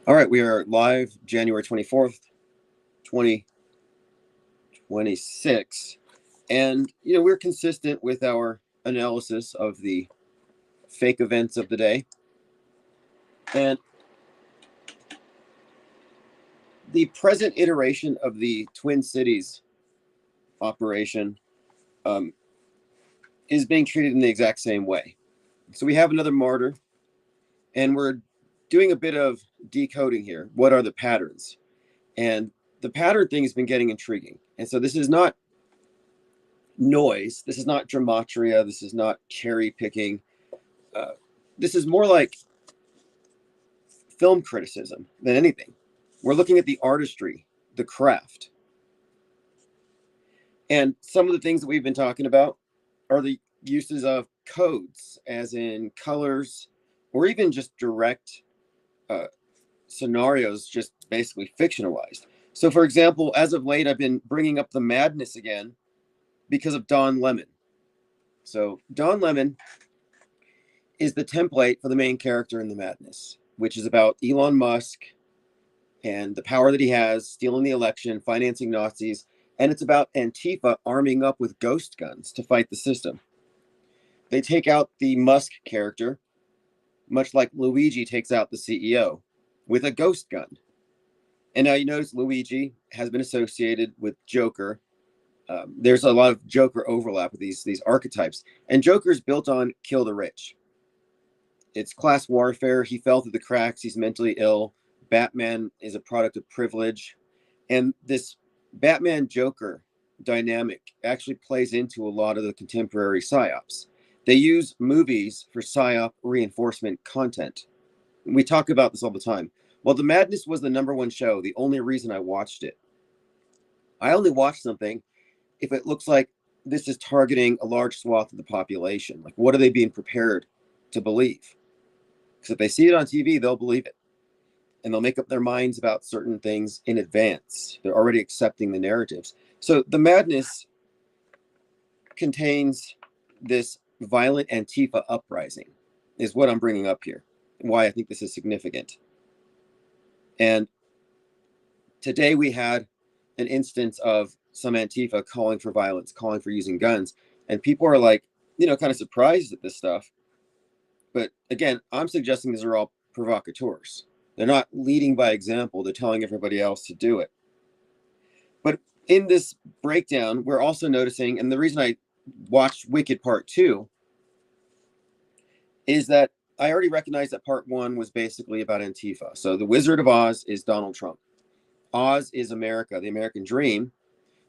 All right, we are live January 24th, 2026. And, we're consistent with our analysis of the fake events of the day. And the present iteration of the Twin Cities operation is being treated in the exact same way. So we have another martyr, and we're doing a bit of decoding here. What are the patterns? And the pattern thing has been getting intriguing. And so this is not noise. This is not gematria. This is not cherry picking. This is more like film criticism than anything. We're looking at the artistry, the craft. And some of the things that we've been talking about are the uses of codes, as in colors, or even just direct scenarios, just basically fictionalized. So, for example, as of late, I've been bringing up the madness again because of Don Lemon. So, Don Lemon is the template for the main character in The Madness, which is about Elon Musk and the power that he has, stealing the election, financing Nazis, and it's about Antifa arming up with ghost guns to fight the system. They take out the Musk character, much like Luigi takes out the CEO, with a ghost gun. And now you notice Luigi has been associated with Joker. There's a lot of Joker overlap with these archetypes. And Joker's built on kill the rich. It's class warfare. He fell through the cracks. He's mentally ill. Batman is a product of privilege. And this Batman Joker dynamic actually plays into a lot of the contemporary psyops. They use movies for psyop reinforcement content. We talk about this all the time. Well, The Madness was the #1 show, the only reason I watched it. I only watch something if it looks like this is targeting a large swath of the population. Like, what are they being prepared to believe? Because if they see it on TV, they'll believe it. And they'll make up their minds about certain things in advance. They're already accepting the narratives. So The Madness contains this violent Antifa uprising, is what I'm bringing up here, and why I think this is significant. And today we had an instance of some Antifa calling for violence, calling for using guns. And people are like, kind of surprised at this stuff. But again, I'm suggesting these are all provocateurs. They're not leading by example. They're telling everybody else to do it. But in this breakdown, we're also noticing, and the reason I watched Wicked Part 2 is that I already recognized that Part 1 was basically about Antifa. So the Wizard of Oz is Donald Trump. Oz is America, the American dream.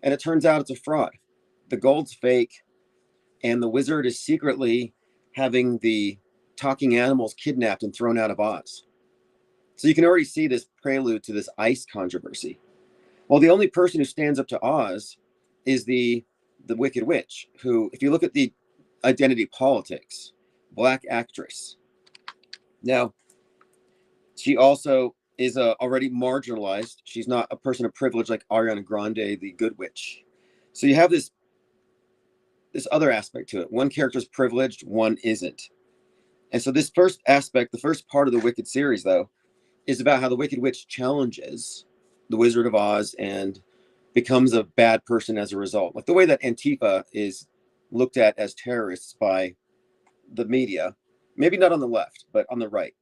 And it turns out it's a fraud. The gold's fake, and the wizard is secretly having the talking animals kidnapped and thrown out of Oz. So you can already see this prelude to this ice controversy. Well, the only person who stands up to Oz is the Wicked Witch, who, if you look at the identity politics, Black actress. Now, she also is already marginalized. She's not a person of privilege like Ariana Grande, the Good Witch. So you have this other aspect to it. One character is privileged, one isn't. And so this first aspect, the first part of the Wicked series, though, is about how the Wicked Witch challenges the Wizard of Oz and becomes a bad person as a result. Like the way that Antifa is looked at as terrorists by the media, maybe not on the left, but on the right.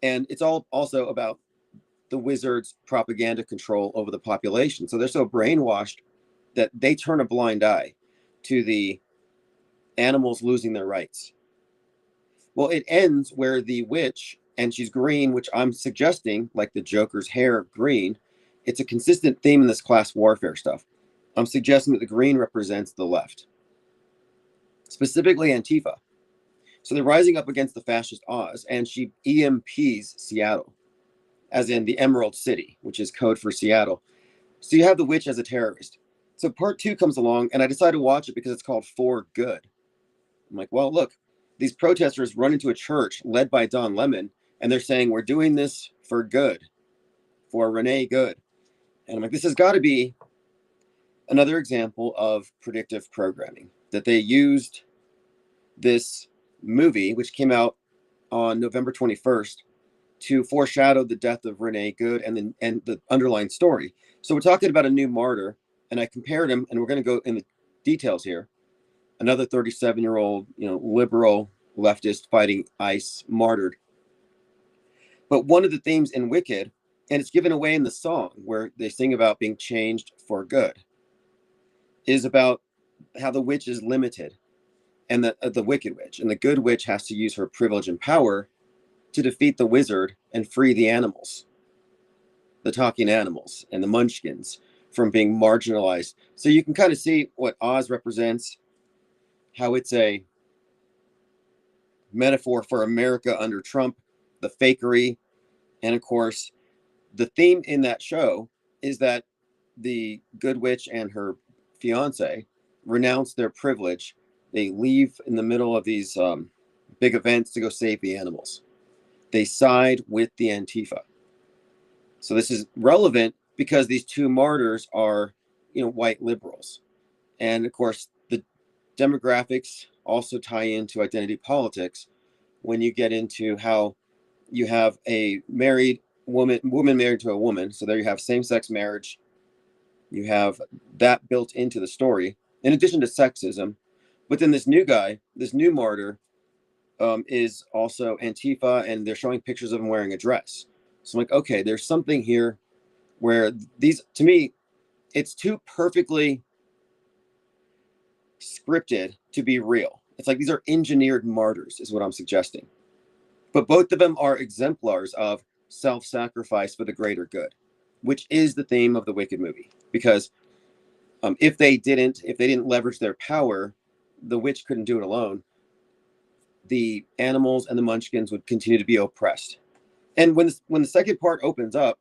And it's all also about the wizard's propaganda control over the population. So they're so brainwashed that they turn a blind eye to the animals losing their rights. Well, it ends where the witch, and she's green, which I'm suggesting, like the Joker's hair green, it's a consistent theme in this class warfare stuff. I'm suggesting that the green represents the left, specifically Antifa. So they're rising up against the fascist Oz, and she EMPs Seattle, as in the Emerald City, which is code for Seattle. So you have the witch as a terrorist. So part 2 comes along, and I decided to watch it because it's called For Good. I'm like, well, look, these protesters run into a church led by Don Lemon, and they're saying, we're doing this for good, for Renee Good. And I'm like, this has got to be another example of predictive programming, that they used this movie, which came out on November 21st, to foreshadow the death of Renee Good and the underlying story. So we're talking about a new martyr, and I compared him, and we're going to go in the details here. Another 37-year-old, liberal leftist fighting ICE martyred. But one of the themes in Wicked, and it's given away in the song where they sing about being changed for good, is about how the witch is limited, and the wicked witch, and the good witch has to use her privilege and power to defeat the wizard and free the animals, the talking animals and the munchkins, from being marginalized. So you can kind of see what Oz represents, how it's a metaphor for America under Trump, the fakery. And of course, the theme in that show is that the good witch and her fiance renounce their privilege. They leave in the middle of these big events to go save the animals. They side with the Antifa. So this is relevant because these two martyrs are, white liberals. And of course, the demographics also tie into identity politics when you get into how you have a married woman married to a woman. So there you have same-sex marriage. You have that built into the story, in addition to sexism. But then this new martyr, is also Antifa, and they're showing pictures of him wearing a dress. So I'm like, okay, there's something here where these, to me, it's too perfectly scripted to be real. It's like these are engineered martyrs, is what I'm suggesting. But both of them are exemplars of self-sacrifice for the greater good, which is the theme of the Wicked movie. Because if they didn't leverage their power, the witch couldn't do it alone. The animals and the munchkins would continue to be oppressed. And when the second part opens up,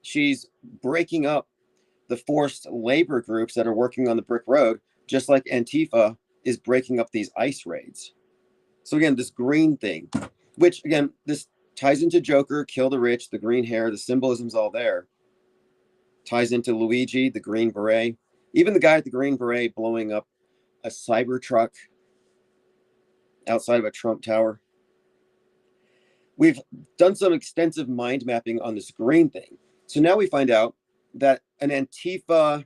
she's breaking up the forced labor groups that are working on the brick road, just like Antifa is breaking up these ICE raids. So again, this green thing, which again, this ties into Joker, kill the rich, the green hair, the symbolism's all there. Ties into Luigi, the green beret. Even the guy at the green beret blowing up a cyber truck outside of a Trump tower. We've done some extensive mind mapping on this green thing. So now we find out that an Antifa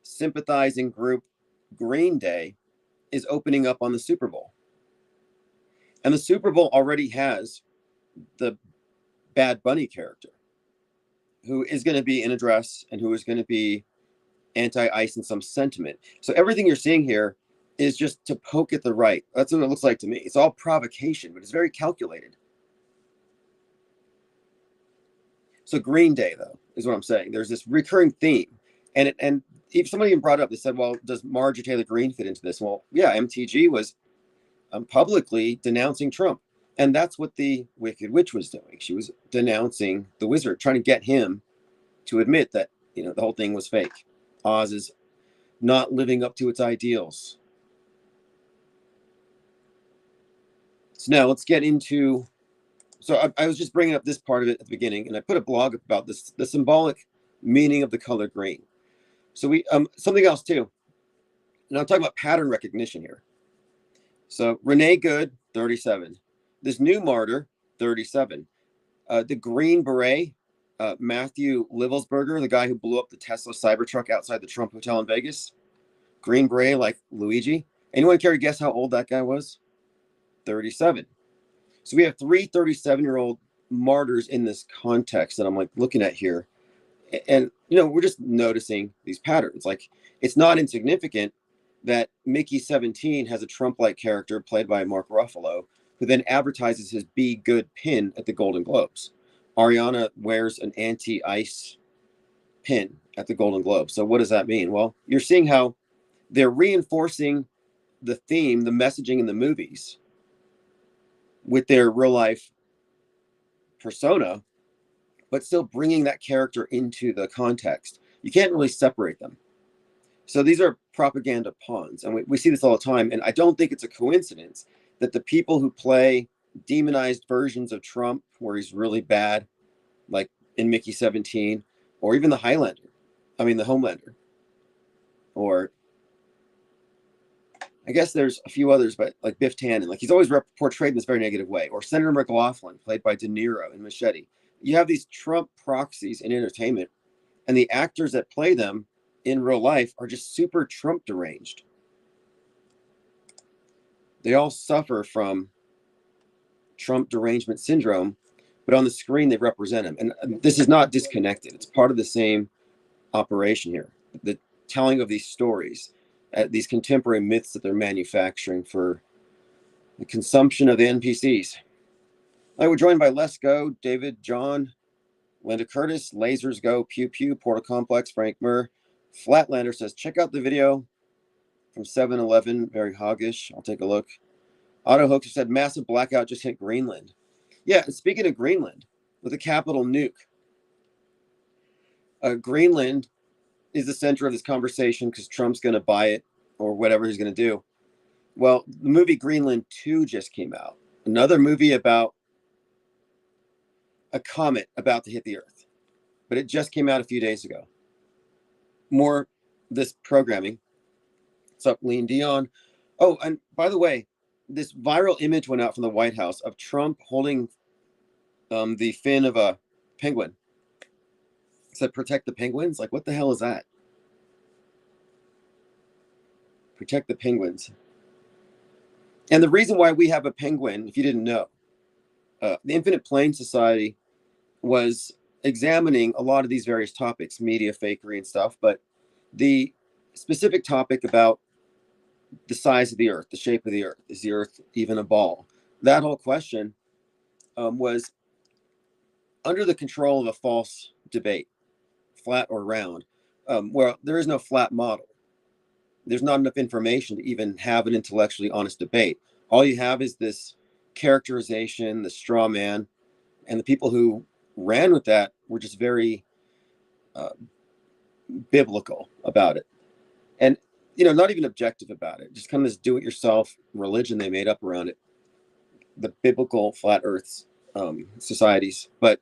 sympathizing group, Green Day, is opening up on the Super Bowl. And the Super Bowl already has the Bad Bunny character, who is going to be in a dress and who is going to be anti-ICE in some sentiment. So everything you're seeing here is just to poke at the right. That's what it looks like to me. It's all provocation, but it's very calculated. So Green Day, though, is what I'm saying. There's this recurring theme. And if somebody even brought up, they said, well, does Marjorie Taylor Greene fit into this? Well, yeah, MTG was publicly denouncing Trump. And that's what the Wicked Witch was doing. She was denouncing the wizard, trying to get him to admit that, the whole thing was fake. Oz is not living up to its ideals. So now let's get into, so I was just bringing up this part of it at the beginning, and I put a blog about this, the symbolic meaning of the color green. So we, something else too, and I'm talking about pattern recognition here. So Renee Good, 37. This new martyr, 37. The Green Beret, Matthew Livelsberger, the guy who blew up the Tesla Cybertruck outside the Trump Hotel in Vegas. Green Beret, like Luigi. Anyone care to guess how old that guy was? 37. So we have three 37-year-old martyrs in this context that I'm like looking at here. And, we're just noticing these patterns. Like, it's not insignificant that Mickey 17 has a Trump-like character played by Mark Ruffalo, who then advertises his Be Good pin at the Golden Globes. Ariana wears an anti-ICE pin at the Golden Globes. So what does that mean? Well, you're seeing how they're reinforcing the theme, the messaging in the movies with their real life persona, but still bringing that character into the context. You can't really separate them. So these are propaganda pawns, and we see this all the time. And I don't think it's a coincidence that the people who play demonized versions of Trump, where he's really bad, like in Mickey 17, or even the Homelander, or I guess there's a few others, but like Biff Tannen, like he's always portrayed in this very negative way. Or Senator McLaughlin, played by De Niro in Machete. You have these Trump proxies in entertainment, and the actors that play them in real life are just super Trump deranged. They all suffer from Trump derangement syndrome, but on the screen they represent him. And this is not disconnected. It's part of the same operation here. The telling of these stories, these contemporary myths that they're manufacturing for the consumption of the NPCs. We're joined by Les Go, David, John, Linda Curtis, Lasers Go, Pew Pew, Portal Complex, Frank Murr. Flatlander says, check out the video from 7-Eleven, very hoggish. I'll take a look. Otto Hoaxer said, massive blackout just hit Greenland. Yeah, speaking of Greenland, with a capital nuke, Greenland is the center of this conversation because Trump's going to buy it or whatever he's going to do. Well, the movie Greenland 2 just came out. Another movie about a comet about to hit the Earth. But it just came out a few days ago. More this programming. What's up, Lean Dion? Oh, and by the way, this viral image went out from the White House of Trump holding the fin of a penguin. It said, protect the penguins? Like, what the hell is that? Protect the penguins. And the reason why we have a penguin, if you didn't know, the Infinite Plane Society was examining a lot of these various topics, media fakery and stuff, but the specific topic about the size of the Earth, the shape of the Earth, is the Earth even a ball? That whole question was under the control of a false debate, flat or round, where there is no flat model. There's not enough information to even have an intellectually honest debate. All you have is this characterization, the straw man, and the people who ran with that were just very biblical about it. And, not even objective about it. Just kind of this do-it-yourself religion they made up around it. The biblical flat earth societies. But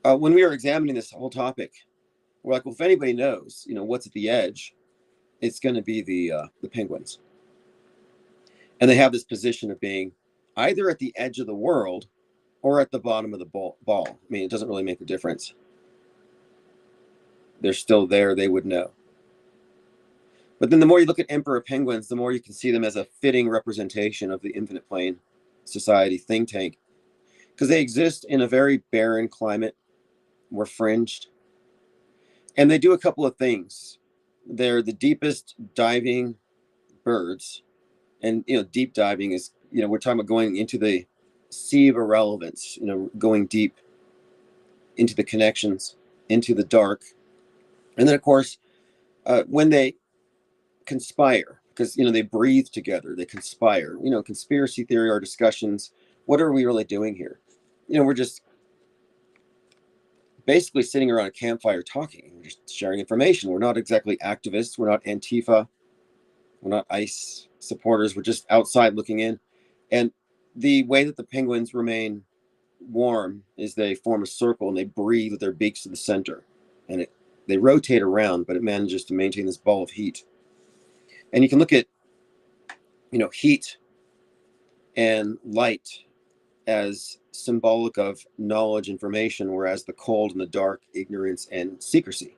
when we were examining this whole topic, we're like, well, if anybody knows, what's at the edge, it's going to be the penguins. And they have this position of being either at the edge of the world or at the bottom of the ball. I mean, it doesn't really make a difference. They're still there. They would know. But then the more you look at emperor penguins, the more you can see them as a fitting representation of the Infinite Plane Society think tank. Because they exist in a very barren climate. We're fringed. And they do a couple of things. They're the deepest diving birds. And, deep diving is, we're talking about going into the sea of irrelevance, going deep into the connections, into the dark. And then, of course, when they conspire, because, they breathe together, they conspire, conspiracy theory or discussions. What are we really doing here? We're just basically sitting around a campfire talking. We're just sharing information. We're not exactly activists. We're not Antifa. We're not ICE supporters. We're just outside looking in. And the way that the penguins remain warm is they form a circle and they breathe with their beaks to the center. And they rotate around, but it manages to maintain this ball of heat. And you can look at, heat and light as symbolic of knowledge, information, whereas the cold and the dark, ignorance and secrecy.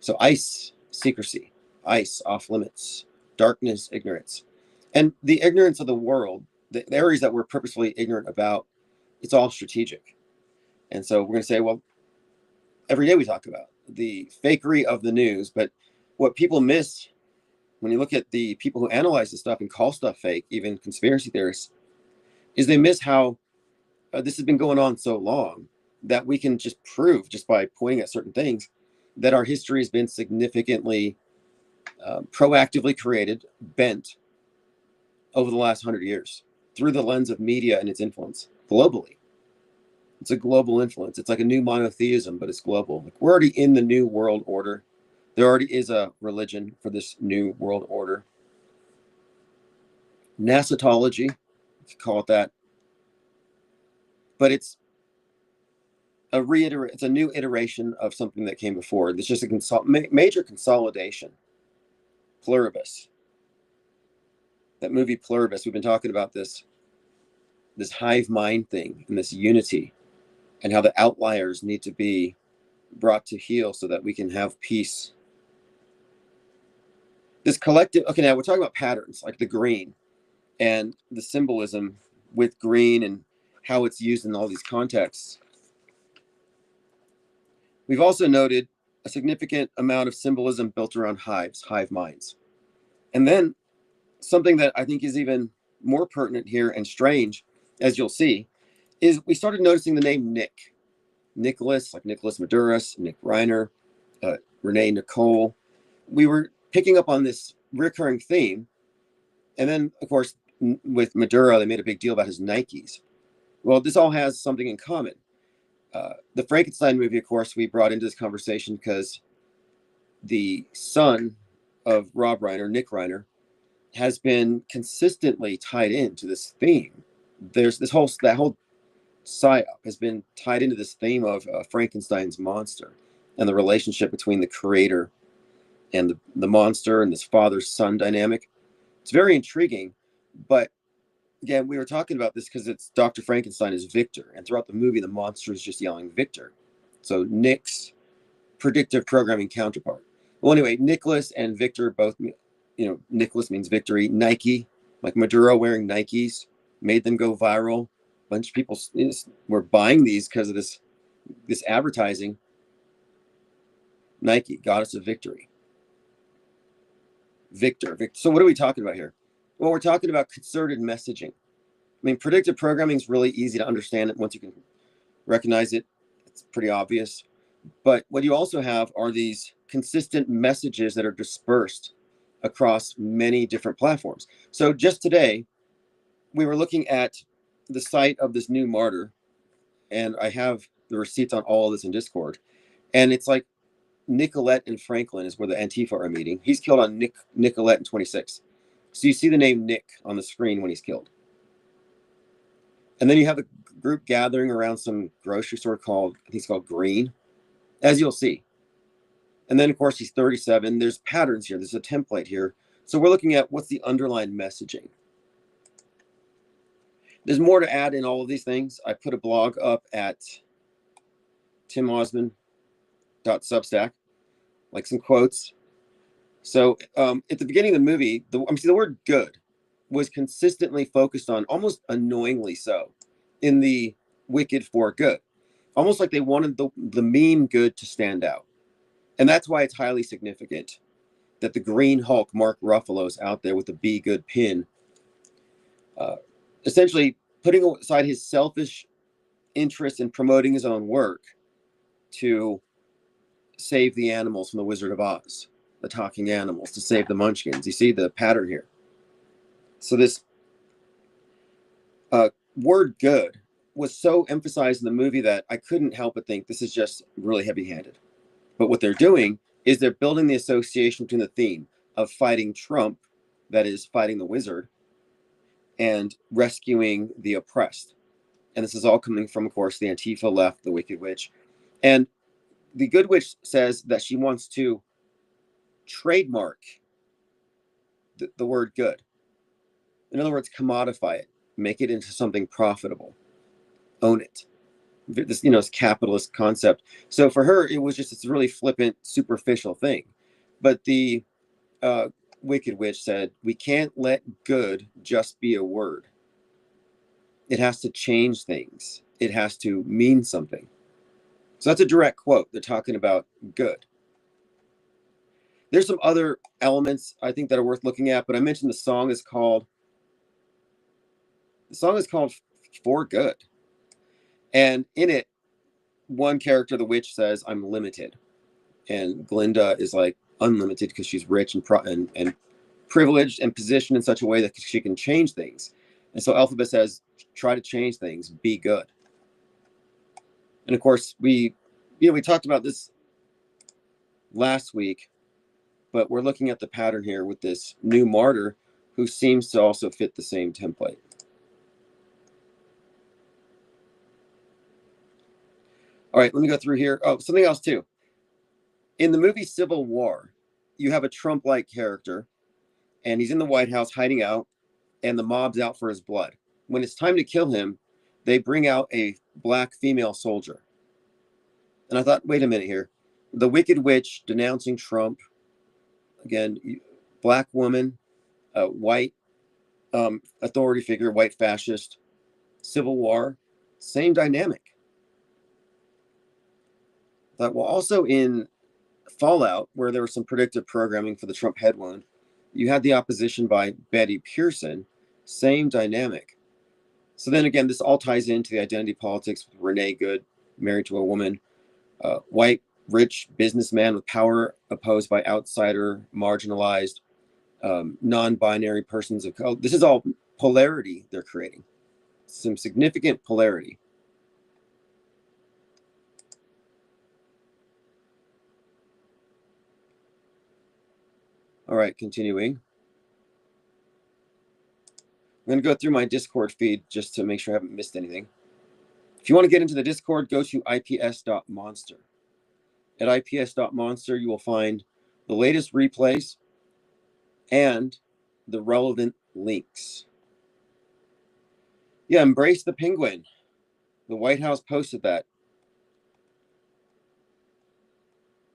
So ice, secrecy, ice, off limits, darkness, ignorance. And the ignorance of the world, the areas that we're purposefully ignorant about, it's all strategic. And so we're going to say, well, every day we talk about the fakery of the news, but what people miss when you look at the people who analyze this stuff and call stuff fake, even conspiracy theorists, is they miss how this has been going on so long that we can just prove, just by pointing at certain things, that our history has been significantly proactively created, bent over the last 100 years through the lens of media and its influence globally. It's a global influence. It's like a new monotheism, but it's global. Like, we're already in the new world order. There already is a religion for this new world order. Nasatology, if you call it that. But it's a new iteration of something that came before. It's just a major consolidation Pluribus. That movie Pluribus, we've been talking about this hive mind thing and this unity, and how the outliers need to be brought to heel so that we can have peace. This collective, okay, now we're talking about patterns like the green and the symbolism with green and how it's used in all these contexts. We've also noted a significant amount of symbolism built around hives, hive minds. And then something that I think is even more pertinent here and strange, as you'll see, is we started noticing the name Nick. Nicholas, like Nicholas Maduris, Nick Reiner, Renee Nicole. We were picking up on this recurring theme. And then, of course, with Maduro, they made a big deal about his Nikes. Well, this all has something in common. The Frankenstein movie, of course, we brought into this conversation because the son of Rob Reiner, Nick Reiner, has been consistently tied into this theme. There's that whole psyop has been tied into this theme of Frankenstein's monster and the relationship between the creator and the monster and this father-son dynamic. It's very intriguing, but again, we were talking about this because it's Dr. Frankenstein is Victor, and throughout the movie, the monster is just yelling Victor. So Nick's predictive programming counterpart. Well, anyway, Nicholas and Victor both, Nicholas means victory. Nike, like Maduro wearing Nikes, made them go viral. A bunch of people were buying these because of this advertising. Nike, goddess of victory. Victor. So what are we talking about here? Well, we're talking about concerted messaging. I mean, predictive programming is really easy to understand it once you can recognize it. It's pretty obvious. But what you also have are these consistent messages that are dispersed across many different platforms. So just today, we were looking at the site of this new martyr, and I have the receipts on all of this in Discord. And it's like Nicolette and Franklin is where the Antifa are meeting. He's killed on Nicolette in 26. So you see the name Nick on the screen when he's killed. And then you have a group gathering around some grocery store called Green, as you'll see. And then, of course, he's 37. There's patterns here. There's a template here. So we're looking at what's the underlying messaging. There's more to add in all of these things. I put a blog up at timosman.substack, like some quotes. So at the beginning of the movie, the word good was consistently focused on, almost annoyingly so, in the wicked for good. Almost like they wanted the mean good to stand out. And that's why it's highly significant that the Green Hulk, Mark Ruffalo, is out there with the Be Good pin, essentially putting aside his selfish interest in promoting his own work to save the animals from the Wizard of Oz, the talking animals, to save the Munchkins. You see the pattern here. So this word good was so emphasized in the movie that I couldn't help but think this is just really heavy-handed. But what they're doing is they're building the association between the theme of fighting Trump, that is fighting the wizard, and rescuing the oppressed. And this is all coming from, of course, the Antifa left, the Wicked Witch. And the Good Witch says that she wants to trademark the word good. In other words, commodify it, make it into something profitable, own it. This, this capitalist concept. So for her, it was just this really flippant, superficial thing. But the Wicked Witch said, we can't let good just be a word. It has to change things. It has to mean something. So that's a direct quote. They're talking about good. There's some other elements I think that are worth looking at, but I mentioned the song is called For Good. And in it, one character, the witch, says, I'm limited. And Glinda is like unlimited because she's rich and privileged and positioned in such a way that she can change things. And so Alphabet says, try to change things, be good. And of course, we talked about this last week, but we're looking at the pattern here with this new martyr who seems to also fit the same template. All right, let me go through here. Oh, something else too. In the movie Civil War, you have a Trump-like character and he's in the White House hiding out, and the mob's out for his blood. When it's time to kill him, they bring out a black female soldier. And I thought, wait a minute here. The Wicked Witch denouncing Trump. Again, black woman, white authority figure, white fascist, Civil War, same dynamic. I thought, well, also in Fallout, where there was some predictive programming for the Trump head wound, you had the opposition by Betty Pearson, same dynamic. So then again, this all ties into the identity politics with Renee Good, married to a woman, white, rich businessman with power opposed by outsider, marginalized, non-binary persons of color. This is all polarity they're creating, some significant polarity. All right, continuing. I'm going to go through my Discord feed just to make sure I haven't missed anything. If you want to get into the Discord, go to ips.monster. At ips.monster, you will find the latest replays and the relevant links. Yeah, embrace the penguin. The White House posted that.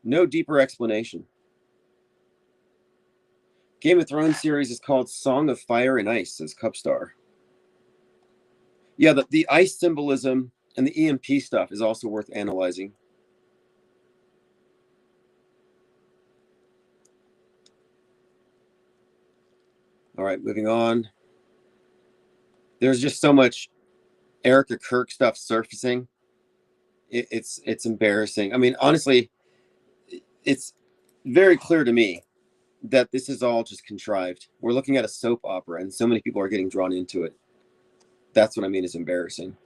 No deeper explanation. Game of Thrones series is called Song of Fire and Ice, says Cupstar. Yeah, the ice symbolism and the EMP stuff is also worth analyzing. All right, moving on. There's just so much Erica Kirk stuff surfacing. It's embarrassing. I mean, honestly, it's very clear to me that this is all just contrived. We're looking at a soap opera, and so many people are getting drawn into it. That's what I mean is embarrassing.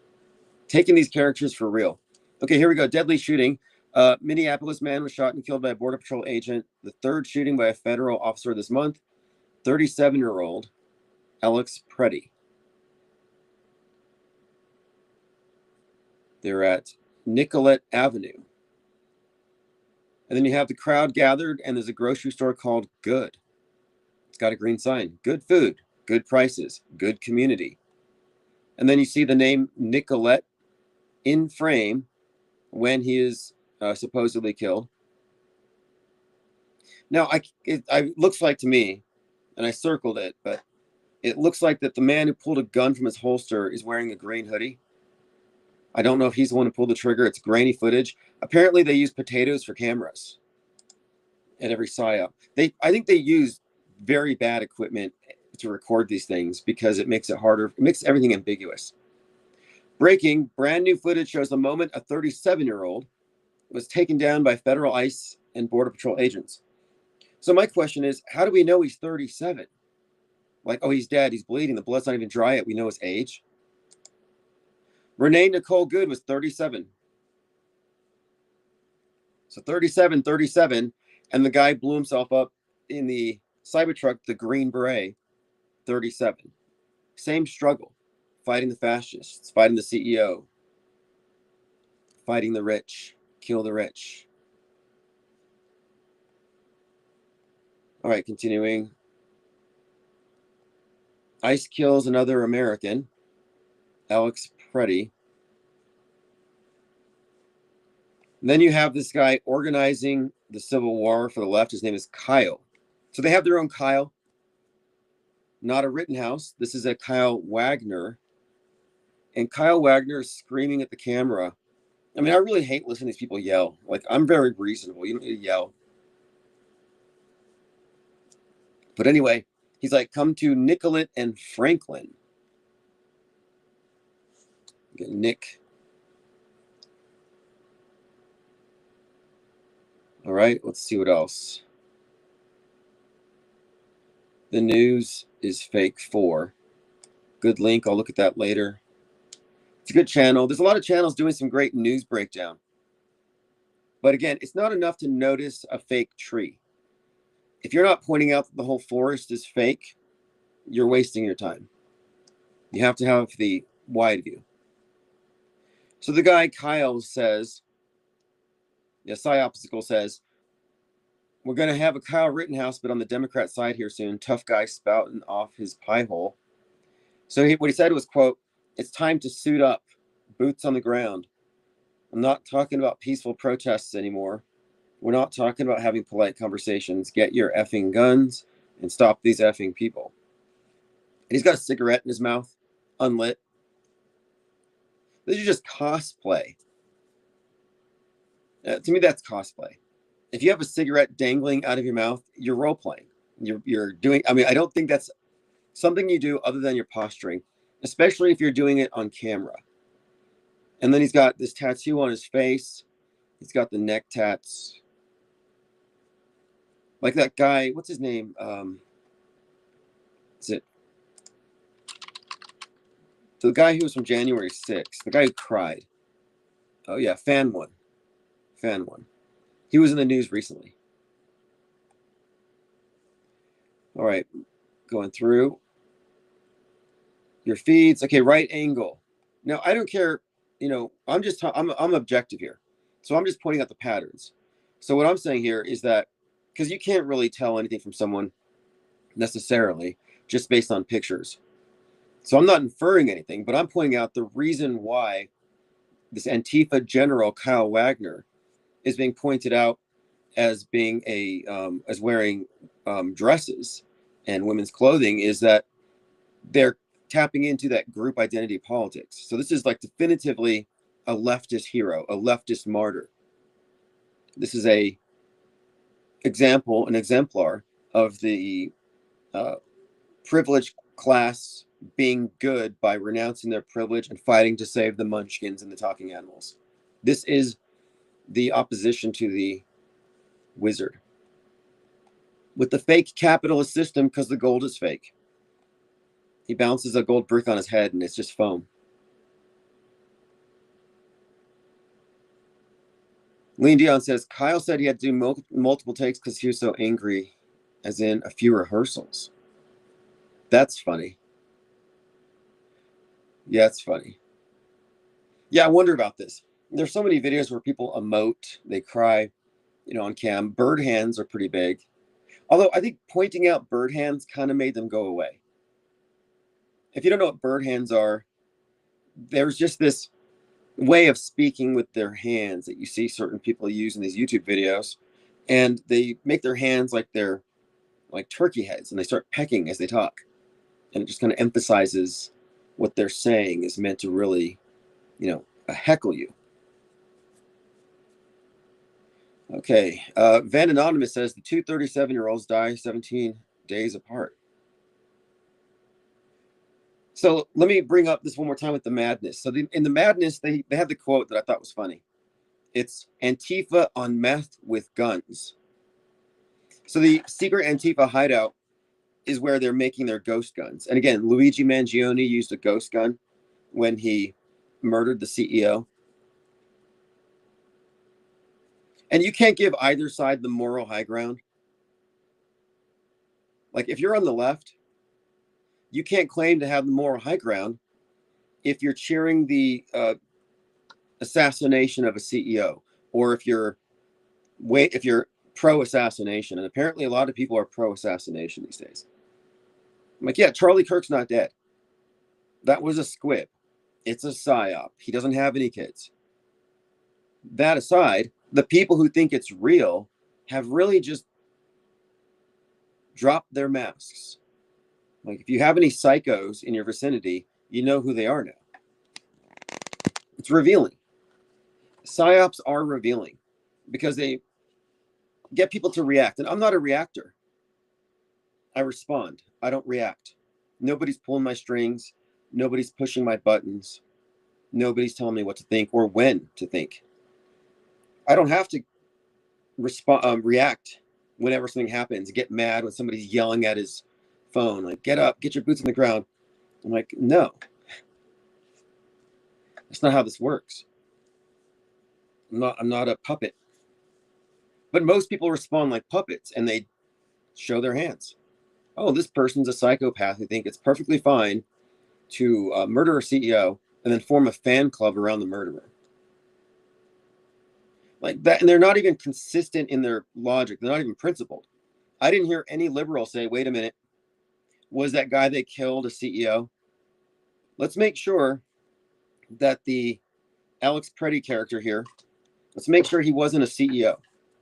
Taking these characters for real. Okay, here we go. Deadly shooting. Minneapolis man was shot and killed by a Border Patrol agent. The third shooting by a federal officer this month. 37-year-old Alex Preddy. They're at Nicollet Avenue. And then you have the crowd gathered, and there's a grocery store called Good. It's got a green sign. Good food, good prices, good community. And then you see the name Nicollet in frame when he is supposedly killed. Now, it looks like to me, and I circled it, but it looks like that the man who pulled a gun from his holster is wearing a green hoodie. I don't know if he's the one who pulled the trigger. It's grainy footage. Apparently, they use potatoes for cameras at every PSYOP. I think they use very bad equipment to record these things because it makes it harder. It makes everything ambiguous. Breaking, brand new footage shows the moment a 37-year-old was taken down by federal ICE and Border Patrol agents. So my question is, how do we know he's 37? Like, oh, he's dead. He's bleeding. The blood's not even dry yet. We know his age. Renee Nicole Good was 37. So 37, and the guy blew himself up in the Cybertruck, the Green Beret, 37. Same struggle, fighting the fascists, fighting the CEO, fighting the rich, kill the rich. All right, continuing. ICE kills another American, Alex Preddy. And then you have this guy organizing the Civil War for the left. His name is Kyle. So they have their own Kyle, not a Rittenhouse. This is a Kyle Wagner. And Kyle Wagner is screaming at the camera. I mean, I really hate listening to these people yell. Like, I'm very reasonable. You don't need to yell. But anyway, he's like, come to Nicollet and Franklin. Get Nick. All right, let's see what else. The news is fake 4. Good link. I'll look at that later. It's a good channel. There's a lot of channels doing some great news breakdown. But again, it's not enough to notice a fake tree. If you're not pointing out that the whole forest is fake, you're wasting your time. You have to have the wide view. So the guy, Kyle, says, Psyopsicle says, We're going to have a Kyle Rittenhouse, but on the Democrat side here soon. Tough guy spouting off his pie hole. So what he said was, quote, "It's time to suit up, boots on the ground. I'm not talking about peaceful protests anymore. We're not talking about having polite conversations. Get your effing guns and stop these effing people." And he's got a cigarette in his mouth, unlit. This is just cosplay. To me, that's cosplay. If you have a cigarette dangling out of your mouth, you're role playing. You're doing. I mean, I don't think that's something you do other than you're posturing, especially if you're doing it on camera. And then he's got this tattoo on his face. He's got the neck tats. Like that guy, what's his name? Is it the guy who was from January 6th? The guy who cried. Oh yeah, Fan One. He was in the news recently. All right, going through your feeds. Okay, right angle. Now I don't care. I'm objective here, so I'm just pointing out the patterns. So what I'm saying here is that because you can't really tell anything from someone necessarily just based on pictures. So I'm not inferring anything, but I'm pointing out the reason why this Antifa general Kyle Wagner is being pointed out as being as wearing dresses and women's clothing is that they're tapping into that group identity politics. So this is like definitively a leftist hero, a leftist martyr. This is an exemplar of the privileged class being good by renouncing their privilege and fighting to save the munchkins and the talking animals. This is the opposition to the wizard with the fake capitalist system because the gold is fake. He bounces a gold brick on his head and it's just foam. Lean Dion says, Kyle said he had to do multiple takes because he was so angry, as in a few rehearsals. That's funny. Yeah, it's funny. Yeah, I wonder about this. There's so many videos where people emote, they cry, on cam. Bird hands are pretty big. Although I think pointing out bird hands kind of made them go away. If you don't know what bird hands are, there's just this way of speaking with their hands that you see certain people use in these YouTube videos. And they make their hands like they're like turkey heads and they start pecking as they talk. And it just kind of emphasizes what they're saying is meant to really, heckle you. Okay. Van Anonymous says the two 37-year-olds die 17 days apart. So let me bring up this one more time with the madness. So in the madness, they have the quote that I thought was funny. It's Antifa on meth with guns. So the secret Antifa hideout is where they're making their ghost guns. And again, Luigi Mangione used a ghost gun when he murdered the CEO. And you can't give either side the moral high ground. Like if you're on the left, you can't claim to have the moral high ground if you're cheering the assassination of a CEO, or if you're pro-assassination. And apparently a lot of people are pro-assassination these days. I'm like, yeah, Charlie Kirk's not dead. That was a squib. It's a psyop. He doesn't have any kids. That aside, the people who think it's real have really just dropped their masks. Like if you have any psychos in your vicinity, you know who they are now. It's revealing. Psyops are revealing because they get people to react. And I'm not a reactor. I respond. I don't react. Nobody's pulling my strings. Nobody's pushing my buttons. Nobody's telling me what to think or when to think. I don't have to react whenever something happens. Get mad when somebody's yelling at his phone, like, get up, get your boots on the ground. I'm like, no. That's not how this works. I'm not a puppet. But most people respond like puppets and they show their hands. Oh, this person's a psychopath who think it's perfectly fine to murder a CEO and then form a fan club around the murderer. like that, and they're not even consistent in their logic. They're not even principled. I didn't hear any liberal say, wait a minute, was that guy they killed a CEO? Let's make sure that the Alex Preddy character here, let's make sure he wasn't a CEO,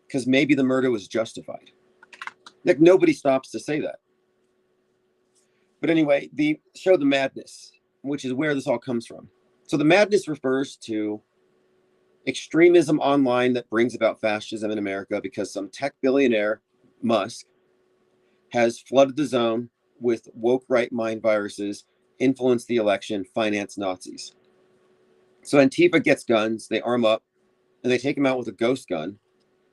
because maybe the murder was justified. Like, nobody stops to say that. But anyway, the show The Madness, which is where this all comes from. So the madness refers to extremism online that brings about fascism in America because some tech billionaire, Musk, has flooded the zone with woke right mind viruses, influenced the election, financed Nazis. So Antifa gets guns, they arm up, and they take him out with a ghost gun.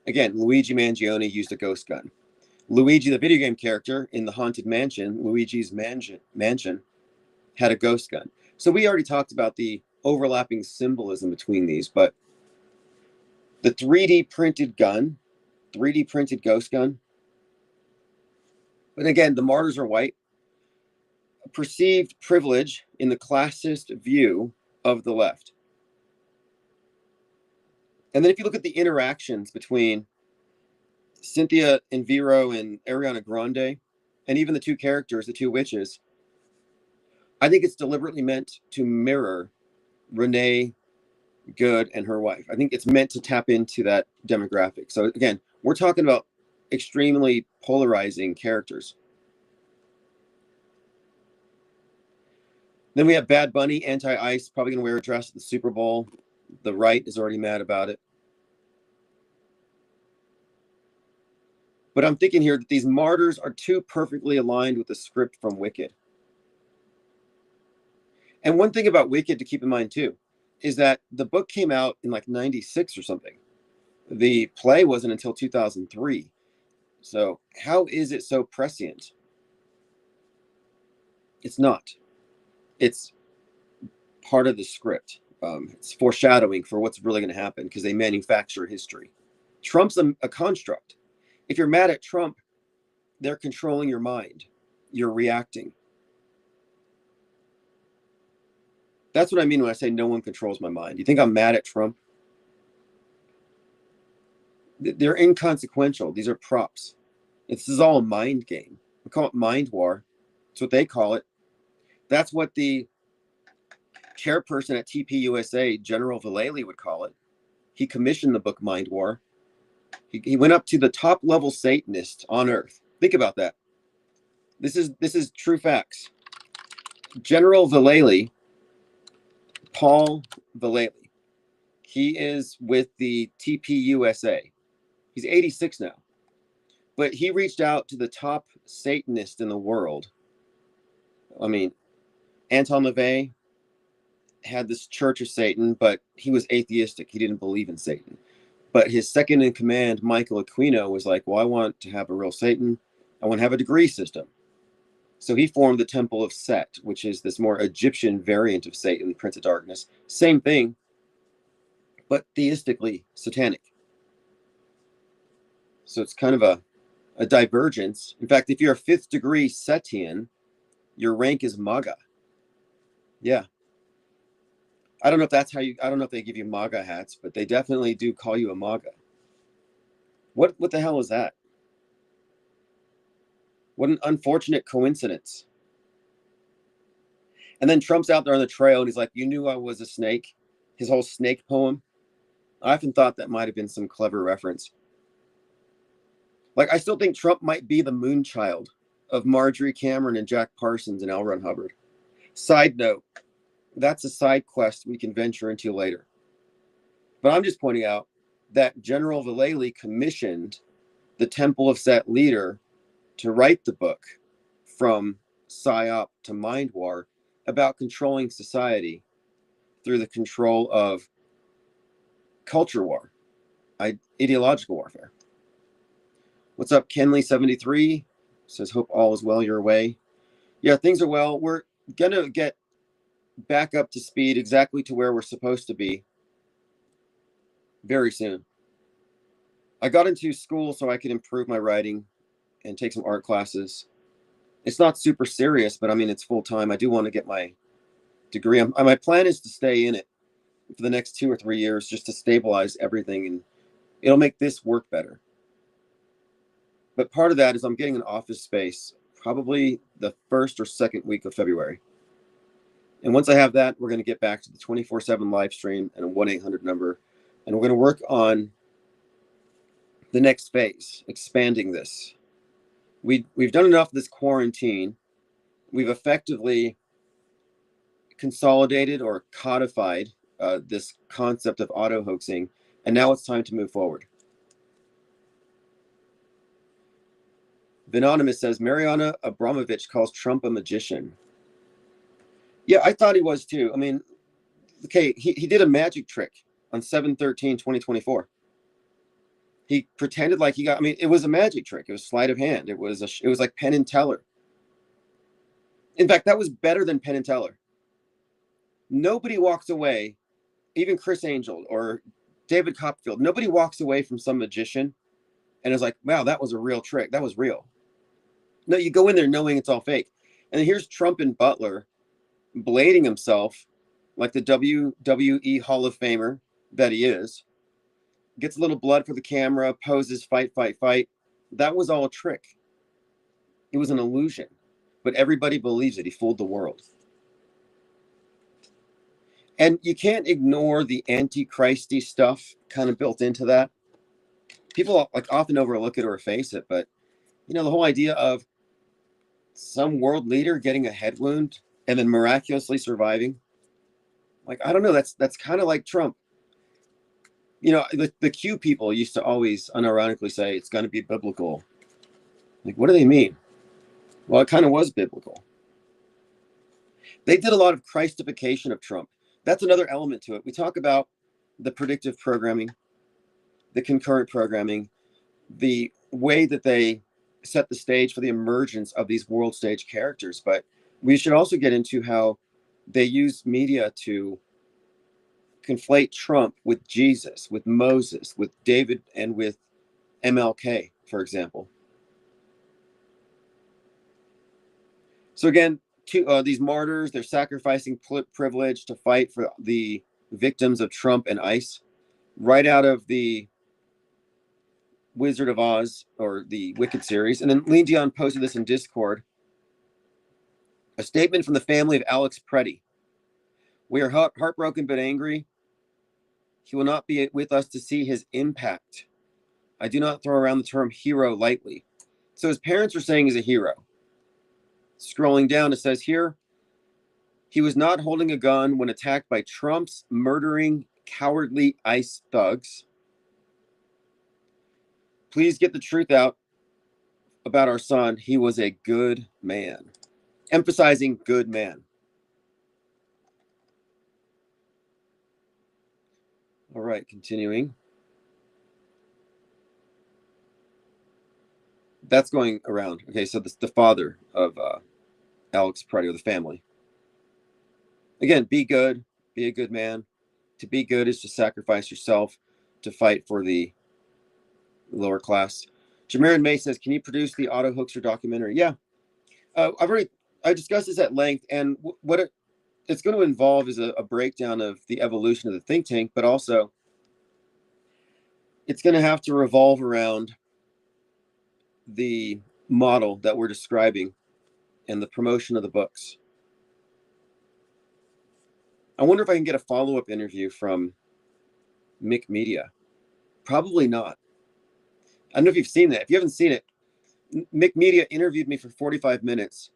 Again, Luigi Mangione used a ghost gun. Luigi, the video game character in the Haunted Mansion, Luigi's mansion, had a ghost gun. So we already talked about the overlapping symbolism between these, but the 3D printed gun, 3D printed ghost gun. But again, the martyrs are white. Perceived privilege in the classist view of the left. And then if you look at the interactions between Cynthia Enviro and Ariana Grande, and even the two characters, the two witches, I think it's deliberately meant to mirror Renee Good and her wife. I think it's meant to tap into that demographic. So again, we're talking about extremely polarizing characters. Then we have Bad Bunny, anti-ICE, probably going to wear a dress at the Super Bowl. The right is already mad about it. But I'm thinking here that these martyrs are too perfectly aligned with the script from Wicked. And one thing about Wicked to keep in mind too, is that the book came out in like 96 or something. The play wasn't until 2003. So how is it so prescient? It's not. It's part of the script. It's foreshadowing for what's really going to happen because they manufacture history. Trump's a construct. If you're mad at Trump, they're controlling your mind. You're reacting. That's what I mean when I say no one controls my mind. You think I'm mad at Trump? They're inconsequential. These are props. This is all a mind game. We call it mind war. That's what they call it. That's what the chairperson at TPUSA, General Vallely, would call it. He commissioned the book Mind War. He went up to the top level Satanist on earth. Think about that. This is true facts. General Vallely, Paul Vallely, he is with the TPUSA. He's 86 now. But he reached out to the top Satanist in the world. I mean, Anton LaVey had this Church of Satan, but he was atheistic. He didn't believe in Satan. But his second in command, Michael Aquino, was like, well, I want to have a real Satan. I want to have a degree system. So he formed the Temple of Set, which is this more Egyptian variant of Satan, Prince of Darkness. Same thing, but theistically satanic. So it's kind of a divergence. In fact, if you're a fifth degree Setian, your rank is MAGA. Yeah. I don't know if that's how I don't know if they give you MAGA hats, but they definitely do call you a MAGA. What the hell is that? What an unfortunate coincidence. And then Trump's out there on the trail and he's like, you knew I was a snake. His whole snake poem. I often thought that might have been some clever reference. Like, I still think Trump might be the moonchild of Marjorie Cameron and Jack Parsons and L. Ron Hubbard. Side note, that's a side quest we can venture into later. But I'm just pointing out that General Vallely commissioned the Temple of Set leader to write the book From PSYOP to Mind War about controlling society through the control of culture war, ideological warfare. What's up, Kenley73? Says, hope all is well your way. Yeah, things are well. We're going to get back up to speed exactly to where we're supposed to be very soon. I got into school so I could improve my writing and take some art classes. It's not super serious, but I mean, it's full time. I do want to get my degree. My plan is to stay in it for the next 2 or 3 years just to stabilize everything and It'll make this work better. But part of that is I'm getting an office space probably the first or second week of February. And once I have that, we're going to get back to the 24/7 live stream and a 1-800 number. And we're going to work on the next phase, expanding this. We've done enough of this quarantine. We've effectively consolidated or codified this concept of auto hoaxing. And now it's time to move forward. Anonymous says, Mariana Abramovich calls Trump a magician. Yeah, I thought he was too. I mean, okay, he did a magic trick on 7/13/2024. He pretended like he got, I mean, it was a magic trick. It was sleight of hand. It was like Penn and Teller. In fact, that was better than Penn and Teller. Nobody walks away, even Chris Angel or David Copperfield, nobody walks away from some magician and is like, wow, that was a real trick. That was real. No, you go in there knowing it's all fake. And here's Trump and Butler blading himself like the WWE Hall of Famer that he is. Gets a little blood for the camera, poses, fight, fight, fight. That was all a trick. It was an illusion. But everybody believes it. He fooled the world. And you can't ignore the antichristy stuff kind of built into that. People like often overlook it or efface it, but you know, the whole idea of some world leader getting a head wound and then miraculously surviving. Like, I don't know, that's kind of like Trump. You know, the Q people used to always unironically say it's going to be biblical. Like, what do they mean? Well, it kind of was biblical. They did a lot of Christification of Trump. That's another element to it. We talk about the predictive programming, the concurrent programming, the way that they set the stage for the emergence of these world stage characters. But we should also get into how they use media to conflate Trump with Jesus, with Moses, with David, and with MLK, for example. So again, these martyrs, they're sacrificing privilege to fight for the victims of Trump and ICE. Right out of the Wizard of Oz or the Wicked series. And then Lean Dion posted this in Discord. A statement from the family of Alex Preddy. We are heartbroken but angry. He will not be with us to see his impact. I do not throw around the term hero lightly. So his parents are saying he's a hero. Scrolling down, it says here, he was not holding a gun when attacked by Trump's murdering, cowardly ICE thugs. Please get the truth out about our son. He was a good man. Emphasizing good man. All right, continuing. That's going around. Okay, so the father of Alex Preddy, or the family. Again, be good, be a good man. To be good is to sacrifice yourself to fight for the lower class. Jamirin May says, can you produce the auto hoaxer documentary? Yeah. I discussed this at length, and what it's going to involve is a breakdown of the evolution of the think tank, but also it's going to have to revolve around the model that we're describing and the promotion of the books. I wonder if I can get a follow-up interview from Mick Media. Probably not. I don't know if you've seen that. If you haven't seen it, Mick Media interviewed me for 45 minutes.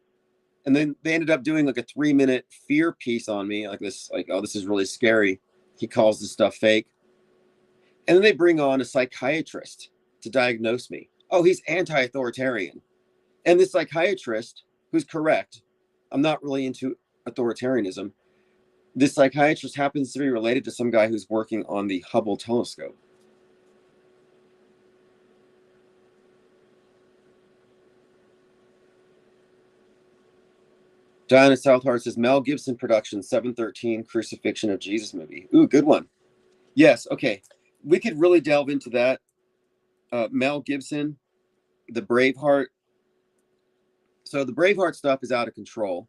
And then they ended up doing like a 3-minute fear piece on me. Like this, like, oh, this is really scary. He calls this stuff fake. And then they bring on a psychiatrist to diagnose me. Oh, he's anti-authoritarian. And this psychiatrist, who's correct, I'm not really into authoritarianism. This psychiatrist happens to be related to some guy who's working on the Hubble telescope. Diana Southheart says, Mel Gibson production, 7/13 Crucifixion of Jesus movie. Ooh, good one. Yes, okay. We could really delve into that. Mel Gibson, the Braveheart. So the Braveheart stuff is out of control.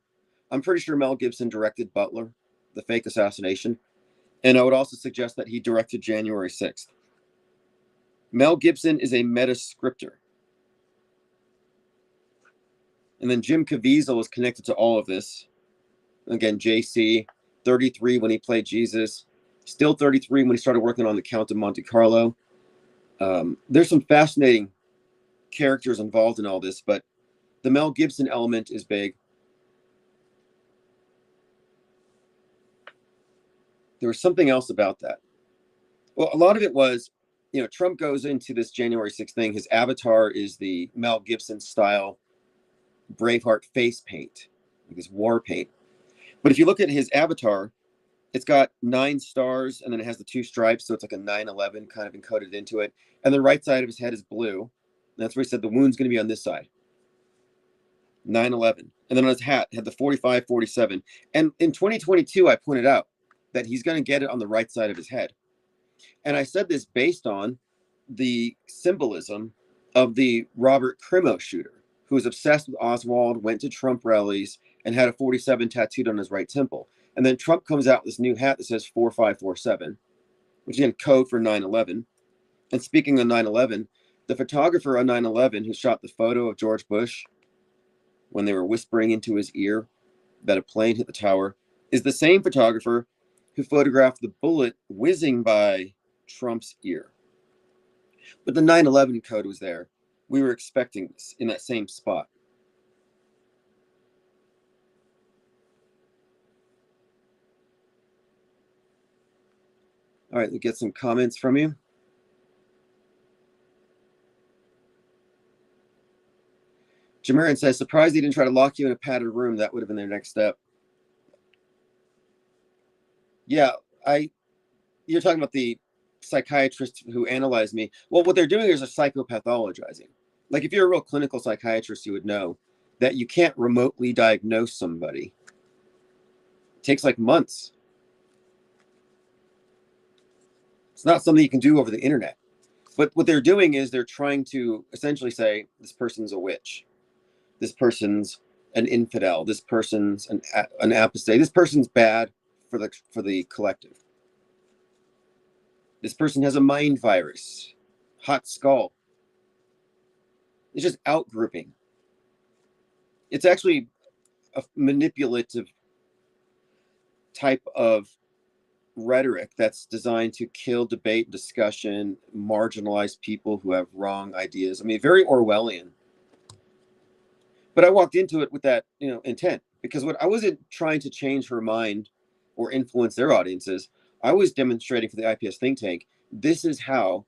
I'm pretty sure Mel Gibson directed Butler, the fake assassination. And I would also suggest that he directed January 6th. Mel Gibson is a meta-scripter. And then Jim Caviezel is connected to all of this. Again, JC, 33 when he played Jesus, still 33 when he started working on The Count of Monte Carlo. There's some fascinating characters involved in all this, but the Mel Gibson element is big. There was something else about that. Well, a lot of it was, Trump goes into this January 6th thing. His avatar is the Mel Gibson style Braveheart face paint, like this war paint. But if you look at his avatar, it's got 9 stars and then it has the 2 stripes. So it's like a 9/11 kind of encoded into it. And the right side of his head is blue. And that's where he said the wound's going to be on this side. 9/11. And then on his hat had the 45-47. And in 2022, I pointed out that he's going to get it on the right side of his head. And I said this based on the symbolism of the Robert Crimo shooter, who was obsessed with Oswald, went to Trump rallies, and had a 47 tattooed on his right temple. And then Trump comes out with this new hat that says 4547, which is again code for 9/11. And speaking of 9/11, the photographer on 9/11 who shot the photo of George Bush when they were whispering into his ear that a plane hit the tower is the same photographer who photographed the bullet whizzing by Trump's ear. But the 9/11 code was there. We were expecting this in that same spot. All right, let's get some comments from you. Jamarin says, surprised he didn't try to lock you in a padded room. That would have been their next step. Yeah, you're talking about the psychiatrist who analyzed me. Well, what they're doing is a psychopathologizing. Like if you're a real clinical psychiatrist, you would know that you can't remotely diagnose somebody. It takes like months. It's not something you can do over the internet. But what they're doing is they're trying to essentially say this person's a witch. This person's an infidel. This person's an apostate. This person's bad for the collective. This person has a mind virus. Hot skull. It's just outgrouping. It's actually a manipulative type of rhetoric that's designed to kill debate, discussion, marginalize people who have wrong ideas. I mean, very Orwellian. But I walked into it with that, intent, because I wasn't trying to change her mind or influence their audiences. I was demonstrating for the IPS think tank, this is how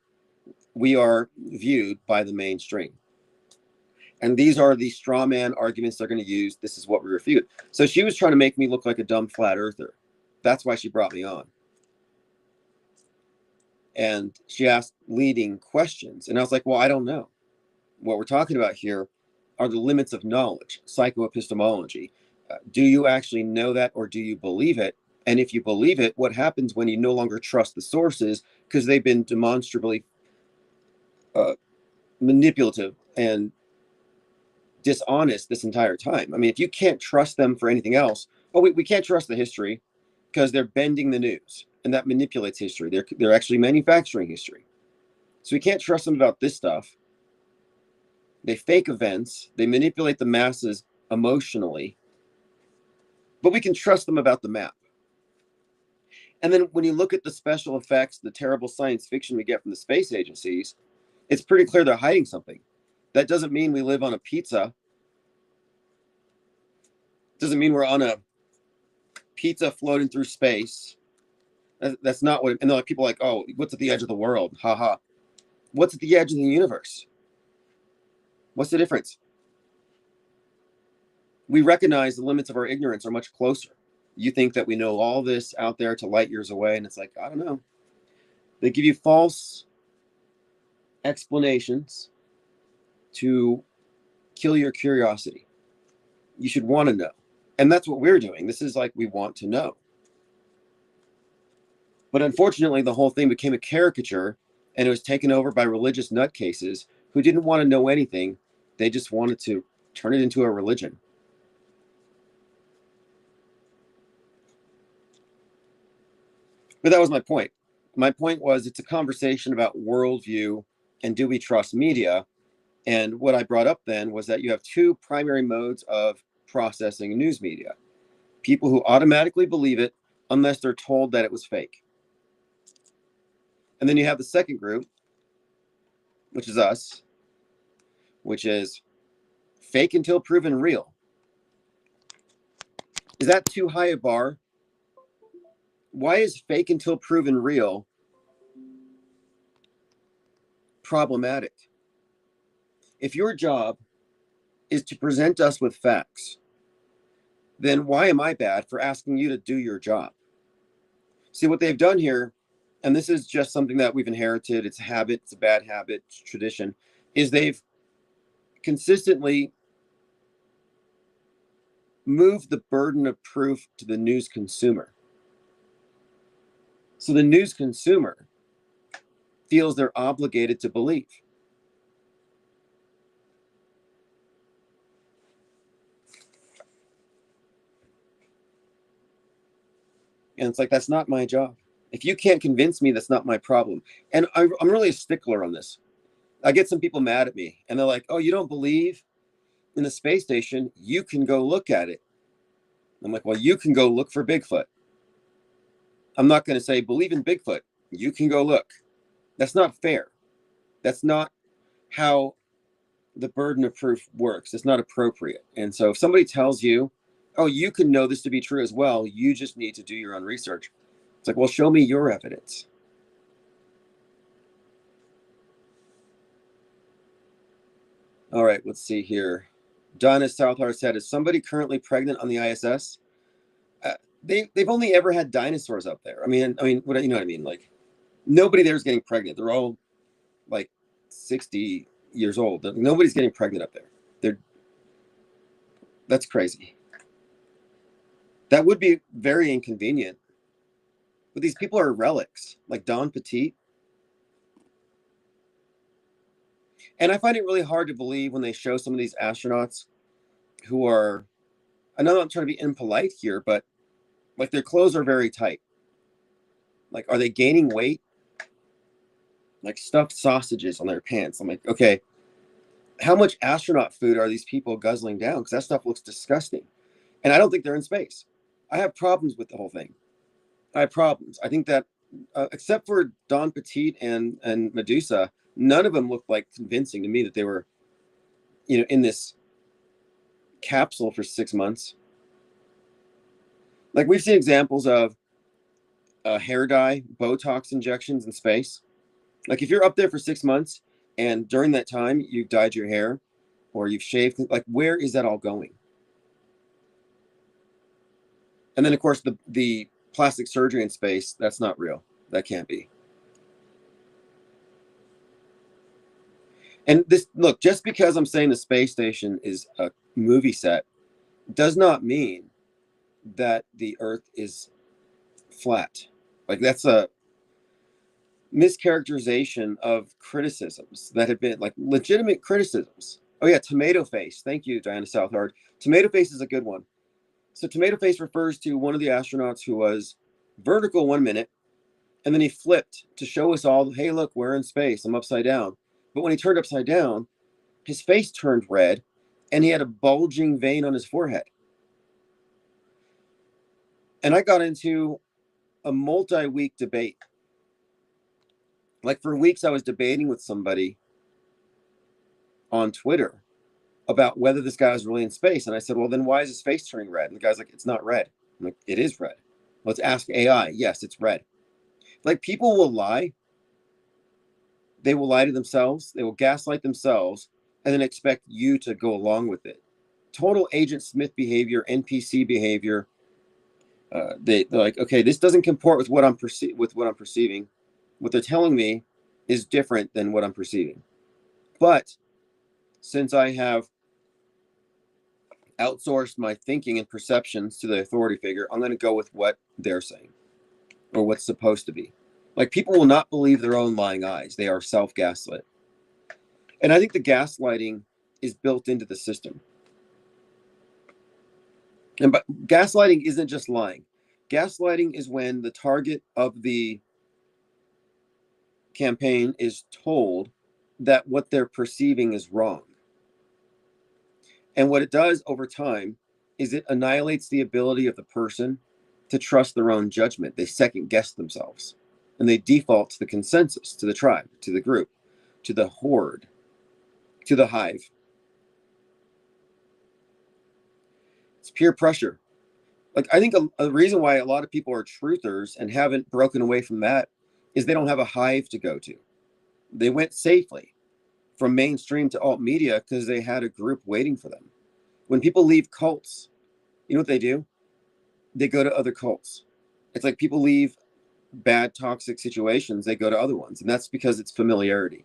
we are viewed by the mainstream. And these are the straw man arguments they're going to use. This is what we refute. So she was trying to make me look like a dumb flat earther. That's why she brought me on. And she asked leading questions. And I was like, well, I don't know. What we're talking about here are the limits of knowledge, psychoepistemology. Do you actually know that, or do you believe it? And if you believe it, what happens when you no longer trust the sources because they've been demonstrably manipulative and dishonest this entire time? I mean, if you can't trust them for anything else, we can't trust the history because they're bending the news, and that manipulates history. They're actually manufacturing history. So we can't trust them about this stuff. They fake events. They manipulate the masses emotionally. But we can trust them about the map. And then when you look at the special effects, the terrible science fiction we get from the space agencies, it's pretty clear they're hiding something. That doesn't mean we live on a pizza. It doesn't mean we're on a pizza floating through space. That's not what. And then people are like, oh, what's at the edge of the world? Haha. What's at the edge of the universe? What's the difference? We recognize the limits of our ignorance are much closer. You think that we know all this out there to light years away, and it's like, I don't know. They give you false explanations to kill your curiosity. You should want to know. And that's what we're doing. This is like, we want to know. But unfortunately, the whole thing became a caricature, and it was taken over by religious nutcases who didn't want to know anything. They just wanted to turn it into a religion. But that was my point. My point was it's a conversation about worldview And do we trust media? And what I brought up then was that you have two primary modes of processing news media. People who automatically believe it unless they're told that it was fake. And then you have the second group, which is us, which is fake until proven real. Is that too high a bar? Why is fake until proven real problematic? If your job is to present us with facts, then why am I bad for asking you to do your job? See, what they've done here, and this is just something that we've inherited, it's a habit, it's a bad habit, it's tradition, is they've consistently moved the burden of proof to the news consumer. So the news consumer feels they're obligated to believe. And it's like, that's not my job. If you can't convince me, that's not my problem. And I'm really a stickler on this. I get some people mad at me and they're like, oh, you don't believe in the space station? You can go look at it. I'm like, well, you can go look for Bigfoot. I'm not going to say, believe in Bigfoot. You can go look. That's not fair. That's not how the burden of proof works. It's not appropriate. And so if somebody tells you, oh, you can know this to be true as well, you just need to do your own research. It's like, well, show me your evidence. All right, let's see here. Donna Southard said, is somebody currently pregnant on the ISS? They've only ever had dinosaurs up there. I mean, what, you know what I mean? Like, nobody there is getting pregnant. They're all like 60 years old. Nobody's getting pregnant up there. That's crazy. That would be very inconvenient. But these people are relics, like Don Petit. And I find it really hard to believe when they show some of these astronauts who are, I know I'm trying to be impolite here, but like their clothes are very tight. Like, are they gaining weight? Like stuffed sausages on their pants. I'm like, okay, how much astronaut food are these people guzzling down? Because that stuff looks disgusting. And I don't think they're in space. I have problems with the whole thing. I have problems. I think that except for Don Petit and Medusa, none of them looked like convincing to me that they were, in this capsule for 6 months. Like, we've seen examples of hair dye, Botox injections in space. Like, if you're up there for 6 months and during that time you've dyed your hair or you've shaved, like, where is that all going? And then, of course, the plastic surgery in space, that's not real. That can't be. And this, look, just because I'm saying the space station is a movie set does not mean that the Earth is flat. Like, that's a mischaracterization of criticisms that have been like legitimate criticisms. Oh yeah, tomato face. Thank you, Diana Southard. Tomato face is a good one. So tomato face refers to one of the astronauts who was vertical 1 minute, and then he flipped to show us all, hey, look, we're in space. I'm upside down. But when he turned upside down, his face turned red, and he had a bulging vein on his forehead. And I got into a multi-week debate. Like, for weeks, I was debating with somebody on Twitter about whether this guy was really in space. And I said, well, then why is his face turning red? And the guy's like, it's not red. I'm like, it is red. Let's ask AI. Yes, it's red. Like, people will lie. They will lie to themselves. They will gaslight themselves and then expect you to go along with it. Total Agent Smith behavior, NPC behavior. They're like, okay, this doesn't comport with what I'm perceiving. What they're telling me is different than what I'm perceiving. But since I have outsourced my thinking and perceptions to the authority figure, I'm going to go with what they're saying or what's supposed to be. Like, people will not believe their own lying eyes. They are self-gaslit. And I think the gaslighting is built into the system. But gaslighting isn't just lying. Gaslighting is when the target of the campaign is told that what they're perceiving is wrong. And what it does over time is it annihilates the ability of the person to trust their own judgment. They second guess themselves and they default to the consensus, to the tribe, to the group, to the horde, to the hive. It's peer pressure. Like, I think a reason why a lot of people are truthers and haven't broken away from that is they don't have a hive to go to. They went safely from mainstream to alt media because they had a group waiting for them. When people leave cults, you know what they do? They go to other cults. It's like people leave bad, toxic situations, they go to other ones. And that's because it's familiarity.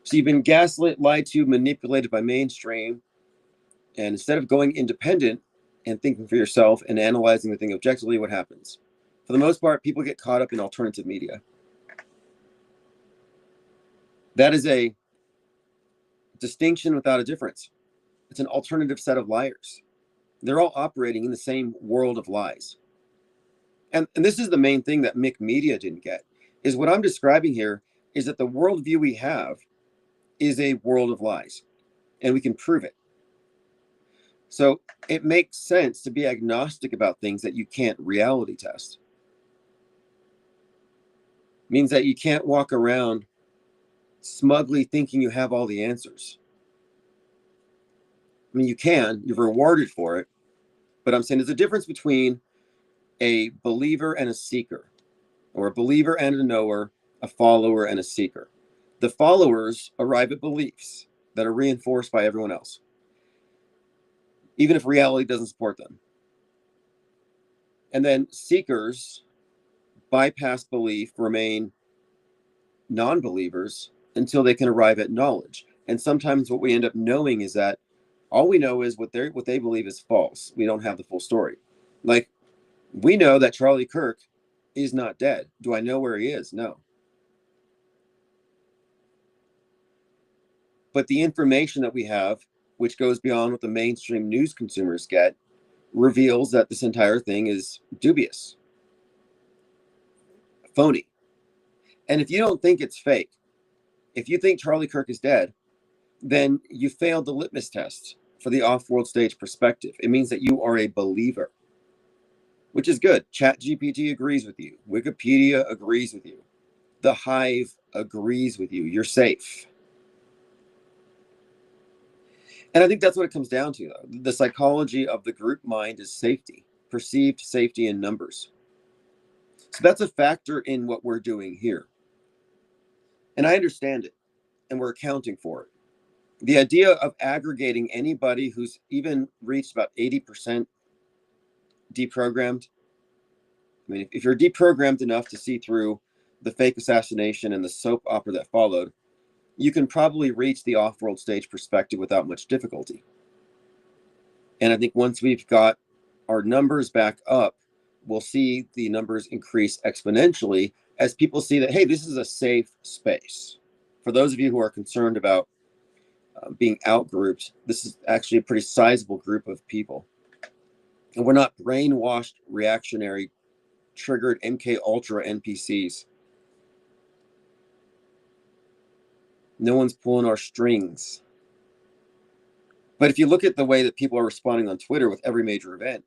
So you've been gaslit, lied to, manipulated by mainstream. And instead of going independent and thinking for yourself and analyzing the thing objectively, what happens? For the most part, people get caught up in alternative media. That is a distinction without a difference. It's an alternative set of liars. They're all operating in the same world of lies. And this is the main thing that Mick Media didn't get, is what I'm describing here is that the worldview we have is a world of lies, and we can prove it. So it makes sense to be agnostic about things that you can't reality test. It means that you can't walk around smugly thinking you have all the answers. I mean, you can, you're rewarded for it, but I'm saying there's a difference between a believer and a seeker, or a believer and a knower, a follower and a seeker. The followers arrive at beliefs that are reinforced by everyone else, even if reality doesn't support them. And then seekers bypass belief, remain non-believers until they can arrive at knowledge. And sometimes what we end up knowing is that all we know is what they believe is false. We don't have the full story. Like, we know that Charlie Kirk is not dead. Do I know where he is? No. But the information that we have, which goes beyond what the mainstream news consumers get, reveals that this entire thing is dubious, phony. And if you don't think it's fake, if you think Charlie Kirk is dead, then you failed the litmus test for the off-world stage perspective. It means that you are a believer, which is good. ChatGPT agrees with you. Wikipedia agrees with you. The Hive agrees with you. You're safe. And I think that's what it comes down to, though. The psychology of the group mind is safety, perceived safety in numbers. So that's a factor in what we're doing here. And I understand it, and we're accounting for it. The idea of aggregating anybody who's even reached about 80% deprogrammed. I mean, if you're deprogrammed enough to see through the fake assassination and the soap opera that followed, you can probably reach the off-world stage perspective without much difficulty. And I think once we've got our numbers back up, we'll see the numbers increase exponentially as people see that, hey, this is a safe space. For those of you who are concerned about being outgrouped, this is actually a pretty sizable group of people. And we're not brainwashed, reactionary, triggered MK Ultra NPCs. No one's pulling our strings. But if you look at the way that people are responding on Twitter with every major event,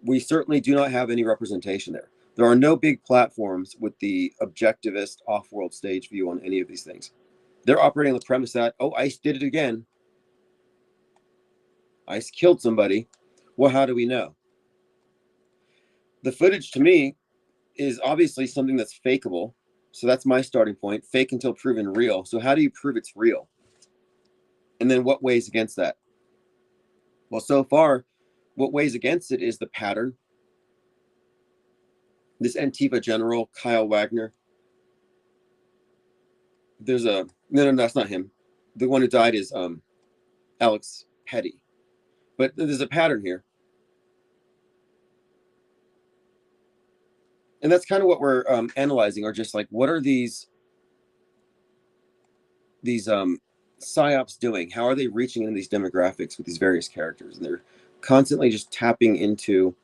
we certainly do not have any representation there. There are no big platforms with the objectivist off-world stage view on any of these things. They're operating on the premise that, oh, ICE did it again. ICE killed somebody. Well, how do we know? The footage to me is obviously something that's fakeable. So that's my starting point. Fake until proven real. So how do you prove it's real? And then what weighs against that? Well, so far, what weighs against it is the pattern. This Antifa general, Kyle Wagner. There's a, no, that's not him. The one who died is Alex Petty. But there's a pattern here. And that's kind of what we're analyzing, or just like, what are these psyops doing? How are they reaching into these demographics with these various characters? And they're constantly just tapping into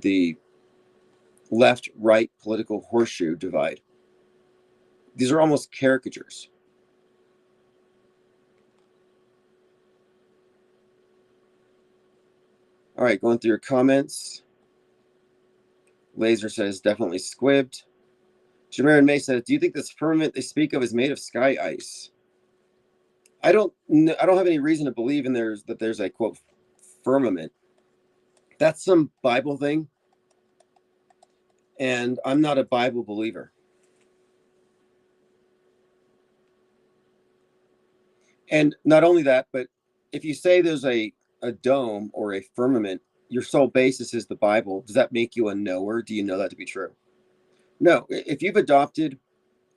the left-right political horseshoe divide. These are almost caricatures. All right, going through your comments. Laser says definitely squibbed. Jameer and May says, do you think this firmament they speak of is made of sky ice? I don't have any reason to believe that there's a quote firmament. That's some Bible thing, and I'm not a Bible believer. And not only that, but if you say there's a dome or a firmament, your sole basis is the Bible. Does that make you a knower? Do you know that to be true? No. If you've adopted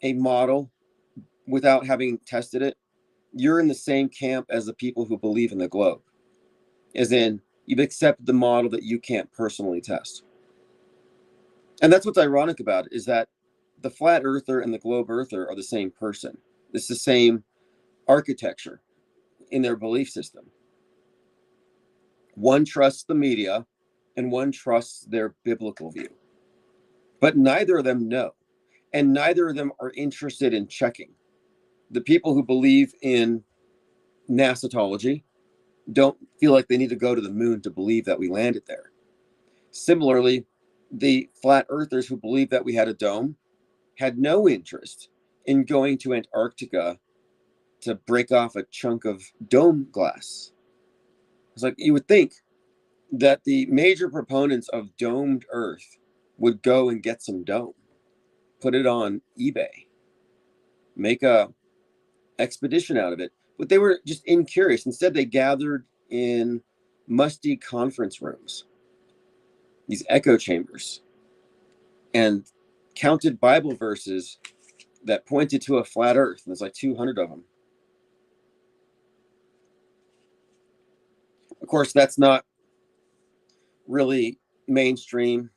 a model without having tested it, you're in the same camp as the people who believe in the globe, as in you've accepted the model that you can't personally test. And that's what's ironic about it, is that the flat earther and the globe earther are the same person. It's the same architecture in their belief system. One trusts the media and one trusts their biblical view. But neither of them know. And neither of them are interested in checking. The people who believe in NASAtology don't feel like they need to go to the moon to believe that we landed there. Similarly, the flat earthers who believe that we had a dome had no interest in going to Antarctica to break off a chunk of dome glass. It's like you would think that the major proponents of domed Earth would go and get some dome, put it on eBay, make a expedition out of it. But they were just incurious. Instead, they gathered in musty conference rooms, these echo chambers, and counted Bible verses that pointed to a flat Earth. And there's like 200 of them. Of course, that's not really mainstream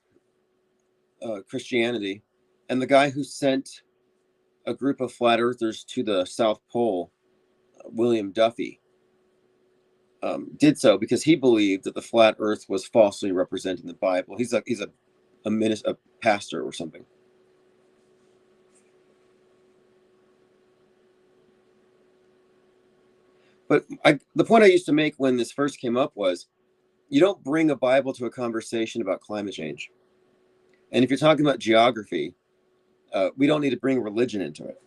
Christianity. And the guy who sent a group of flat earthers to the South Pole, William Duffy, did so because he believed that the flat Earth was falsely representing the Bible. He's a pastor or something. But the point I used to make when this first came up was, you don't bring a Bible to a conversation about climate change. And if you're talking about geography, we don't need to bring religion into it.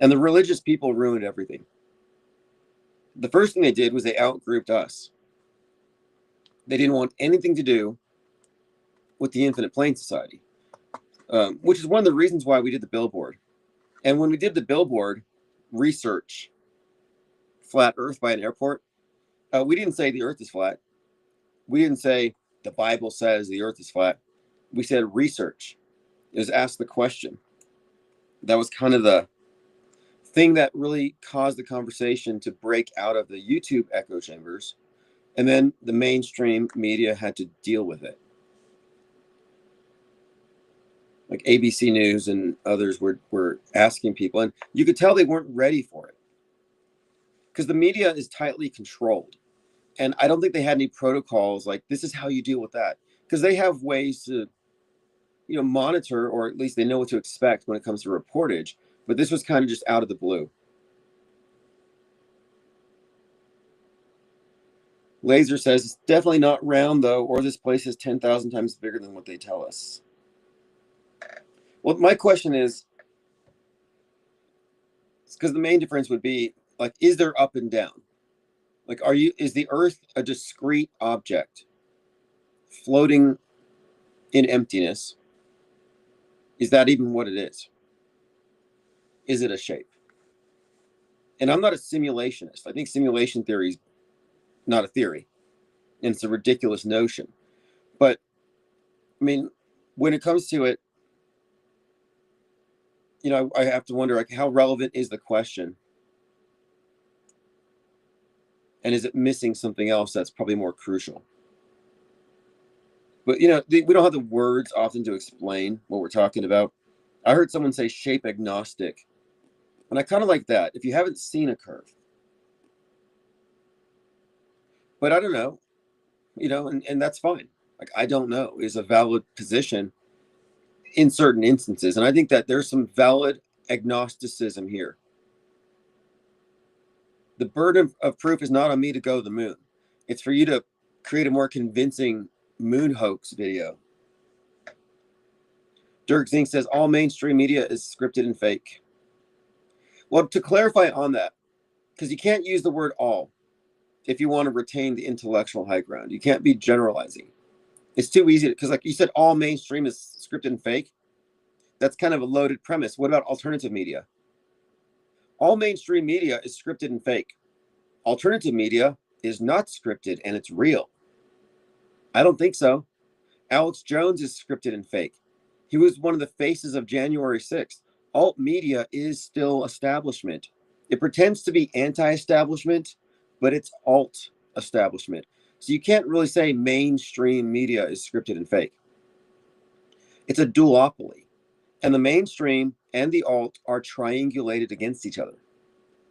And the religious people ruined everything. The first thing they did was they outgrouped us. They didn't want anything to do with the Infinite Plane Society, which is one of the reasons why we did the billboard. And when we did the billboard, research flat Earth by an airport, we didn't say the Earth is flat. We didn't say the Bible says the Earth is flat. We said research. It was ask the question. That was kind of the thing that really caused the conversation to break out of the YouTube echo chambers. And then the mainstream media had to deal with it. Like ABC News and others were asking people, and you could tell they weren't ready for it because the media is tightly controlled. And I don't think they had any protocols like this is how you deal with that, because they have ways to, monitor, or at least they know what to expect when it comes to reportage. But this was kind of just out of the blue. Laser says it's definitely not round though, or this place is 10,000 times bigger than what they tell us. Well, my question is, because the main difference would be like, is there up and down? Like, is the Earth a discrete object floating in emptiness? Is that even what it is? Is it a shape? And I'm not a simulationist. I think simulation theory is not a theory, and it's a ridiculous notion. But I mean, when it comes to it, I have to wonder, like, how relevant is the question? And is it missing something else that's probably more crucial? But, we don't have the words often to explain what we're talking about. I heard someone say shape agnostic. And I kind of like that. If you haven't seen a curve. But I don't know, and that's fine. Like, I don't know is a valid position in certain instances. And I think that there's some valid agnosticism here. The burden of proof is not on me to go to the moon. It's for you to create a more convincing moon hoax video. Dirk Zink says all mainstream media is scripted and fake. Well, to clarify on that, because you can't use the word all if you want to retain the intellectual high ground. You can't be generalizing. It's too easy because, like you said, all mainstream is scripted and fake. That's kind of a loaded premise. What about alternative media? All mainstream media is scripted and fake. Alternative media is not scripted and it's real. I don't think so. Alex Jones is scripted and fake. He was one of the faces of January 6th. Alt media is still establishment. It pretends to be anti-establishment, but it's alt establishment. So you can't really say mainstream media is scripted and fake. It's a duopoly. And the mainstream and the alt are triangulated against each other.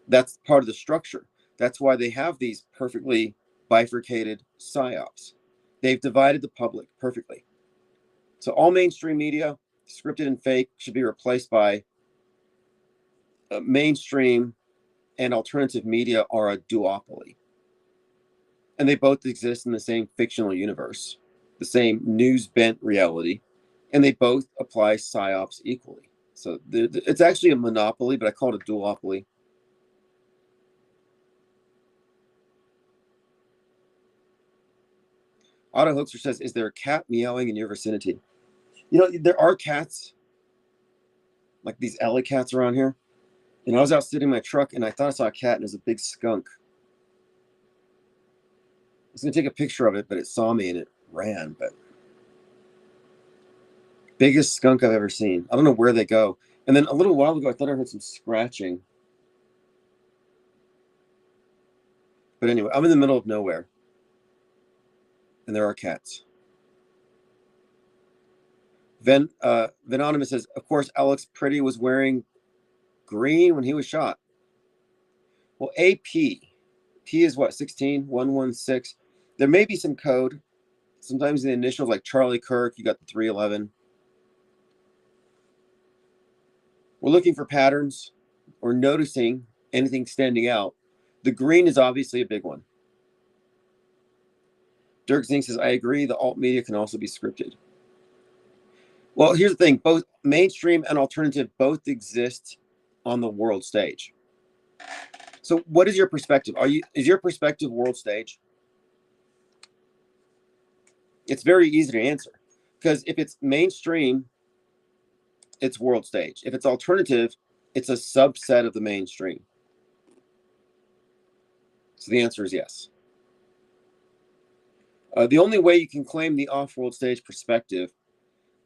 That's part of the structure. That's why they have these perfectly bifurcated psyops. They've divided the public perfectly. So all mainstream media, scripted and fake, should be replaced by mainstream and alternative media are a duopoly. And they both exist in the same fictional universe, the same news-bent reality, and they both apply psyops equally. So it's actually a monopoly, but I call it a duopoly. Otto Hoaxer says, is there a cat meowing in your vicinity? You know, there are cats, like these alley cats around here. And I was out sitting in my truck, and I thought I saw a cat, and it was a big skunk. I was going to take a picture of it, but it saw me, and it ran. But biggest skunk I've ever seen. I don't know where they go. And then a little while ago, I thought I heard some scratching. But anyway, I'm in the middle of nowhere. And there are cats. Venonymous says, of course, Alex Pretty was wearing green when he was shot. Well, AP. P is what, 16116? There may be some code. Sometimes the initials, like Charlie Kirk, you got the 311. We're looking for patterns or noticing anything standing out. The green is obviously a big one. Dirk Zink says, I agree. The alt media can also be scripted. Well, here's the thing. Both mainstream and alternative both exist on the world stage. So what is your perspective? Is your perspective world stage? It's very easy to answer. Because if it's mainstream, it's world stage. If it's alternative, it's a subset of the mainstream. So the answer is yes. The only way you can claim the off-world stage perspective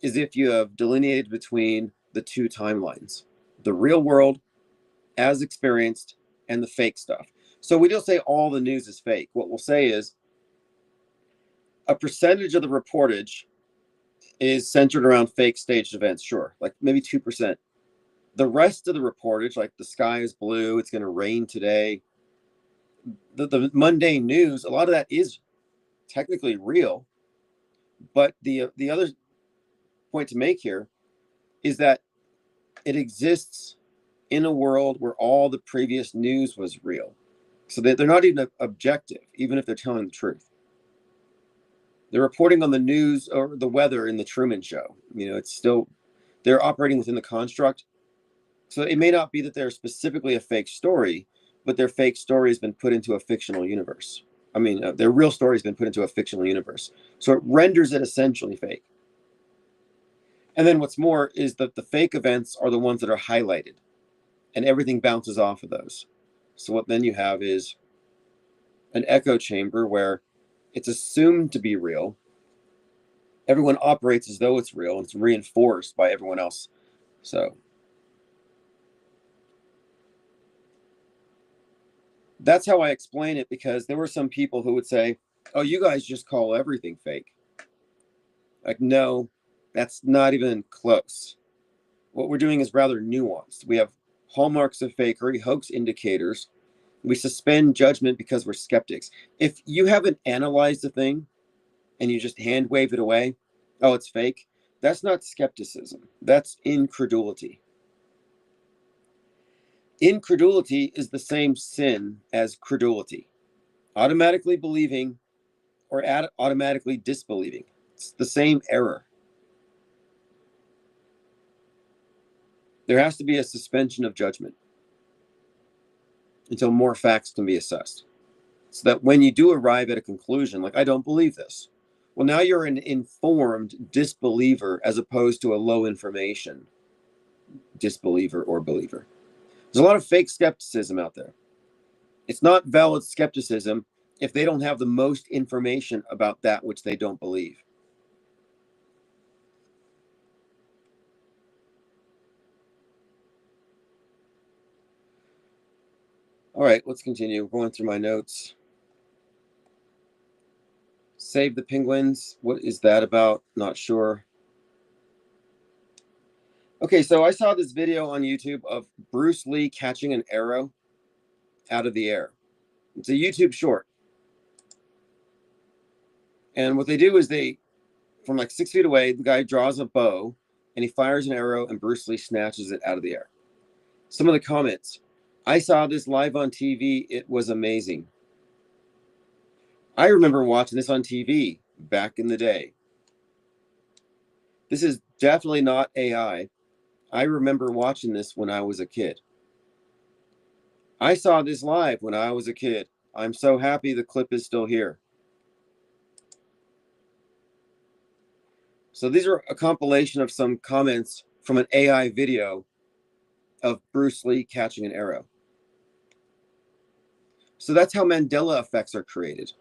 is if you have delineated between the two timelines, the real world as experienced and the fake stuff. So we don't say all the news is fake. What we'll say is a percentage of the reportage is centered around fake staged events, sure, like maybe 2%. The rest of the reportage, like the sky is blue, it's going to rain today, the mundane news, a lot of that is technically real. But the other point to make here is that it exists in a world where all the previous news was real. So they're not even objective, even if they're telling the truth. They're reporting on the news or the weather in the Truman Show. You know, it's still, they're operating within the construct. So it may not be that they're specifically a fake story, but their fake story has been put into a fictional universe. I mean, their real story has been put into a fictional universe. So it renders it essentially fake. And then what's more is that the fake events are the ones that are highlighted, and everything bounces off of those. So what then you have is an echo chamber where it's assumed to be real. Everyone operates as though it's real, and it's reinforced by everyone else. So that's how I explain it, because there were some people who would say, oh, you guys just call everything fake. Like, no, that's not even close. What we're doing is rather nuanced. We have hallmarks of fakery, hoax indicators. We suspend judgment because we're skeptics. If you haven't analyzed a thing and you just hand wave it away, oh, it's fake, that's not skepticism. That's incredulity. Incredulity is the same sin as credulity. Automatically believing or automatically disbelieving. It's the same error. There has to be a suspension of judgment until more facts can be assessed. So that when you do arrive at a conclusion, like, I don't believe this, well, now you're an informed disbeliever as opposed to a low information disbeliever or believer. There's a lot of fake skepticism out there. It's not valid skepticism if they don't have the most information about that which they don't believe. All right, let's continue. Going through my notes. Save the Penguins. What is that about? Not sure. Okay, so I saw this video on YouTube of Bruce Lee catching an arrow out of the air. It's a YouTube short. And what they do is from like 6 feet away, the guy draws a bow and he fires an arrow and Bruce Lee snatches it out of the air. Some of the comments: I saw this live on TV. It was amazing. I remember watching this on TV back in the day. This is definitely not AI. I remember watching this when I was a kid. I saw this live when I was a kid. I'm so happy the clip is still here. So these are a compilation of some comments from an AI video of Bruce Lee catching an arrow. So that's how Mandela effects are created.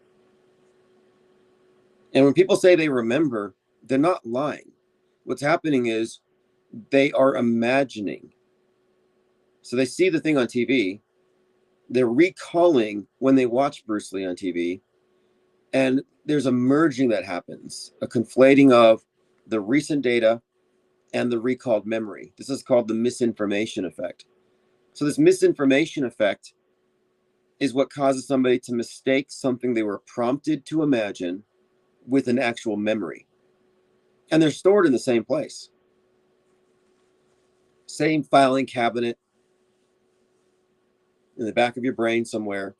And when people say they remember, they're not lying. What's happening is they are imagining. So they see the thing on TV, they're recalling when they watch Bruce Lee on TV, and there's a merging that happens, a conflating of the recent data and the recalled memory. This is called the misinformation effect. So this misinformation effect is what causes somebody to mistake something they were prompted to imagine with an actual memory. And they're stored in the same place. Same filing cabinet in the back of your brain somewhere.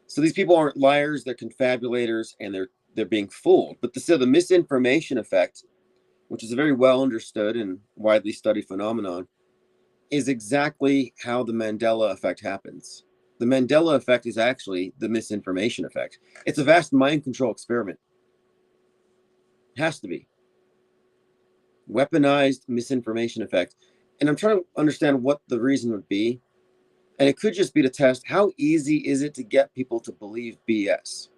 So these people aren't liars, they're confabulators, and they're being fooled. But the misinformation effect, which is a very well understood and widely studied phenomenon, is exactly how the Mandela effect happens. The Mandela effect is actually the misinformation effect. It's a vast mind control experiment. It has to be. Weaponized misinformation effect. And I'm trying to understand what the reason would be. And it could just be to test how easy is it to get people to believe BS.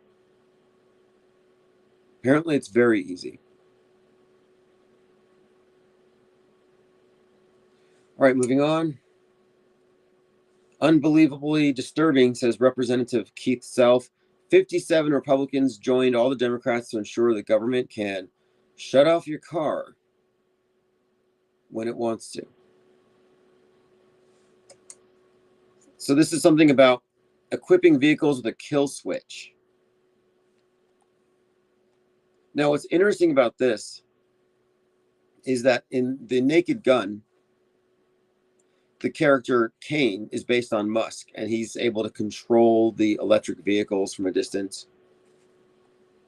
Apparently, it's very easy. All right, moving on. Unbelievably disturbing, says Representative Keith Self. 57 Republicans joined all the Democrats to ensure the government can shut off your car when it wants to. So this is something about equipping vehicles with a kill switch. Now, what's interesting about this is that in The Naked Gun, the character Kane is based on Musk, and he's able to control the electric vehicles from a distance.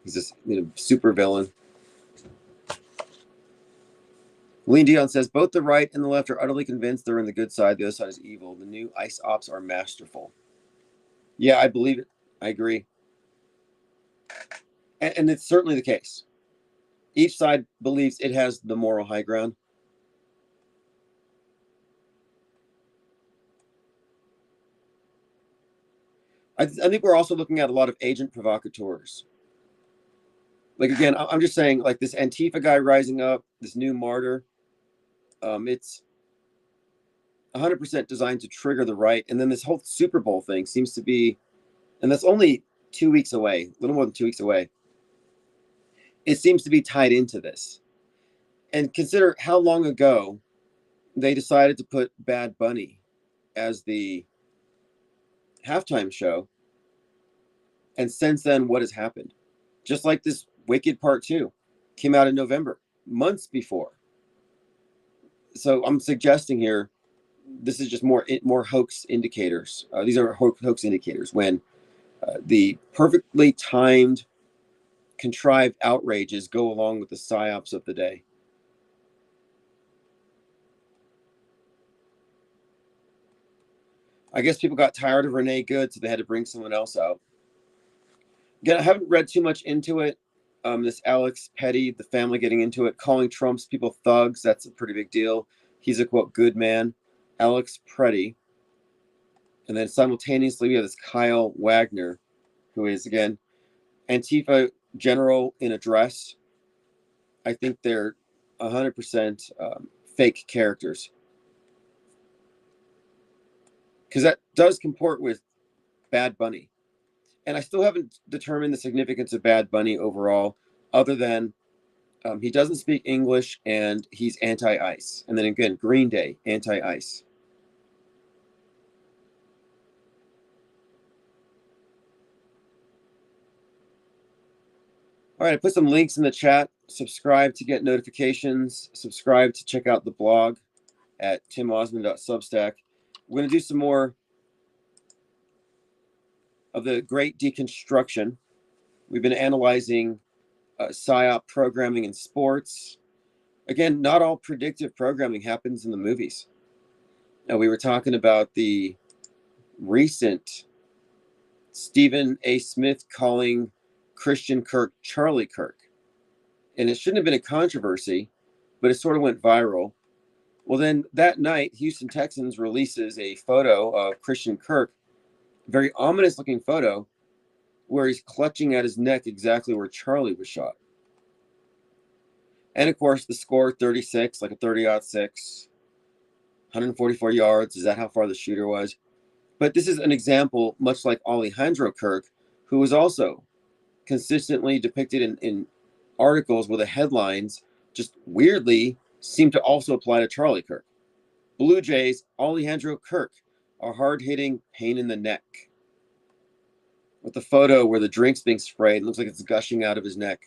He's this super villain. Lean Dion says, both the right and the left are utterly convinced they're in the good side. The other side is evil. The new ICE ops are masterful. Yeah, I believe it. I agree. And it's certainly the case. Each side believes it has the moral high ground. I think we're also looking at a lot of agent provocateurs. Like, again, I'm just saying, like, this Antifa guy rising up, this new martyr, it's 100% designed to trigger the right. And then this whole Super Bowl thing seems to be, and that's only 2 weeks away, a little more than 2 weeks away. It seems to be tied into this. And consider how long ago they decided to put Bad Bunny as the halftime show. And since then, what has happened? Just like this Wicked Part 2 came out in November, months before. So I'm suggesting here, this is just more hoax indicators. These are hoax indicators when the perfectly timed contrived outrages go along with the psyops of the day. I guess people got tired of Renee Good, so they had to bring someone else out. Again, I haven't read too much into it. This Alex Petty, the family getting into it, calling Trump's people thugs. That's a pretty big deal. He's a, quote, good man. Alex Petty. And then simultaneously, we have this Kyle Wagner, who is, again, Antifa general in a dress. I think they're 100% fake characters. Because that does comport with Bad Bunny. And I still haven't determined the significance of Bad Bunny overall, other than he doesn't speak English and he's anti-ICE. And then again, Green Day, anti-ICE. All right, I put some links in the chat. Subscribe to get notifications. Subscribe to check out the blog at timosmond.substack. We're going to do some more of the great deconstruction. We've been analyzing PSYOP programming in sports. Again, not all predictive programming happens in the movies. Now, we were talking about the recent Stephen A. Smith calling Christian Kirk Charlie Kirk. And it shouldn't have been a controversy, but it sort of went viral. Well, then that night, Houston Texans releases a photo of Christian Kirk, very ominous looking photo, where he's clutching at his neck exactly where Charlie was shot. And of course, the score 36, like a 30-06, 144 yards. Is that how far the shooter was? But this is an example, much like Alejandro Kirk, who was also consistently depicted in articles where the headlines just weirdly seem to also apply to Charlie Kirk. Blue Jays, Alejandro Kirk, a hard-hitting pain in the neck. With the photo where the drink's being sprayed, it looks like it's gushing out of his neck.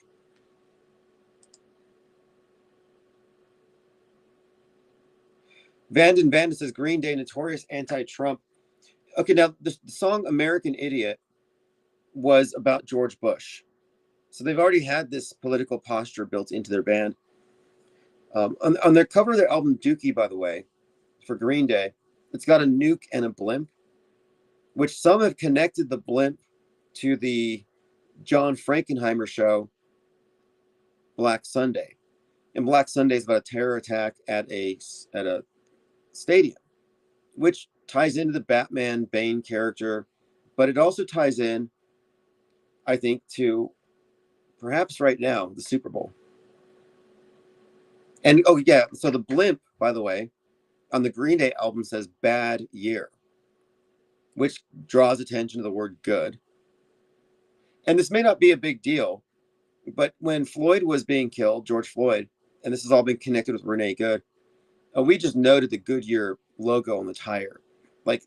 Vanden says Green Day, notorious anti-Trump. Okay, now the song American Idiot was about George Bush. So they've already had this political posture built into their band. On their cover of their album Dookie, by the way, for Green Day, it's got a nuke and a blimp, which some have connected the blimp to the John Frankenheimer show, Black Sunday. And Black Sunday is about a terror attack at a stadium, which ties into the Batman Bane character, but it also ties in, I think, to perhaps right now, the Super Bowl. And oh yeah, so the blimp, by the way, on the Green Day album says bad year, which draws attention to the word good. And this may not be a big deal, but when Floyd was being killed, George Floyd, and this has all been connected with Renee Good, we just noted the Goodyear logo on the tire. Like,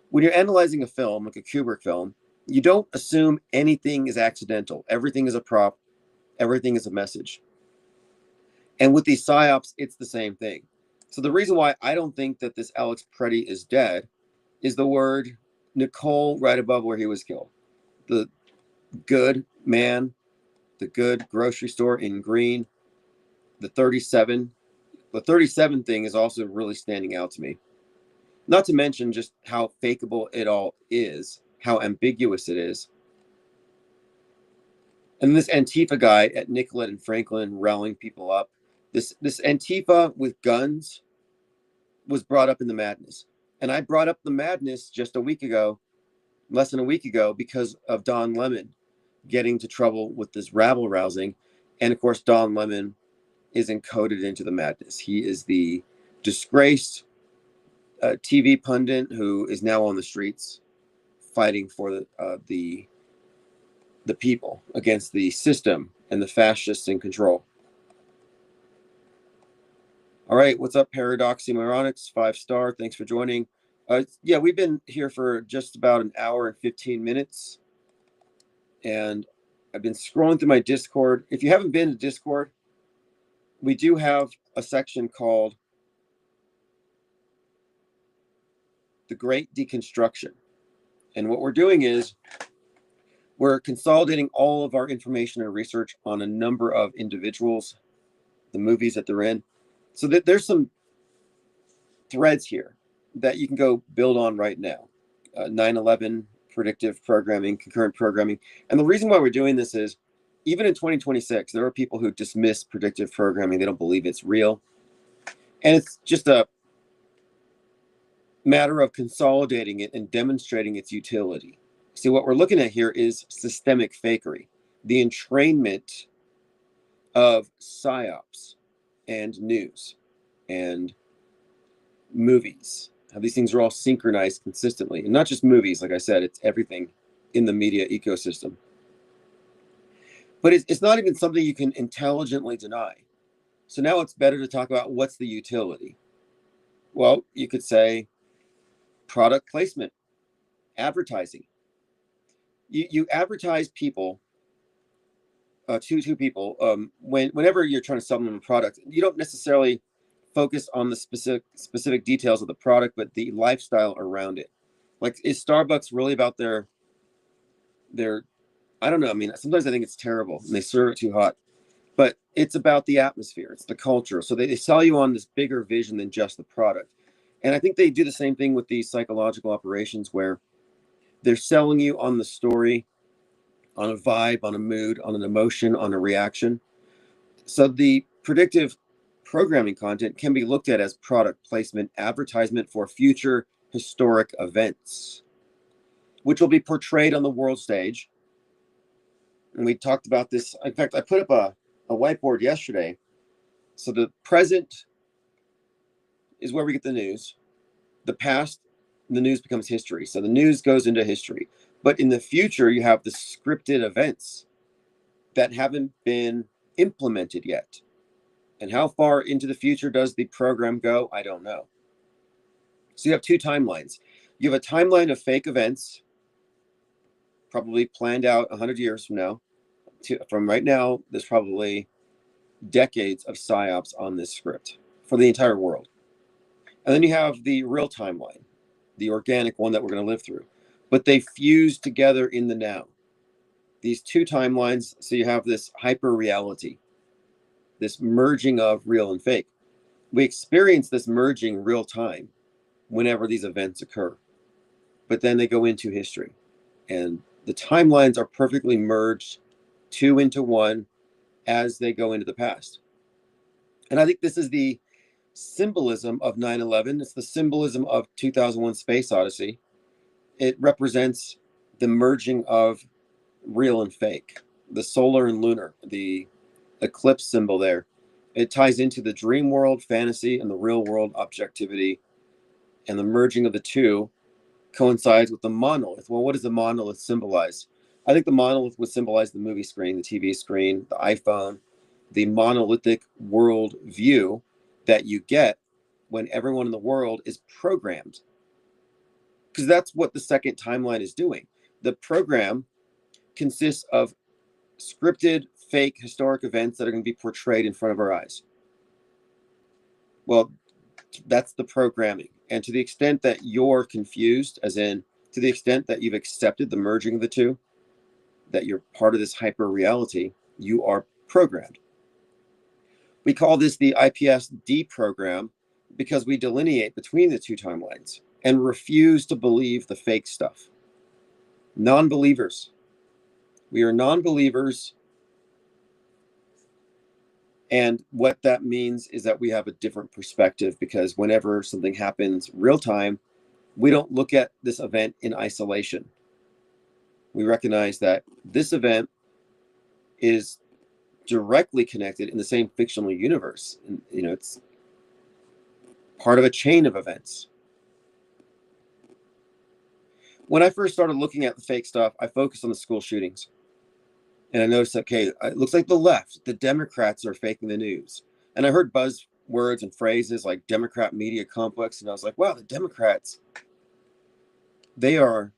when you're analyzing a film, like a Kubrick film, you don't assume anything is accidental. Everything is a prop. Everything is a message. And with these psyops, it's the same thing. So the reason why I don't think that this Alex Preddy is dead is the word Nicole right above where he was killed. The good man, the good grocery store in green, the 37. The 37 thing is also really standing out to me. Not to mention just how fakeable it all is, how ambiguous it is. And this Antifa guy at Nicollet and Franklin rallying people up. This Antifa with guns was brought up in the madness. And I brought up the madness just a week ago, less than a week ago, because of Don Lemon getting into trouble with this rabble rousing. And of course, Don Lemon is encoded into the madness. He is the disgraced TV pundit who is now on the streets fighting for the people against the system and the fascists in control. All right, what's up, Paradoxymoronics? 5-star, thanks for joining. Yeah, we've been here for just about an hour and 15 minutes. And I've been scrolling through my Discord. If you haven't been to Discord, we do have a section called The Great Deconstruction. And what we're doing is We're consolidating all of our information and research on a number of individuals, the movies that they're in. So that there's some threads here that you can go build on right now. 9/11, predictive programming, concurrent programming. And the reason why we're doing this is even in 2026, there are people who dismiss predictive programming. They don't believe it's real. And it's just a matter of consolidating it and demonstrating its utility. See, what we're looking at here is systemic fakery, the entrainment of psyops and news and movies. How these things are all synchronized consistently. And not just movies, like I said, it's everything in the media ecosystem. But it's not even something you can intelligently deny. So now it's better to talk about what's the utility. Well, you could say product placement, advertising. You advertise people to people whenever you're trying to sell them a product. You don't necessarily focus on the specific details of the product, but the lifestyle around it. Like, is Starbucks really about their I don't know. I mean, sometimes I think it's terrible and they serve it too hot, but it's about the atmosphere. It's the culture. So they sell you on this bigger vision than just the product. And I think they do the same thing with these psychological operations where they're selling you on the story, on a vibe, on a mood, on an emotion, on a reaction. So the predictive programming content can be looked at as product placement, advertisement for future historic events, which will be portrayed on the world stage. And we talked about this. In fact, I put up a whiteboard yesterday. So the present is where we get the news. The past, the news becomes history. So the news goes into history. But in the future, you have the scripted events that haven't been implemented yet. And how far into the future does the program go? I don't know. So you have two timelines. You have a timeline of fake events, probably planned out 100 years from now. From right now, there's probably decades of psyops on this script for the entire world. And then you have the real timeline, the organic one that we're going to live through. But they fuse together in the now. These two timelines, so you have this hyper reality, this merging of real and fake. We experience this merging real time whenever these events occur. But then they go into history. And the timelines are perfectly merged, two into one, as they go into the past. And I think this is the symbolism of 9/11. It's the symbolism of 2001 Space Odyssey. It represents the merging of real and fake, the solar and lunar, the eclipse symbol there. It ties into the dream world fantasy and the real world objectivity, and the merging of the two coincides with the monolith. Well, what does the monolith symbolize? I think the monolith would symbolize the movie screen, the TV screen, the iPhone, the monolithic world view that you get when everyone in the world is programmed. Because that's what the second timeline is doing. The program consists of scripted, fake, historic events that are going to be portrayed in front of our eyes. Well, that's the programming. And to the extent that you're confused, as in to the extent that you've accepted the merging of the two, that you're part of this hyper reality, you are programmed. We call this the IPS DEPROGRAM because we delineate between the two timelines and refuse to believe the fake stuff. Non-believers. We are non-believers. And what that means is that we have a different perspective, because whenever something happens real time, we don't look at this event in isolation. We recognize that this event is directly connected in the same fictional universe. And, it's part of a chain of events. When I first started looking at the fake stuff, I focused on the school shootings. And I noticed, okay, it looks like the left, the Democrats are faking the news. And I heard buzzwords and phrases like Democrat media complex. And I was like, wow, the Democrats, they are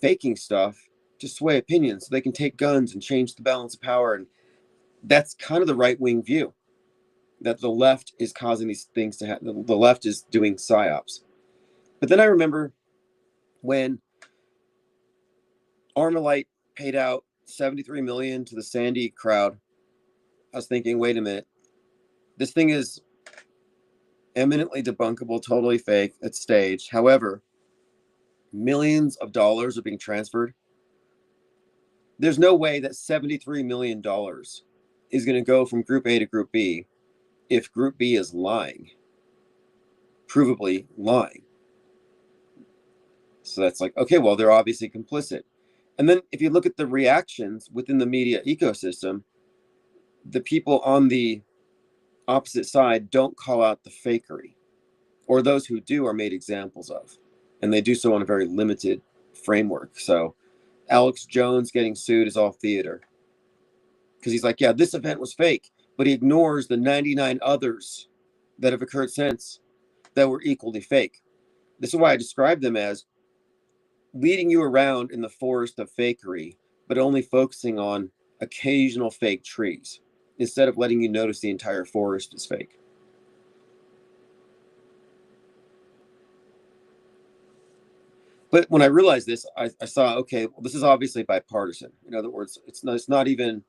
faking stuff to sway opinions so they can take guns and change the balance of power. And that's kind of the right-wing view, that the left is causing these things to happen. The left is doing psyops. But then I remember when Armalite paid out 73 million to the Sandy crowd, I was thinking, wait a minute, this thing is eminently debunkable, totally fake, it's staged. However, millions of dollars are being transferred. There's no way that $73 million is going to go from Group A to Group B if Group B is lying, provably lying. So that's like, okay, well, they're obviously complicit. And then if you look at the reactions within the media ecosystem, the people on the opposite side don't call out the fakery, or those who do are made examples of. And they do so on a very limited framework. So Alex Jones getting sued is all theater. Because he's like, yeah, this event was fake, but he ignores the 99 others that have occurred since that were equally fake. This is why I describe them as leading you around in the forest of fakery, but only focusing on occasional fake trees instead of letting you notice the entire forest is fake. But when I realized this, I saw, okay, well, this is obviously bipartisan. In other words, it's not even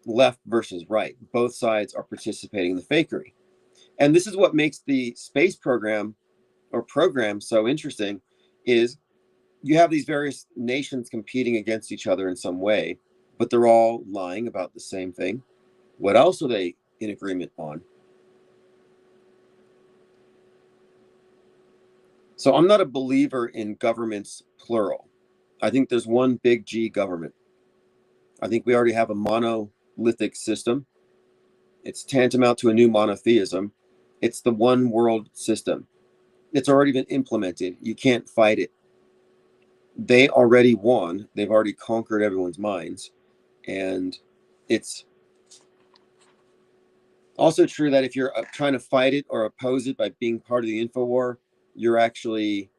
left versus right. Both sides are participating in the fakery. And this is what makes the space program or program so interesting is you have these various nations competing against each other in some way, but they're all lying about the same thing. What else are they in agreement on? So I'm not a believer in governments plural. I think there's one big G government. I think we already have a monolithic system. It's tantamount to a new monotheism. It's the one world system. It's already been implemented. You can't fight it. They already won. They've already conquered everyone's minds. And it's also true that if you're trying to fight it or oppose it by being part of the info war, you're actually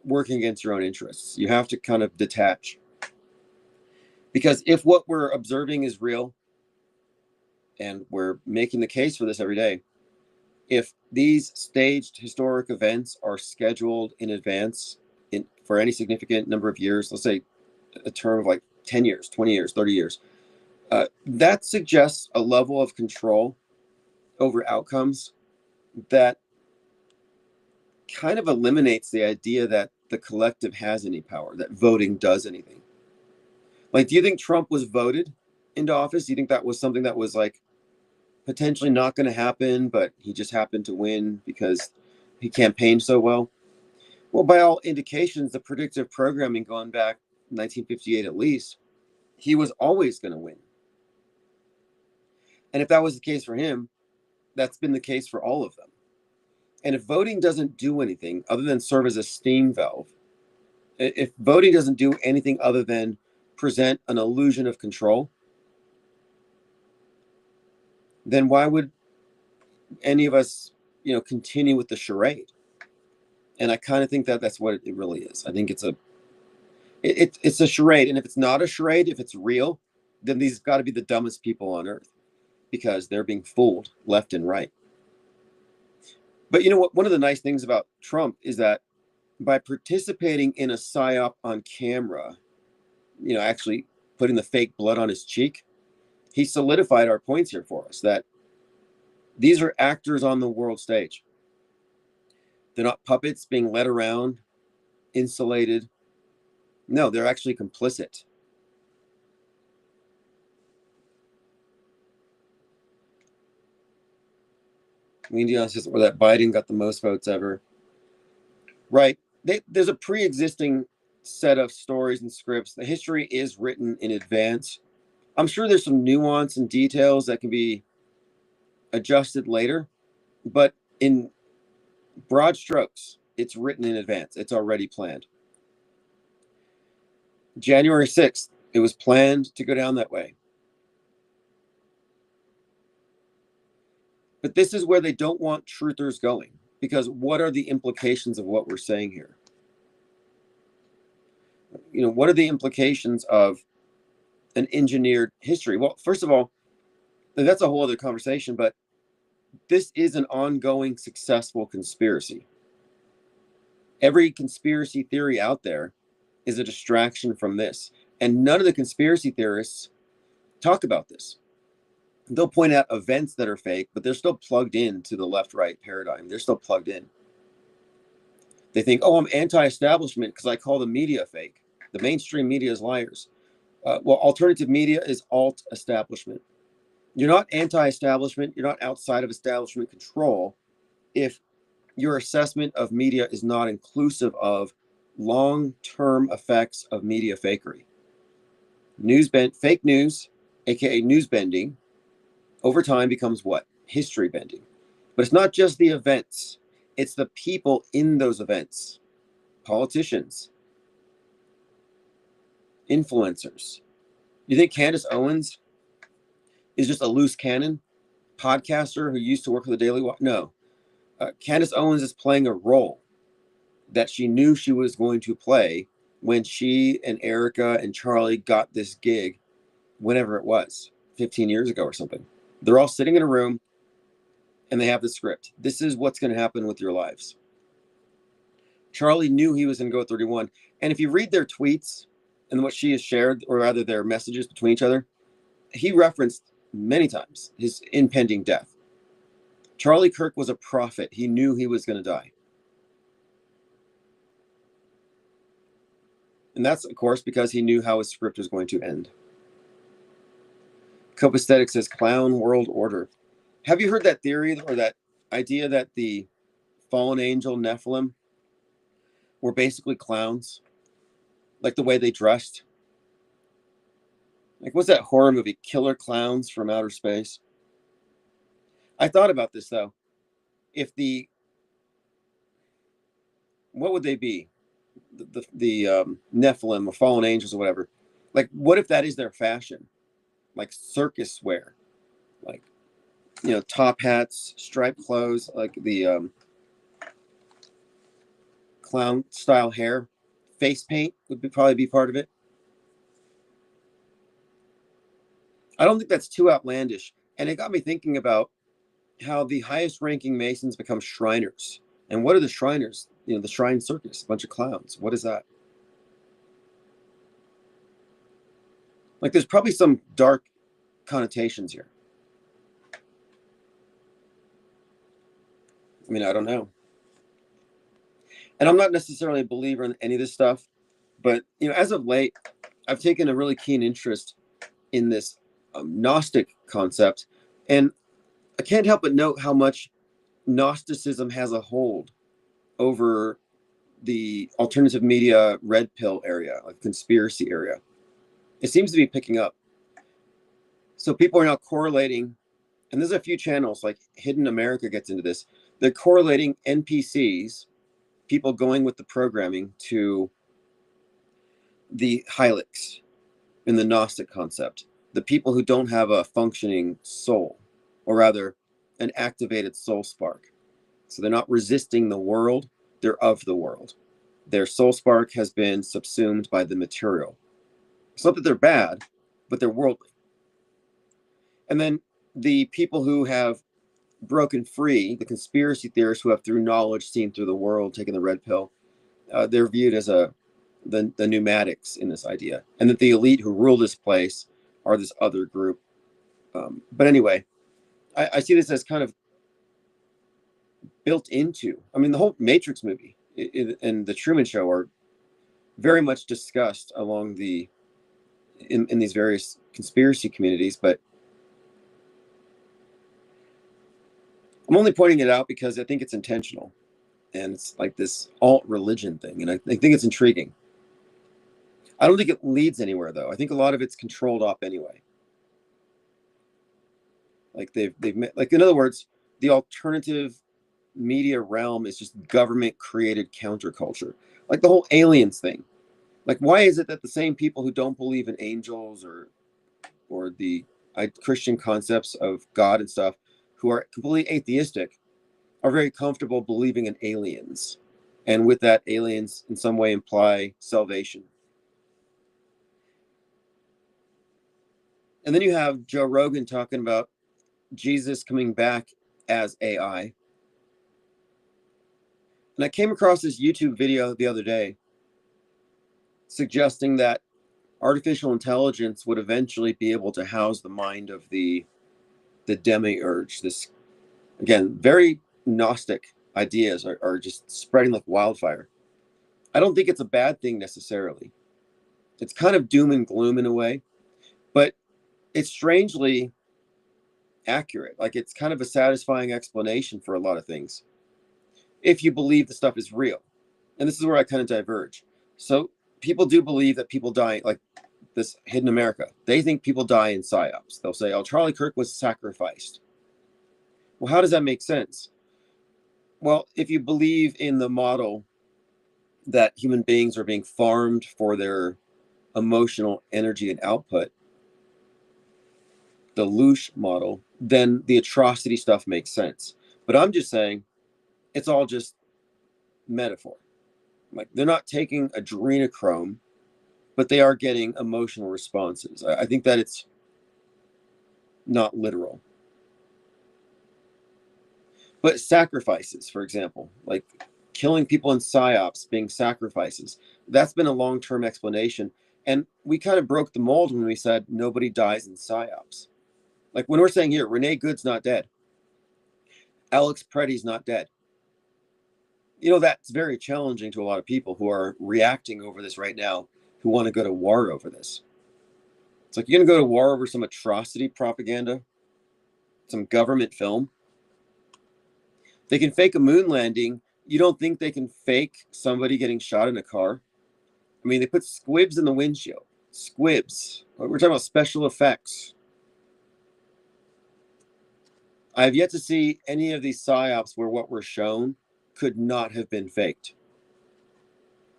working against your own interests. You have to kind of detach. Because if what we're observing is real, and we're making the case for this every day, if these staged historic events are scheduled in advance for any significant number of years, let's say a term of like 10 years, 20 years, 30 years, that suggests a level of control over outcomes that kind of eliminates the idea that the collective has any power, that voting does anything. Like, do you think Trump was voted into office? Do you think that was something that was like potentially not going to happen, but he just happened to win because he campaigned so well? Well, by all indications, the predictive programming going back 1958 at least, he was always going to win. And if that was the case for him, that's been the case for all of them. And if voting doesn't do anything other than serve as a steam valve, if voting doesn't do anything other than present an illusion of control, then why would any of us, continue with the charade? And I kind of think that that's what it really is. I think it's a charade. And if it's not a charade, if it's real, then these got to be the dumbest people on earth because they're being fooled left and right. But you know what? One of the nice things about Trump is that by participating in a psyop on camera, actually putting the fake blood on his cheek, he solidified our points here for us that these are actors on the world stage. They're not puppets being led around, insulated. No, they're actually complicit. Indiana says where that Biden got the most votes ever. Right. There's a pre-existing set of stories and scripts. The history is written in advance. I'm sure there's some nuance and details that can be adjusted later, but in broad strokes, it's written in advance. It's already planned. January 6th, it was planned to go down that way. But this is where they don't want truthers going, because what are the implications of what we're saying here? What are the implications of an engineered history? Well, first of all, that's a whole other conversation, but this is an ongoing successful conspiracy. Every conspiracy theory out there is a distraction from this. And none of the conspiracy theorists talk about this. They'll point out events that are fake, but they're still plugged into the left-right paradigm. They're still plugged in. They think, oh, I'm anti-establishment because I call the media fake. The mainstream media is liars. Well, alternative media is alt-establishment. You're not anti-establishment. You're not outside of establishment control if your assessment of media is not inclusive of long-term effects of media fakery. Fake news, aka news bending, over time becomes what? History bending. But it's not just the events, it's the people in those events. Politicians, influencers. You think Candace Owens is just a loose cannon podcaster who used to work for the Daily Wire? No. Candace Owens is playing a role that she knew she was going to play when she and Erica and Charlie got this gig, whenever it was, 15 years ago or something. They're all sitting in a room and they have the script. This is what's going to happen with your lives. Charlie knew he was in Go 31. And if you read their tweets and what she has shared, or rather their messages between each other, he referenced many times his impending death. Charlie Kirk was a prophet. He knew he was going to die. And that's, of course, because he knew how his script was going to end. Copaesthetic says clown world order. Have you heard that theory or that idea that the fallen angel Nephilim were basically clowns? Like the way they dressed? Like, what's that horror movie, Killer Clowns from Outer Space? I thought about this, though. What would they be? The Nephilim or fallen angels or whatever. Like, what if that is their fashion? Like circus wear. Like, top hats, striped clothes, like the clown style hair. Face paint would probably be part of it. I don't think that's too outlandish. And it got me thinking about how the highest ranking Masons become Shriners. And what are the Shriners? The Shrine Circus, a bunch of clowns. What is that? Like, there's probably some dark connotations here. I mean, I don't know. And I'm not necessarily a believer in any of this stuff, but, as of late, I've taken a really keen interest in this Gnostic concept. And I can't help but note how much Gnosticism has a hold over the alternative media red pill area, like conspiracy area. It seems to be picking up. So people are now correlating, and there's a few channels like Hidden America gets into this. They're correlating NPCs, people going with the programming, to the Hylics in the Gnostic concept, the people who don't have a functioning soul, or rather an activated soul spark. So they're not resisting the world, they're of the world. Their soul spark has been subsumed by the material. It's not that they're bad, but they're worldly. And then the people who have broken free, the conspiracy theorists who have through knowledge seen through the world, taken the red pill, they're viewed as the pneumatics in this idea. And that the elite who rule this place are this other group. But anyway, I see this as kind of built into, the whole Matrix movie and the Truman Show are very much discussed along in these various conspiracy communities. But I'm only pointing it out because I think it's intentional, and it's like this alt religion thing, and I think it's intriguing. I don't think it leads anywhere, though. I think a lot of it's controlled up anyway. Like they've like, in other words, the alternative media realm is just government created counterculture, like the whole aliens thing. Like, why is it that the same people who don't believe in angels or the Christian concepts of God and stuff, who are completely atheistic, are very comfortable believing in aliens, and with that, aliens in some way imply salvation? And then you have Joe Rogan talking about Jesus coming back as AI. And I came across this YouTube video the other day suggesting that artificial intelligence would eventually be able to house the mind of the demiurge. This, again, very Gnostic ideas are just spreading like wildfire. I don't think it's a bad thing necessarily. It's kind of doom and gloom in a way, but it's strangely accurate. Like, it's kind of a satisfying explanation for a lot of things if you believe the stuff is real. And this is where I kind of diverge. So people do believe that people die, like this Hidden America. They think people die in psyops. They'll say, oh, Charlie Kirk was sacrificed. Well, how does that make sense? Well, if you believe in the model that human beings are being farmed for their emotional energy and output, the Loosh model, then the atrocity stuff makes sense. But I'm just saying it's all just metaphor. Like, they're not taking adrenochrome, but they are getting emotional responses. I think that it's not literal. But sacrifices, for example, like killing people in psyops being sacrifices, that's been a long-term explanation. And we kind of broke the mold when we said nobody dies in psyops. Like, when we're saying here, Renee Good's not dead, Alex Preddy's not dead. You know, that's very challenging to a lot of people who are reacting over this right now, who want to go to war over this. It's like, you're going to go to war over some atrocity propaganda, some government film. They can fake a moon landing. You don't think they can fake somebody getting shot in a car? I mean, they put squibs in the windshield. Squibs. We're talking about special effects. I have yet to see any of these psyops where what we're shown could not have been faked.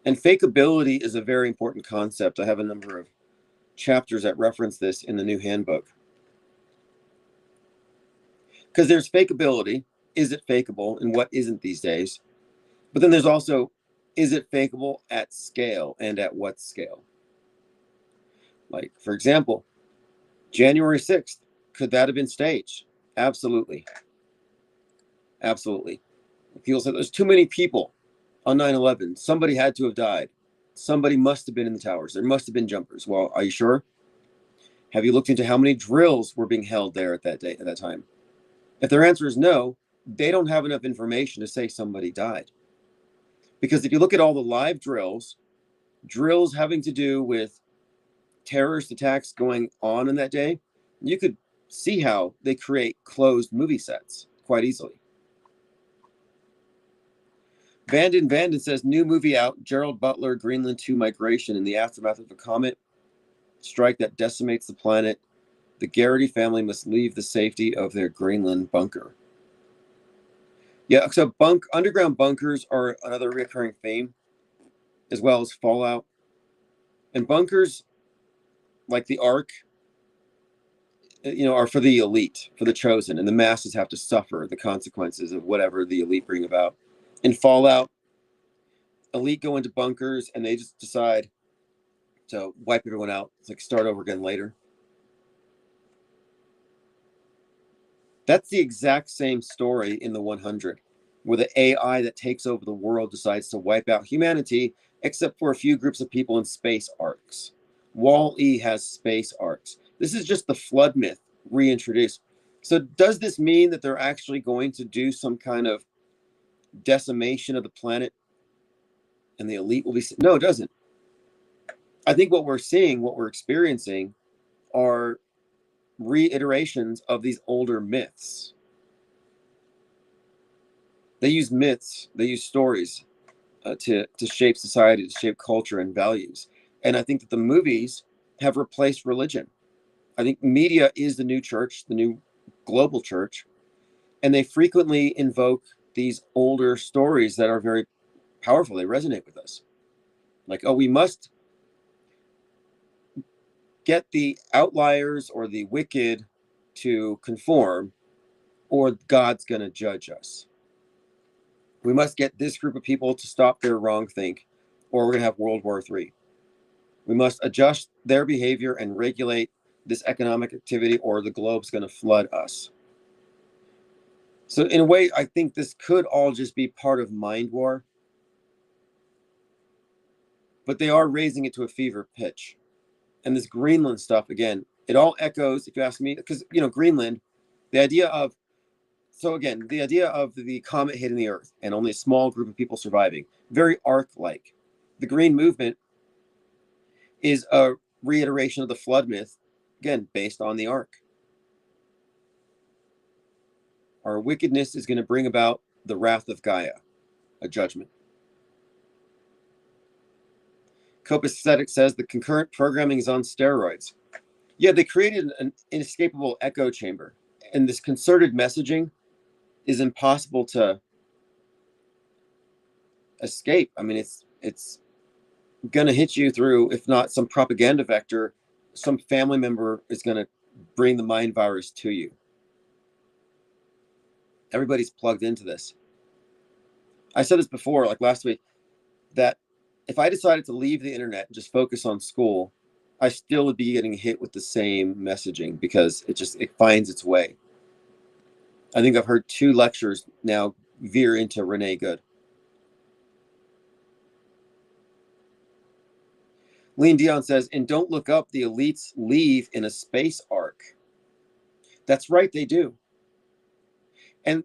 And fakeability is a very important concept. I have a number of chapters that reference this in the new handbook. Because there's fakeability. Is it fakeable, and what isn't these days? But then there's also, is it fakeable at scale, and at what scale? Like, for example, January 6th, could that have been staged? Absolutely. Absolutely. People said there's too many people on 9/11. Somebody had to have died. Somebody must have been in the towers. There must have been jumpers. Well, are you sure? Have you looked into how many drills were being held there at that time? If their answer is no, they don't have enough information to say somebody died. Because if you look at all the live drills having to do with terrorist attacks going on in that day, you could see how they create closed movie sets quite easily. Vanden says, new movie out, Gerald Butler, Greenland 2 migration in the aftermath of a comet strike that decimates the planet. The Garrity family must leave the safety of their Greenland bunker. Yeah, so underground bunkers are another recurring theme, as well as fallout. And bunkers, like the Ark, are for the elite, for the chosen, and the masses have to suffer the consequences of whatever the elite bring about. In Fallout, elite go into bunkers and they just decide to wipe everyone out. It's like start over again later. That's the exact same story in the 100, where the AI that takes over the world decides to wipe out humanity, except for a few groups of people in space arcs. Wall-E has space arcs. This is just the flood myth reintroduced. So does this mean that they're actually going to do some kind of decimation of the planet and the elite will be... No, it doesn't. I think what we're seeing, what we're experiencing, are reiterations of these older myths. They use myths, they use stories to shape society, to shape culture and values. And I think that the movies have replaced religion. I think media is the new church, the new global church, and they frequently invoke these older stories that are very powerful. They resonate with us. Like, oh, we must get the outliers or the wicked to conform, or God's going to judge us. We must get this group of people to stop their wrong think, or we're going to have World War III. We must adjust their behavior and regulate this economic activity, or the globe's going to flood us. So in a way, I think this could all just be part of mind war, but they are raising it to a fever pitch. And this Greenland stuff, again, it all echoes, if you ask me, because, you know, Greenland, the idea of, so again, the idea of the comet hitting the Earth and only a small group of people surviving, very ark-like. The Green Movement is a reiteration of the flood myth, again, based on the ark. Our wickedness is going to bring about the wrath of Gaia, a judgment. Copacetic says the concurrent programming is on steroids. Yeah, they created an inescapable echo chamber, and this concerted messaging is impossible to escape. I mean, it's going to hit you through, if not some propaganda vector, some family member is going to bring the mind virus to you. Everybody's plugged into this. I said this before, like last week, that if I decided to leave the internet and just focus on school, I still would be getting hit with the same messaging because it finds its way. I think I've heard 2 lectures now veer into Renee Good. Lean Dion says, and don't look up, the elites leave in a space ark. That's right, they do. And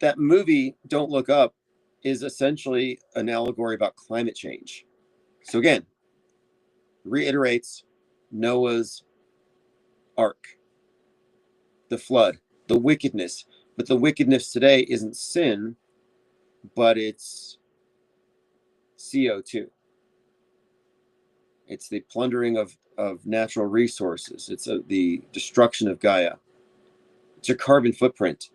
that movie, Don't Look Up, is essentially an allegory about climate change. So again, reiterates Noah's ark, the flood, the wickedness. But the wickedness today isn't sin, but it's CO2. It's the plundering of natural resources. It's the destruction of Gaia. It's your carbon footprint.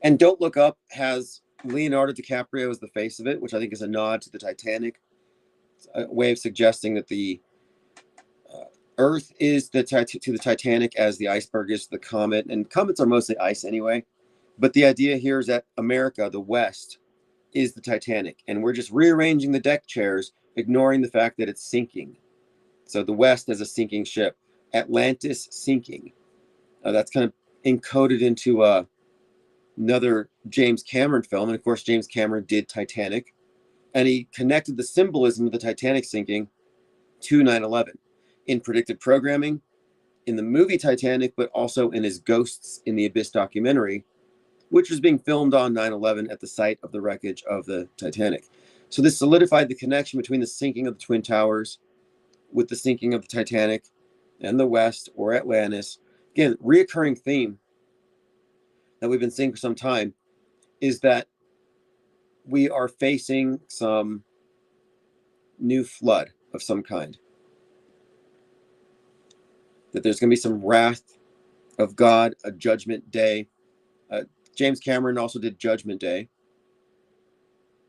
And Don't Look Up has Leonardo DiCaprio as the face of it, which I think is a nod to the Titanic. It's a way of suggesting that the Earth is to the Titanic as the iceberg is to the comet. And comets are mostly ice anyway. But the idea here is that America, the West, is the Titanic. And we're just rearranging the deck chairs, ignoring the fact that it's sinking. So the West as a sinking ship. Atlantis sinking. That's kind of encoded into another James Cameron film. And of course, James Cameron did Titanic. And he connected the symbolism of the Titanic sinking to 9/11 in predictive programming, in the movie Titanic, but also in his Ghosts in the Abyss documentary, which was being filmed on 9/11 at the site of the wreckage of the Titanic. So this solidified the connection between the sinking of the Twin Towers with the sinking of the Titanic and the West, or Atlantis. Again, reoccurring theme that we've been seeing for some time is that we are facing some new flood of some kind. That there's going to be some wrath of God, a judgment day. James Cameron also did Judgment Day.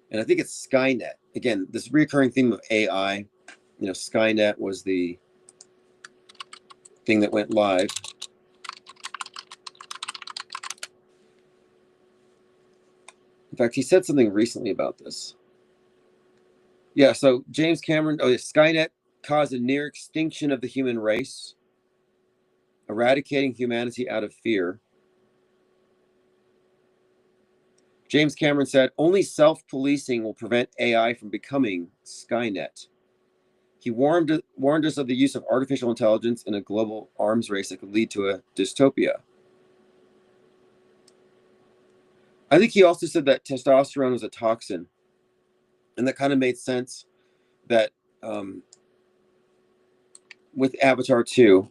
And I think it's Skynet. Again, this recurring theme of AI. You know, Skynet was the thing that went live. In fact, he said something recently about this. Yeah, so James Cameron, Skynet caused a near extinction of the human race, eradicating humanity out of fear. James Cameron said, only self-policing will prevent AI from becoming Skynet. He warned us of the use of artificial intelligence in a global arms race that could lead to a dystopia. I think he also said that testosterone was a toxin. And that kind of made sense that with Avatar 2,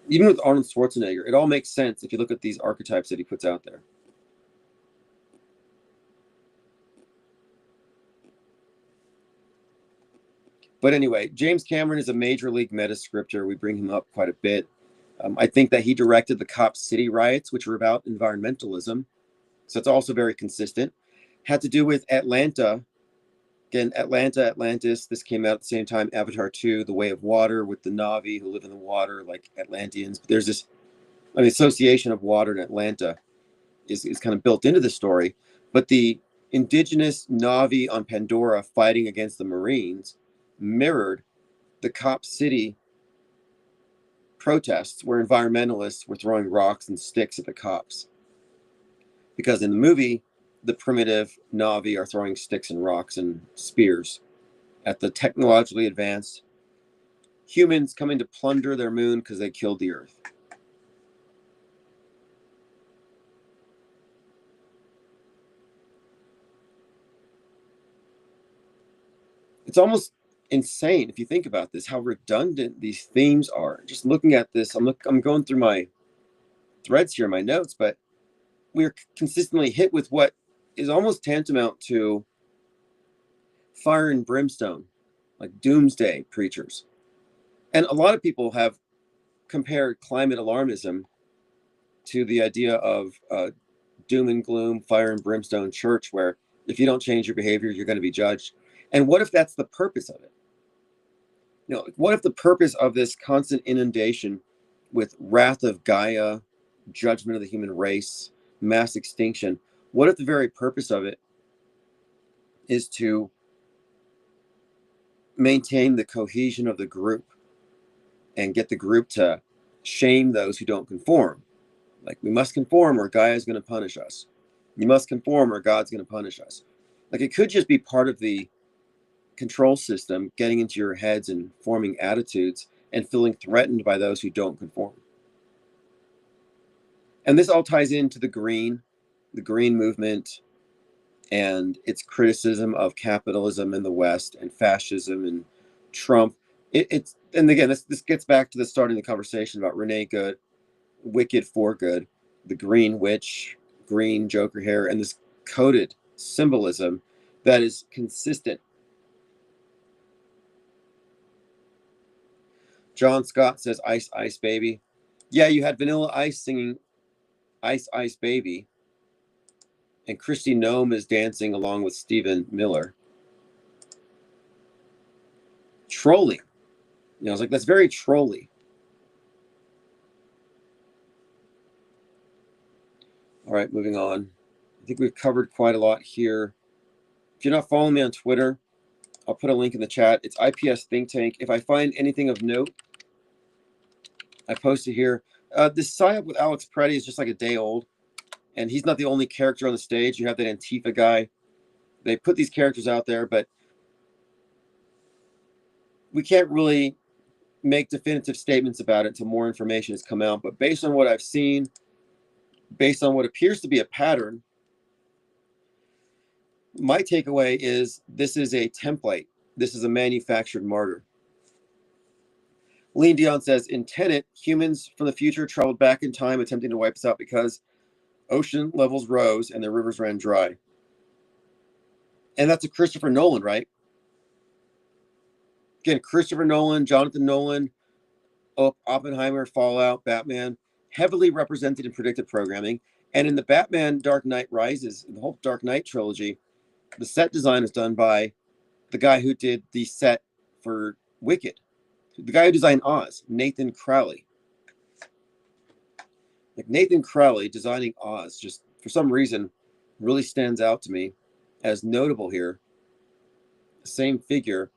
even with Arnold Schwarzenegger, it all makes sense if you look at these archetypes that he puts out there. But anyway, James Cameron is a major league meta scripter. We bring him up quite a bit. I think that he directed the Cop City riots, which were about environmentalism. So it's also very consistent. Had to do with Atlanta. Again, Atlantis. This came out at the same time. Avatar 2, The Way of Water, with the Na'vi who live in the water like Atlanteans. But there's this, association of water in Atlanta is kind of built into the story. But the indigenous Na'vi on Pandora fighting against the Marines mirrored the Cop City protests where environmentalists were throwing rocks and sticks at the cops. Because in the movie, the primitive Na'vi are throwing sticks and rocks and spears at the technologically advanced humans coming to plunder their moon because they killed the Earth. It's almost insane if you think about this, how redundant these themes are. Just looking at this, I'm going through my threads here, my notes, but we're consistently hit with what is almost tantamount to fire and brimstone, like doomsday preachers. And a lot of people have compared climate alarmism to the idea of doom and gloom, fire and brimstone church, where if you don't change your behavior, you're going to be judged. And what if that's the purpose of it? You know, what if the purpose of this constant inundation with wrath of Gaia, judgment of the human race, mass extinction, what if the very purpose of it is to maintain the cohesion of the group and get the group to shame those who don't conform? Like, we must conform or Gaia is going to punish us. You must conform or God's going to punish us. Like, it could just be part of the control system getting into your heads and forming attitudes and feeling threatened by those who don't conform. And this all ties into the green movement and its criticism of capitalism in the West and fascism and Trump. It's and again, this gets back to the starting the conversation about Renee Good, wicked for good, the green witch, green Joker hair, and this coded symbolism that is consistent. John Scott says, "Ice, Ice, Baby." Yeah, you had Vanilla Ice singing "Ice, Ice, Baby," and Christy Nome is dancing along with Stephen Miller. Trolling. You know, I was like, that's very trolly. All right, moving on. I think we've covered quite a lot here. If you're not following me on Twitter, I'll put a link in the chat. It's IPS Think Tank. If I find anything of note, I post it here. This psyop with Alex Preddy is just like a day old, and he's not the only character on the stage. You have that Antifa guy. They put these characters out there, but we can't really make definitive statements about it until more information has come out. But based on what I've seen, based on what appears to be a pattern, my takeaway is this is a template. This is a manufactured martyr. Lean Dion says, in Tenet, humans from the future traveled back in time attempting to wipe us out because ocean levels rose and the rivers ran dry. And that's a Christopher Nolan, right? Again, Christopher Nolan, Jonathan Nolan, Oppenheimer, Fallout, Batman, heavily represented in predictive programming. And in the Batman Dark Knight Rises, the whole Dark Knight trilogy, the set design is done by the guy who did the set for Wicked, the guy who designed Oz, Nathan Crowley. Like, Nathan Crowley designing Oz just for some reason really stands out to me as notable here. Same figure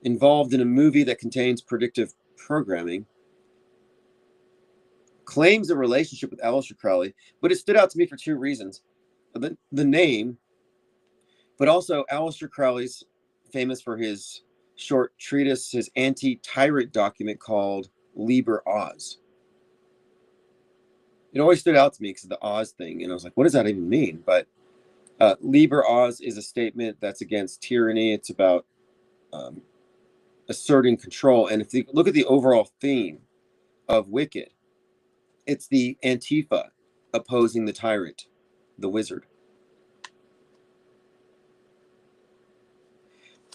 involved in a movie that contains predictive programming, claims a relationship with Aleister Crowley, but it stood out to me for two reasons. The name, but also Aleister Crowley's famous for his short treatise, his anti-tyrant document called Liber Oz. It always stood out to me because of the Oz thing, and I was like, what does that even mean? But Liber Oz is a statement that's against tyranny. It's about asserting control. And if you look at the overall theme of Wicked, it's the Antifa opposing the tyrant, the wizard.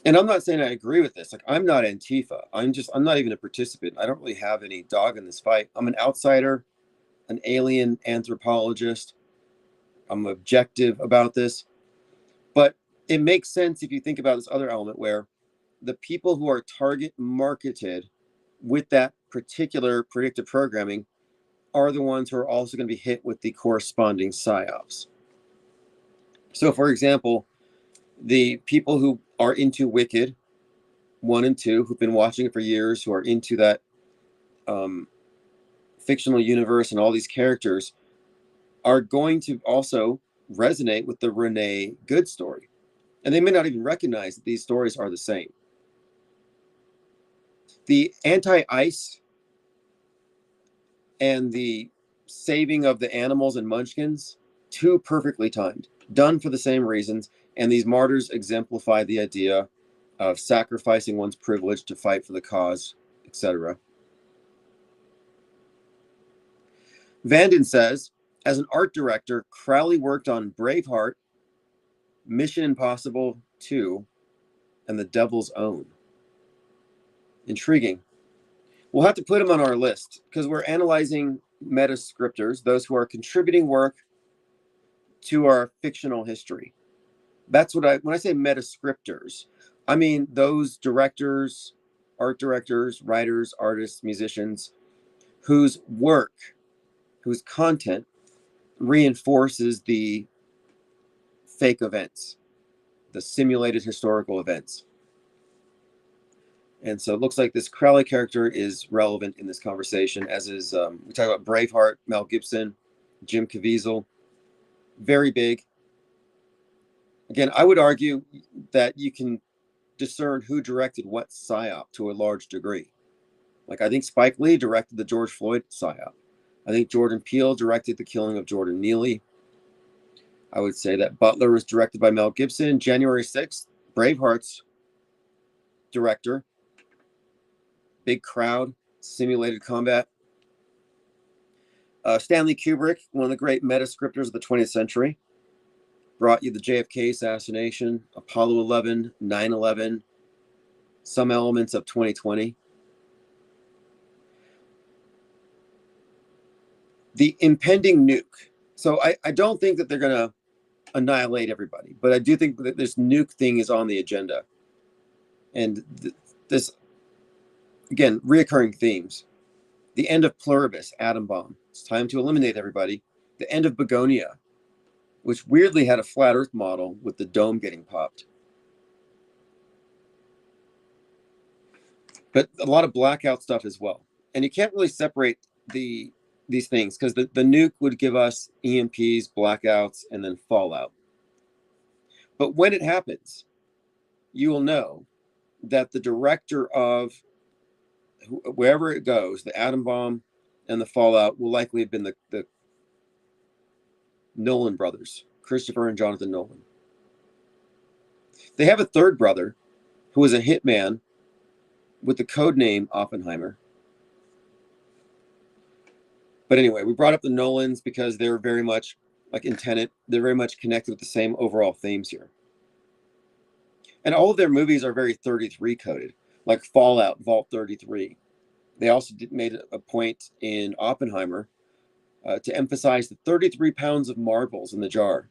And I'm not saying I agree with this. Like, I'm not Antifa. I'm not even a participant. I don't really have any dog in this fight. I'm an outsider, an alien anthropologist. I'm objective about this. But it makes sense if you think about this other element where the people who are target marketed with that particular predictive programming are the ones who are also going to be hit with the corresponding psyops. So, for example, the people who are into Wicked 1 and 2, who've been watching it for years, who are into that fictional universe and all these characters, are going to also resonate with the Renee Good story. And they may not even recognize that these stories are the same. The anti-ice and the saving of the animals and munchkins, too perfectly timed, done for the same reasons. And these martyrs exemplify the idea of sacrificing one's privilege to fight for the cause, etc. Vanden says, as an art director, Crowley worked on Braveheart, Mission Impossible 2, and The Devil's Own. Intriguing. We'll have to put him on our list because we're analyzing metascriptors, those who are contributing work to our fictional history. That's what when I say metascriptors, I mean those directors, art directors, writers, artists, musicians, whose work, whose content reinforces the fake events, the simulated historical events. And so it looks like this Crowley character is relevant in this conversation, as is, we talk about Braveheart, Mel Gibson, Jim Caviezel, very big. Again, I would argue that you can discern who directed what psyop to a large degree. Like, I think Spike Lee directed the George Floyd psyop. I think Jordan Peele directed the killing of Jordan Neely. I would say that Butler was directed by Mel Gibson. January 6th, Braveheart's director. Big crowd, simulated combat. Stanley Kubrick, one of the great metascriptors of the 20th century, brought you the JFK assassination, Apollo 11, 9/11, some elements of 2020. The impending nuke. So I don't think that they're going to annihilate everybody, but I do think that this nuke thing is on the agenda. And this, again, reoccurring themes. The end of Pluribus, atom bomb. It's time to eliminate everybody. The end of Begonia, which weirdly had a flat Earth model with the dome getting popped. But a lot of blackout stuff as well. And you can't really separate these things because the nuke would give us EMPs, blackouts, and then fallout. But when it happens, you will know that the director of wherever it goes, the atom bomb and the fallout, will likely have been the Nolan brothers, Christopher and Jonathan Nolan. They have a third brother who was a hitman with the code name Oppenheimer. But anyway, we brought up the Nolans because they're very much like in Tenet. They're very much connected with the same overall themes here. And all of their movies are very 33 coded, like Fallout, Vault 33. They also made a point in Oppenheimer to emphasize the 33 pounds of marbles in the jar.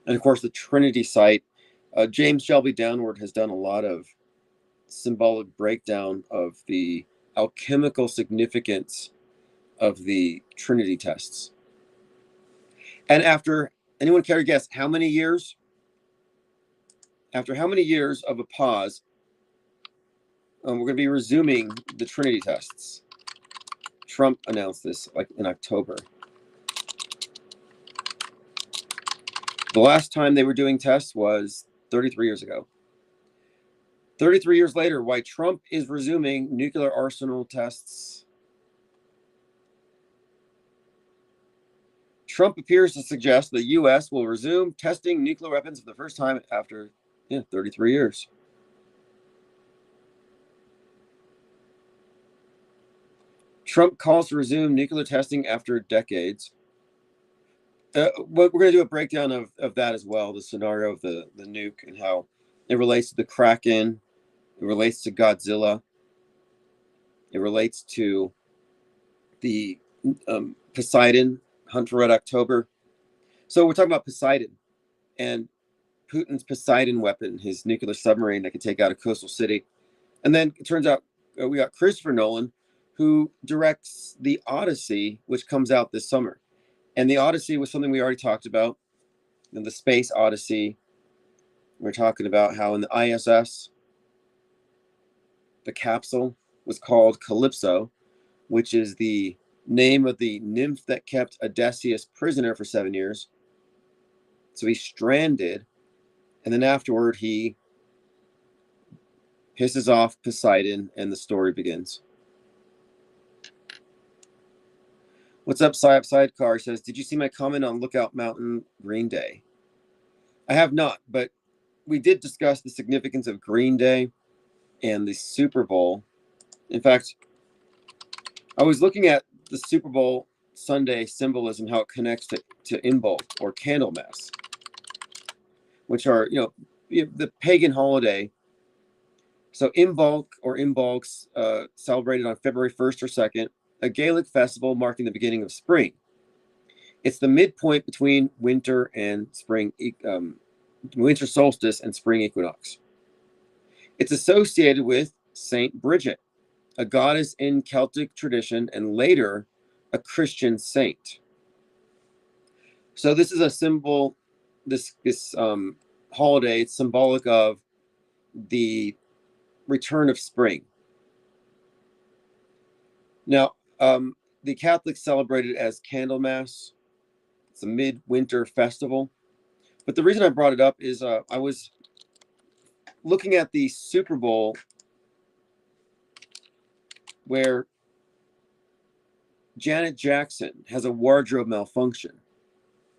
And of course, the Trinity site. James Shelby Downward has done a lot of symbolic breakdown of the alchemical significance of the Trinity tests. And after, anyone care to guess how many years? After how many years of a pause, we're going to be resuming the Trinity tests. Trump announced this like in October. The last time they were doing tests was 33 years ago. 33 years later, why Trump is resuming nuclear arsenal tests. Trump appears to suggest the U.S. will resume testing nuclear weapons for the first time after 33 years. Trump calls to resume nuclear testing after decades. We're going to do a breakdown of that as well, the scenario of the nuke and how it relates to the Kraken, it relates to Godzilla, it relates to the Poseidon, Hunt for Red October. So we're talking about Poseidon and Putin's Poseidon weapon, his nuclear submarine that can take out a coastal city. And then it turns out we got Christopher Nolan, who directs The Odyssey, which comes out this summer. And The Odyssey was something we already talked about. In the Space Odyssey, we're talking about how in the ISS, the capsule was called Calypso, which is the name of the nymph that kept Odysseus prisoner for 7 years. So he's stranded, and then afterward he pisses off Poseidon, and the story begins. What's up, Psyop Sidecar? Says, did you see my comment on Lookout Mountain Green Day? I have not, but we did discuss the significance of Green Day and the Super Bowl. In fact, I was looking at the Super Bowl Sunday symbolism, how it connects to Imbolc or Candlemas, which are, the pagan holiday. So Imbolc or Imbolcs celebrated on February 1st or 2nd, a Gaelic festival marking the beginning of spring. It's the midpoint between winter and spring, winter solstice and spring equinox. It's associated with Saint Bridget, a goddess in Celtic tradition and later a Christian saint. So this is a symbol, this holiday, it's symbolic of the return of spring. Now, the Catholics celebrate it as Candlemas. It's a midwinter festival. But the reason I brought it up is I was looking at the Super Bowl where Janet Jackson has a wardrobe malfunction.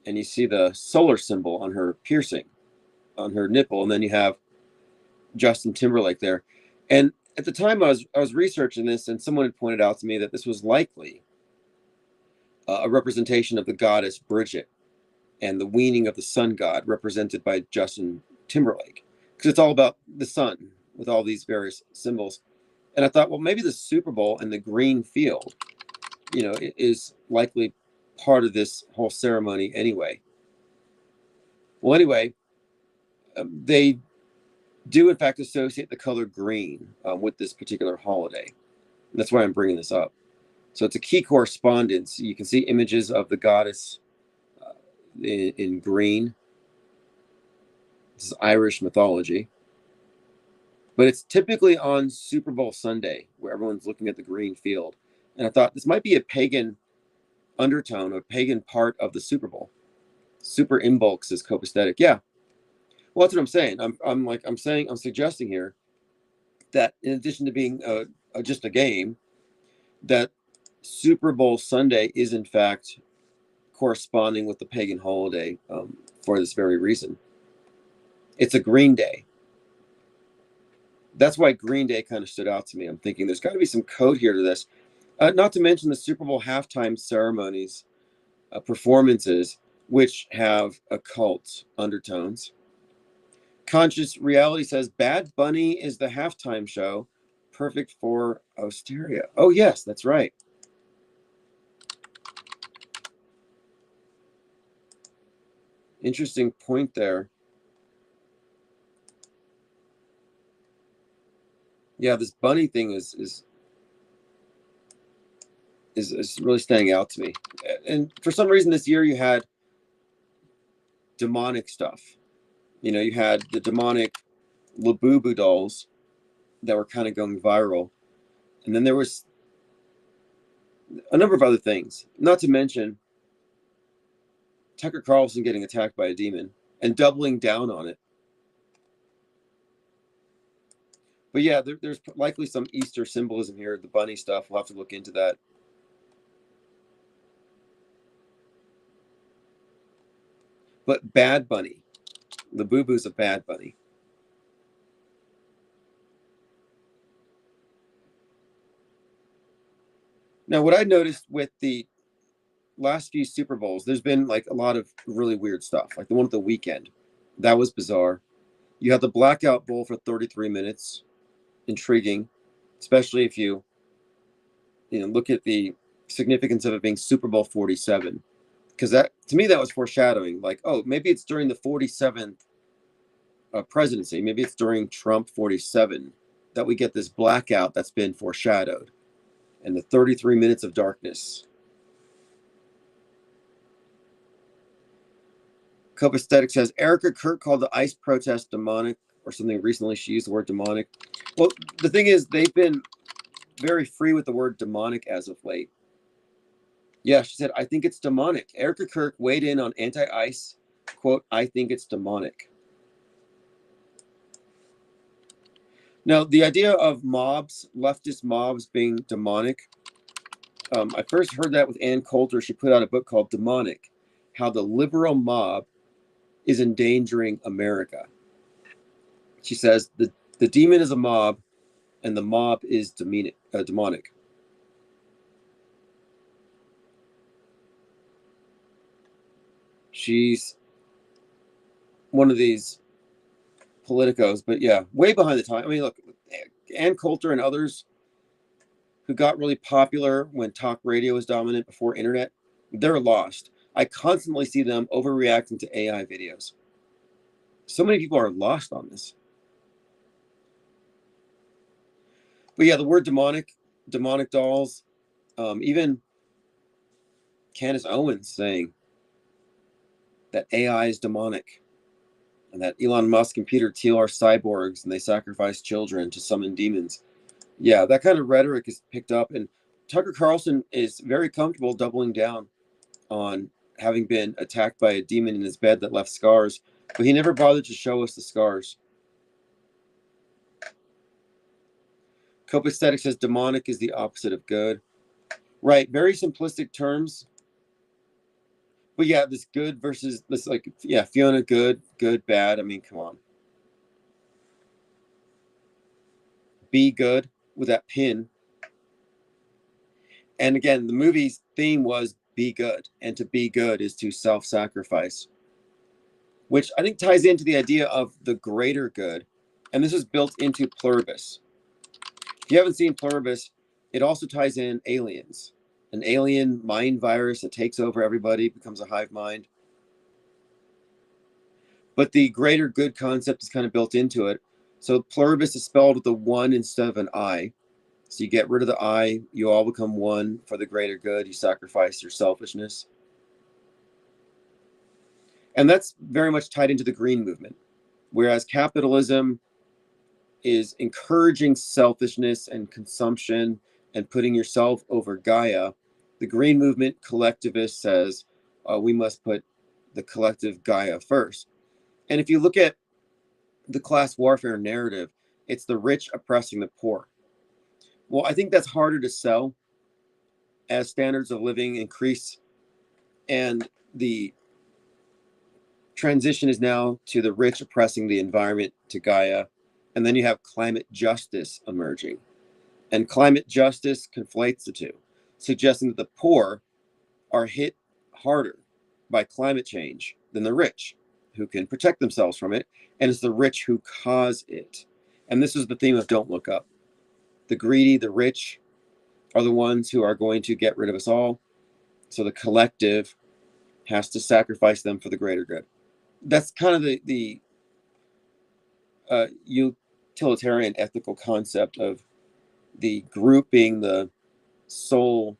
And you see the solar symbol on her piercing, on her nipple. And then you have Justin Timberlake there. And at the time I was researching this, and someone had pointed out to me that this was likely a representation of the goddess Bridget and the weaning of the sun god represented by Justin Timberlake, because it's all about the sun with all these various symbols. And I thought, well, maybe the Super Bowl and the green field, it is likely part of this whole ceremony anyway. Well, anyway, they do in fact associate the color green with this particular holiday. And that's why I'm bringing this up. So it's a key correspondence. You can see images of the goddess in green. This is Irish mythology. But it's typically on Super Bowl Sunday where everyone's looking at the green field. And I thought this might be a pagan undertone, a pagan part of the Super Bowl. Super Imbolcs is copacetic. Yeah. Well, that's what I'm saying. I'm suggesting here that in addition to being just a game, that Super Bowl Sunday is in fact corresponding with the pagan holiday for this very reason. It's a Green Day. That's why Green Day kind of stood out to me. I'm thinking there's got to be some code here to this. Not to mention the Super Bowl halftime ceremonies, performances, which have occult undertones. Conscious Reality says Bad Bunny is the halftime show, perfect for Osteria. Oh, yes, that's right. Interesting point there. Yeah, this bunny thing is really standing out to me. And for some reason this year you had demonic stuff. You had the demonic Labubu dolls that were kind of going viral. And then there was a number of other things, not to mention Tucker Carlson getting attacked by a demon and doubling down on it. But yeah, there's likely some Easter symbolism here. The bunny stuff, we'll have to look into that. But Bad Bunny, the Boo-Boo's a Bad Bunny. Now, what I noticed with the last few Super Bowls, there's been like a lot of really weird stuff, like the one at the weekend. That was bizarre. You had the Blackout Bowl for 33 minutes. Intriguing, especially if you look at the significance of it being Super Bowl 47, because that, to me, that was foreshadowing. Like, oh, maybe it's during the 47th presidency, maybe it's during Trump 47 that we get this blackout that's been foreshadowed, and the 33 minutes of darkness. Copaesthetic says Erica Kirk called the ICE protest demonic or something recently. She used the word demonic. Well, the thing is, they've been very free with the word demonic as of late. Yeah, she said, I think it's demonic. Erica Kirk weighed in on anti-ICE, quote, I think it's demonic. Now, the idea of mobs, leftist mobs being demonic, I first heard that with Ann Coulter. She put out a book called Demonic, How the Liberal Mob is Endangering America. She says the demon is a mob and the mob is demonic. She's one of these politicos, but yeah, way behind the time. I mean, look, Ann Coulter and others who got really popular when talk radio was dominant before internet, they're lost. I constantly see them overreacting to AI videos. So many people are lost on this. But yeah, the word demonic dolls, even Candace Owens saying that AI is demonic and that Elon Musk and Peter Thiel are cyborgs and they sacrifice children to summon demons. Yeah, that kind of rhetoric is picked up, and Tucker Carlson is very comfortable doubling down on having been attacked by a demon in his bed that left scars, but he never bothered to show us the scars. Copaesthetic says demonic is the opposite of good. Right, very simplistic terms. But yeah, this good versus this, like, yeah, Fiona, good, bad. I mean, come on. Be good with that pin. And again, the movie's theme was be good. And to be good is to self-sacrifice, which I think ties into the idea of the greater good. And this is built into Pluribus. If you haven't seen Pluribus, it also ties in aliens. An alien mind virus that takes over everybody, becomes a hive mind. But the greater good concept is kind of built into it. So Pluribus is spelled with a 1 instead of an I. So you get rid of the I, you all become one for the greater good. You sacrifice your selfishness. And that's very much tied into the green movement. Whereas capitalism is encouraging selfishness and consumption and putting yourself over Gaia, the green movement collectivist says we must put the collective Gaia first. And if you look at the class warfare narrative, it's the rich oppressing the poor. Well, I think that's harder to sell as standards of living increase, and the transition is now to the rich oppressing the environment, to Gaia, and then you have climate justice emerging. And climate justice conflates the two, suggesting that the poor are hit harder by climate change than the rich, who can protect themselves from it, and it's the rich who cause it. And this is the theme of Don't Look Up. The greedy, the rich, are the ones who are going to get rid of us all. So the collective has to sacrifice them for the greater good. That's kind of the utilitarian ethical concept of the group being the sole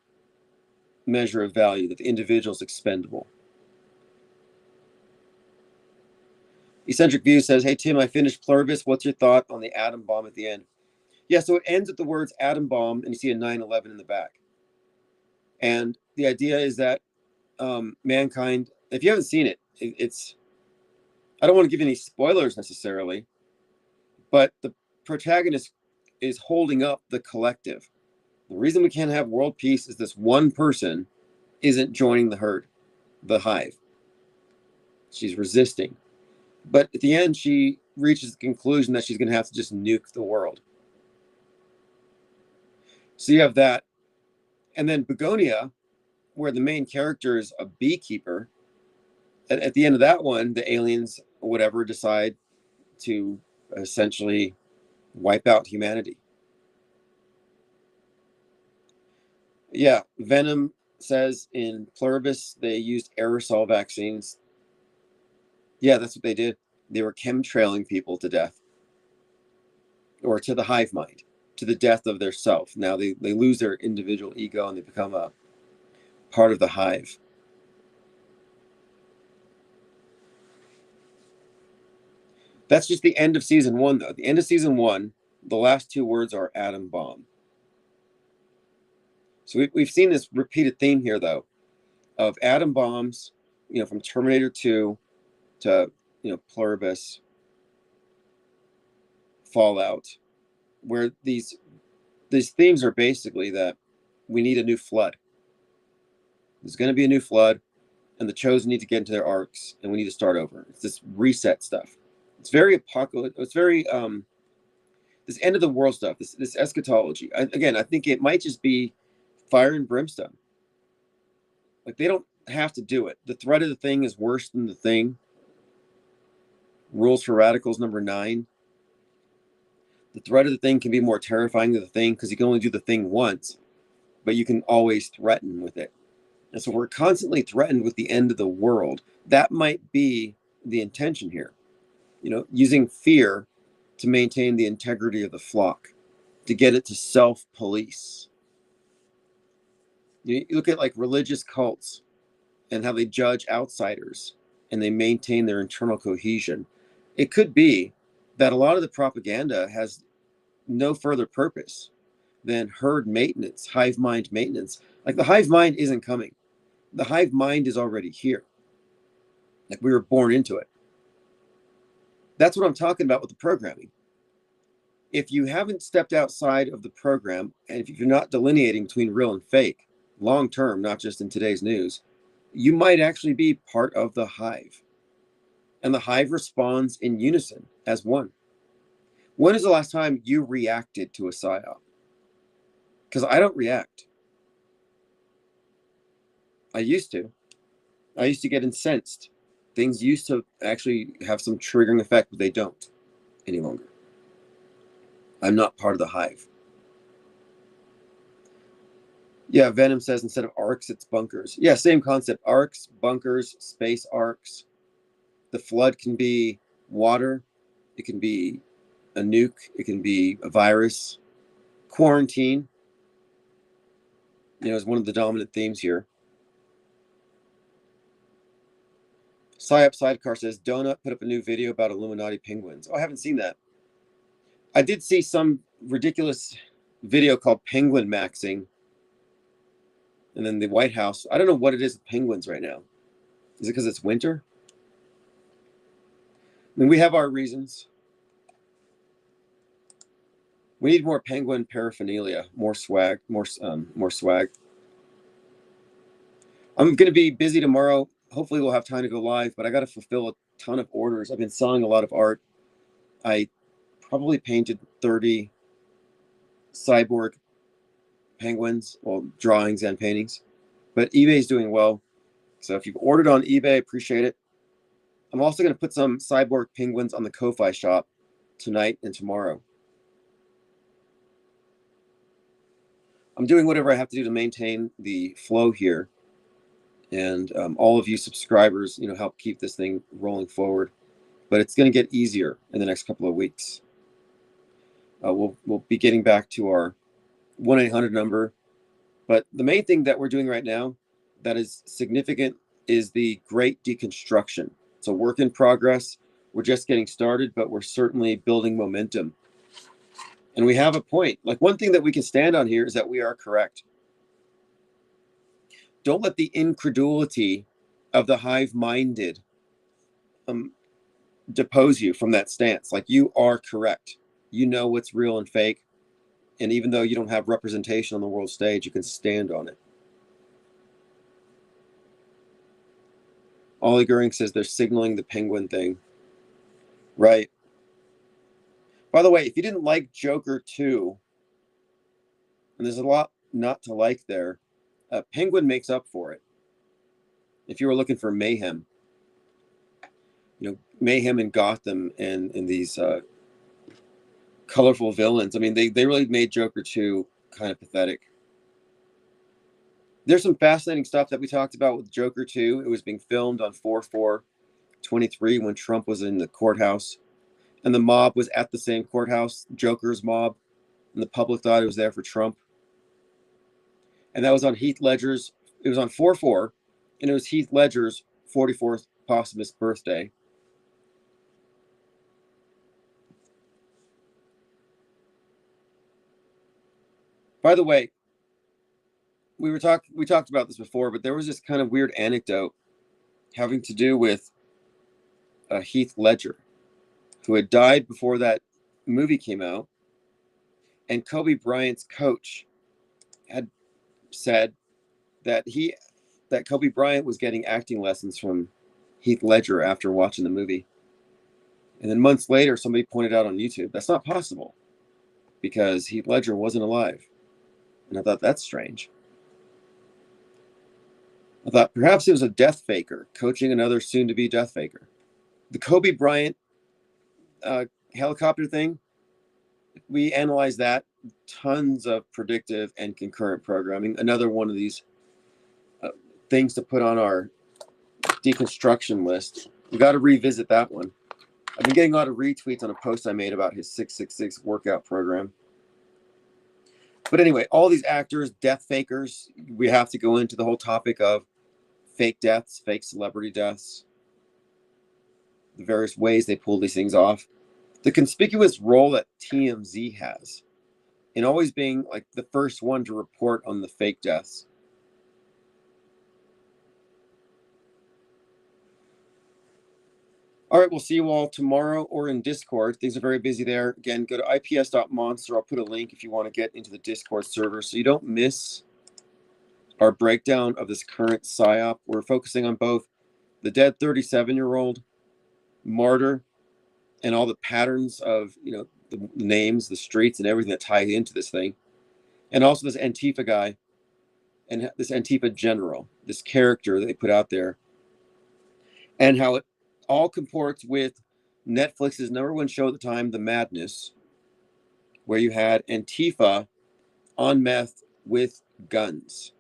measure of value, that the individual is expendable. Eccentric View says, hey, Tim, I finished Pluribus. What's your thought on the atom bomb at the end? Yeah, so it ends with the words atom bomb, and you see a 9/11 in the back. And the idea is that mankind, if you haven't seen it, it's, I don't want to give any spoilers necessarily, but the protagonist is holding up the collective. The reason we can't have world peace is this one person isn't joining the herd, the hive. She's resisting. But at the end, she reaches the conclusion that she's going to have to just nuke the world. So you have that. And then Begonia, where the main character is a beekeeper. At the end of that one, the aliens or whatever decide to essentially wipe out humanity. Yeah, Venom says in Pluribus they used aerosol vaccines. Yeah, that's what they did. They were chemtrailing people to death, or to the hive mind, to the death of their self. Now they lose their individual ego and they become a part of the hive. That's just the end of season 1, though. The end of season 1, the last 2 words are atom bomb. So we've seen this repeated theme here, though. of atom bombs, from Terminator 2 to, Pluribus, Fallout, where these themes are basically that we need a new flood. There's going to be a new flood, and the chosen need to get into their arcs, and we need to start over. It's this reset stuff. It's very apocalyptic. It's very this end of the world stuff. This eschatology. I think it might just be fire and brimstone. Like, they don't have to do it. The threat of the thing is worse than the thing. Rules for Radicals #9. The threat of the thing can be more terrifying than the thing because you can only do the thing once, but you can always threaten with it. And so we're constantly threatened with the end of the world. That might be the intention here. Using fear to maintain the integrity of the flock, to get it to self-police. You look at like religious cults and how they judge outsiders and they maintain their internal cohesion. It could be that a lot of the propaganda has no further purpose than herd maintenance, hive mind maintenance. Like, the hive mind isn't coming. The hive mind is already here. Like, we were born into it. That's what I'm talking about with the programming. If you haven't stepped outside of the program, and if you're not delineating between real and fake, long term, not just in today's news, you might actually be part of the hive. And the hive responds in unison as one. When is the last time you reacted to a psyop? Because I don't react. I used to. I used to get incensed. Things used to actually have some triggering effect, but they don't any longer. I'm not part of the hive. Yeah, Venom says instead of arcs, it's bunkers. Yeah, same concept. Arcs, bunkers, space arcs. The flood can be water. It can be a nuke. It can be a virus. Quarantine, is one of the dominant themes here. Psyop Sidecar says, Donut put up a new video about Illuminati penguins. Oh, I haven't seen that. I did see some ridiculous video called Penguin Maxing. And then the White House. I don't know what it is with penguins right now. Is it because it's winter? I mean, we have our reasons. We need more penguin paraphernalia, more swag, more swag. I'm going to be busy tomorrow. Hopefully we'll have time to go live, but I got to fulfill a ton of orders. I've been selling a lot of art. I probably painted 30 cyborg penguins, well, drawings and paintings, but eBay's doing well. So if you've ordered on eBay, appreciate it. I'm also going to put some cyborg penguins on the Ko-Fi shop tonight and tomorrow. I'm doing whatever I have to do to maintain the flow here. And all of you subscribers, help keep this thing rolling forward. But it's going to get easier in the next couple of weeks. We'll be getting back to our 1-800 number. But the main thing that we're doing right now that is significant is the great deconstruction. It's a work in progress. We're just getting started, but we're certainly building momentum. And we have a point. Like, one thing that we can stand on here is that we are correct. Don't let the incredulity of the hive-minded depose you from that stance. Like, you are correct. You know what's real and fake. And even though you don't have representation on the world stage, you can stand on it. Ollie Goering says they're signaling the penguin thing. Right. By the way, if you didn't like Joker 2, and there's a lot not to like there, Penguin makes up for it. If you were looking for mayhem, mayhem in Gotham and these colorful villains. I mean, they really made Joker 2 kind of pathetic. There's some fascinating stuff that we talked about with Joker 2. It was being filmed on 4/4/23 when Trump was in the courthouse. And the mob was at the same courthouse, Joker's mob. And the public thought it was there for Trump. And that was on Heath Ledger's, it was on 4/4, and it was Heath Ledger's 44th posthumous birthday. By the way, we talked about this before, but there was this kind of weird anecdote having to do with Heath Ledger, who had died before that movie came out, and Kobe Bryant's coach had said that Kobe Bryant was getting acting lessons from Heath Ledger after watching the movie. And then months later, somebody pointed out on YouTube, that's not possible because Heath Ledger wasn't alive. And I thought, that's strange. I thought perhaps it was a death faker coaching another soon-to-be death faker. The Kobe Bryant helicopter thing, we analyzed that. Tons of predictive and concurrent programming. Another one of these things to put on our deconstruction list. We got to revisit that one. I've been getting a lot of retweets on a post I made about his 666 workout program. But anyway, all these actors, death fakers, we have to go into the whole topic of fake deaths, fake celebrity deaths, the various ways they pull these things off. The conspicuous role that TMZ has in always being like the first one to report on the fake deaths. All right, we'll see you all tomorrow or in Discord. Things are very busy there. Again, go to ips.monster. I'll put a link if you want to get into the Discord server so you don't miss our breakdown of this current PSYOP. We're focusing on both the dead 37-year-old, Martyr, and all the patterns of, the names, the streets, and everything that ties into this thing. And also this Antifa guy and this Antifa general, this character that they put out there, and how it all comports with Netflix's #1 show at the time, The Madness, where you had Antifa on meth with guns.